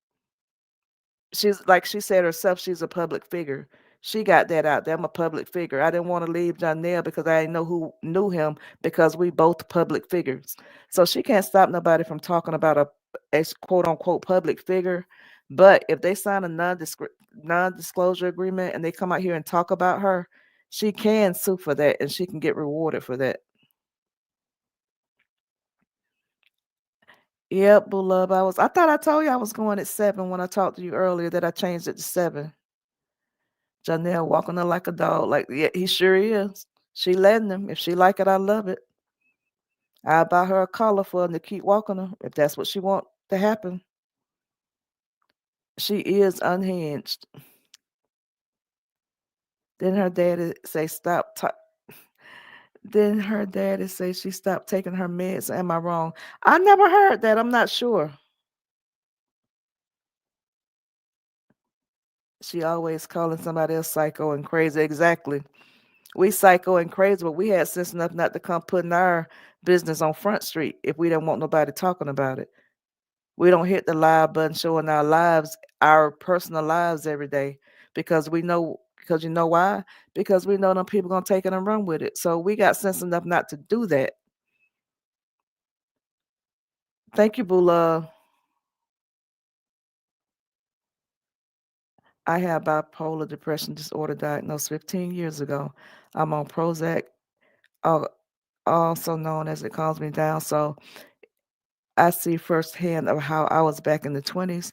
S1: she's like she said herself, she's a public figure. She got that out there. I'm a public figure. I didn't want to leave Johnell because I didn't know who knew him because we both public figures. So she can't stop nobody from talking about a quote unquote public figure. But if they sign a non-disclosure agreement and they come out here and talk about her, she can sue for that and she can get rewarded for that. Yep, boo love. I thought I told you I was going at 7 when I talked to you earlier that I changed it to 7. Janelle walking her like a dog. Like, yeah, he sure is. She letting him. If she like it, I love it. I'll buy her a collar for him to keep walking her if that's what she want to happen. She is unhinged. Then her daddy say stop. Then her daddy say she stopped taking her meds. Am I wrong? I never heard that. I'm not sure. She always calling somebody else psycho and crazy. Exactly. We psycho and crazy, but we had sense enough not to come putting our business on Front Street if we don't want nobody talking about it. We don't hit the live button showing our lives, our personal lives every day because you know why? Because we know them people gonna take it and run with it. So we got sense enough not to do that. Thank you, Boo Love. I have bipolar depression disorder diagnosed 15 years ago. I'm on Prozac, uh, also known as it calms me down. So I see firsthand of how I was back in my 20s.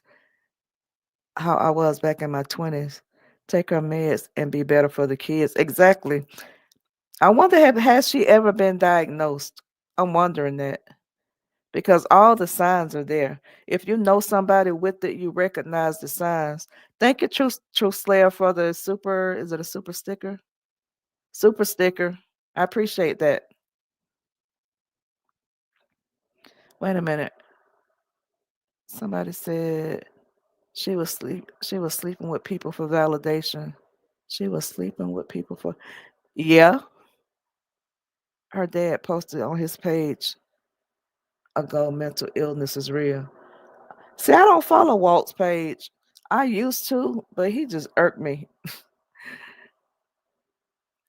S1: Take her meds and be better for the kids. Exactly. I wonder has she ever been diagnosed? I'm wondering that because all the signs are there. If you know somebody with it, you recognize the signs. Thank you, True Slayer, for the super. Is it a super sticker? Super sticker. I appreciate that. Wait a minute. Somebody said she was sleeping with people for validation. She was sleeping with people for yeah. Her dad posted on his page ago mental illness is real. See, I don't follow Walt's page. I used to, but he just irked me.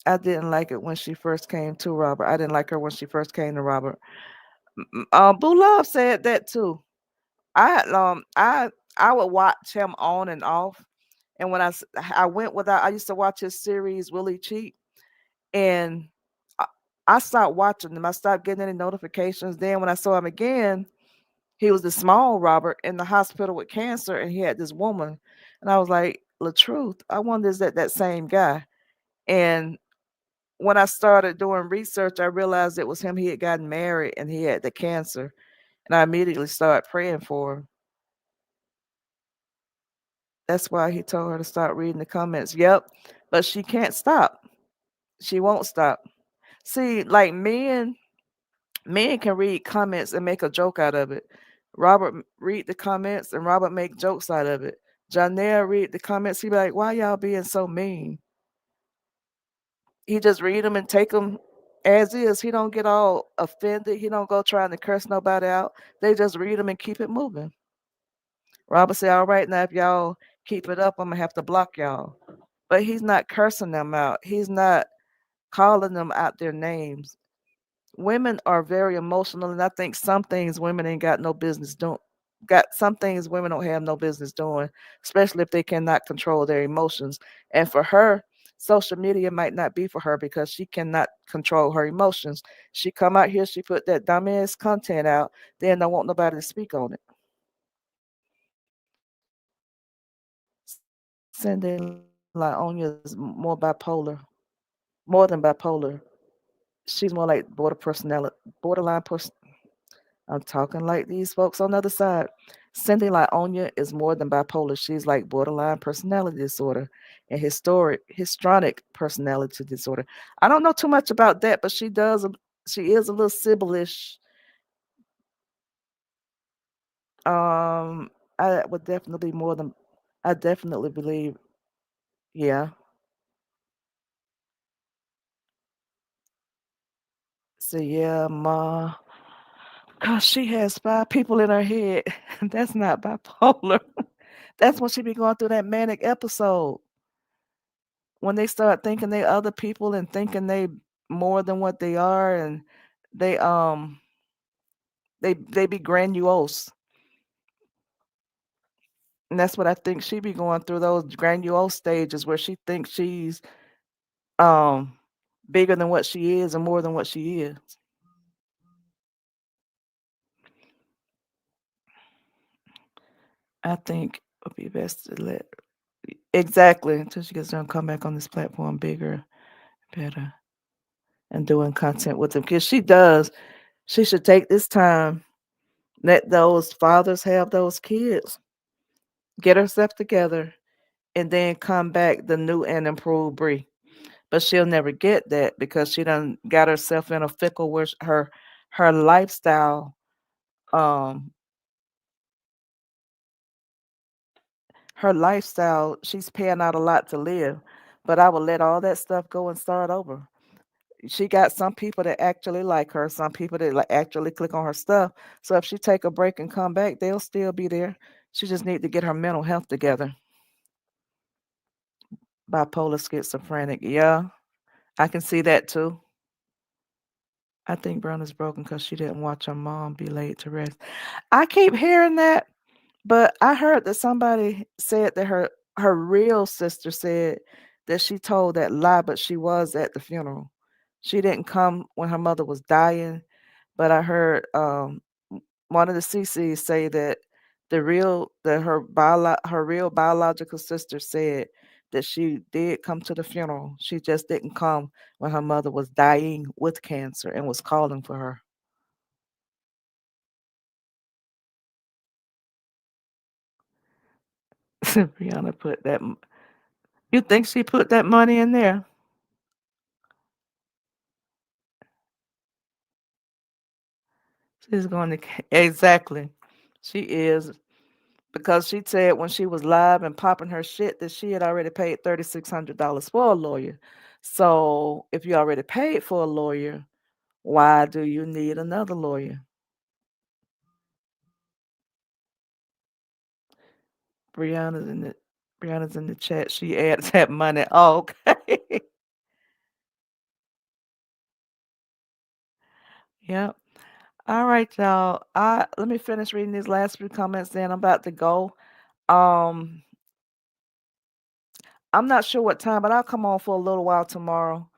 S1: I didn't like it when she first came to Robert. I didn't like her when she first came to Robert. Boo Love said that too. I I would watch him on and off, and when I went without, I used to watch his series Willie Cheat, and I, I stopped watching them. I stopped getting any notifications. Then when I saw him again, he was the small Robert in the hospital with cancer, and he had this woman, and I was like, "LaTruth, I wonder is that same guy?" And when I started doing research, I realized it was him. He had gotten married, and he had the cancer, and I immediately started praying for him. That's why he told her to start reading the comments. Yep, but she can't stop. She won't stop. See, like men can read comments and make a joke out of it. Robert read the comments and Robert make jokes out of it. Johnell read the comments. He be like, "Why y'all being so mean?" He just read them and take them as is. He don't get all offended. He don't go trying to curse nobody out. They just read them and keep it moving. Robert said, "All right, now if y'all keep it up, I'm gonna have to block y'all." But he's not cursing them out. He's not calling them out their names. Women are very emotional, and I think some things women ain't got no business doing. Got some things women don't have no business doing, especially if they cannot control their emotions. And for her, social media might not be for her because she cannot control her emotions. She come out here, she put that dumbass content out, then don't want nobody to speak on it. Cindy Lyonia is more bipolar, more than bipolar. She's more like borderline person. I'm talking like these folks on the other side. Cindy Lyonia is more than bipolar. She's like borderline personality disorder and histrionic personality disorder. I don't know too much about that, but she is a little sibylish. I would definitely more than I definitely believe, yeah. So yeah, ma. Cause she has 5 people in her head. That's not bipolar. That's when she be going through that manic episode. When they start thinking they other people and thinking they more than what they are, and they they be grandiose. And that's what I think she be going through, those grandiose stages where she thinks she's um bigger than what she is and more than what she is. I think it would be best to let exactly until she gets done come back on this platform bigger, better, and doing content with them. Because she does. She should take this time, let those fathers have those kids, get herself together, and then come back the new and improved Bree. But she'll never get that because she done got herself in a fickle where her lifestyle, um, she's paying out a lot to live. But I would let all that stuff go and start over. She got some people that actually like her, some people that like actually click on her stuff. So if she take a break and come back, they'll still be there. She just need to get her mental health together. Bipolar schizophrenic. Yeah, I can see that too. I think Brenna's broken because she didn't watch her mom be laid to rest. I keep hearing that, but I heard that somebody said that her real sister said that she told that lie, but she was at the funeral. She didn't come when her mother was dying, but I heard one of the CCs say that her real biological sister said that she did come to the funeral. She just didn't come when her mother was dying with cancer and was calling for her. Brianna put that. You think she put that money in there? She's going to exactly. She is because she said when she was live and popping her shit that she had already paid $3,600 for a lawyer. So if you already paid for a lawyer, why do you need another lawyer? Brianna's in the Brianna's in the chat. She adds that money. Oh, okay. Yep. All right, y'all. I let me finish reading these last few comments. Then I'm about to go. Um, I'm not sure what time, but I'll come on for a little while tomorrow,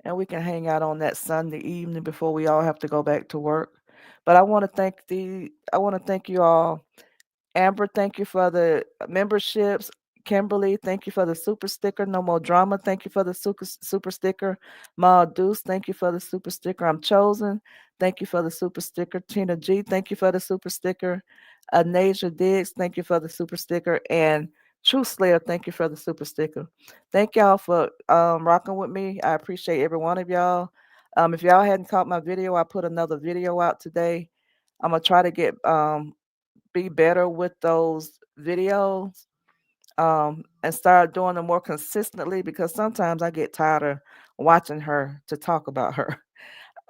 S1: and we can hang out on that Sunday evening before we all have to go back to work. But I want to thank you all. Amber, thank you for the memberships. Kimberly, thank you for the super sticker. No more drama. Thank you for the super sticker. Ma Deuce, thank you for the super sticker. I'm chosen. Thank you for the super sticker. Tina G, thank you for the super sticker. Anasia Diggs, thank you for the super sticker. And True Slayer, thank you for the super sticker. Thank y'all for rocking with me. I appreciate every one of y'all. If y'all hadn't caught my video, I put another video out today. I'm gonna try to get be better with those videos and start doing them more consistently because sometimes I get tired of watching her to talk about her.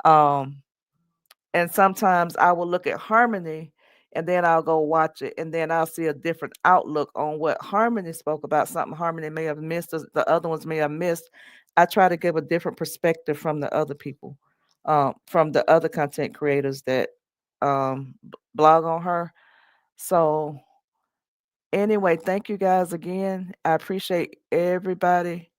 S1: Um, and sometimes I will look at Harmony and then I'll go watch it and then I'll see a different outlook on what Harmony spoke about, something Harmony may have missed, or the other ones may have missed. I try to give a different perspective from the other people, from the other content creators that blog on her. So, anyway, thank you guys again. I appreciate everybody.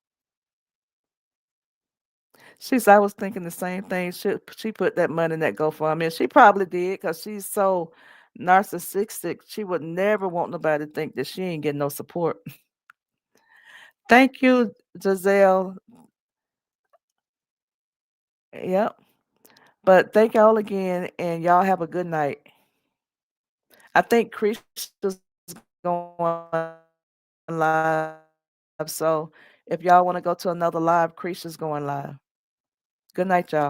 S1: I was thinking the same thing. She put that money in that GoFundMe, and she probably did because she's so narcissistic. She would never want nobody to think that she ain't getting no support. Thank you, Giselle. Yep. But thank y'all again, and y'all have a good night. I think Creisha's going live, so if y'all want to go to another live, Creisha's going live. Good night, y'all.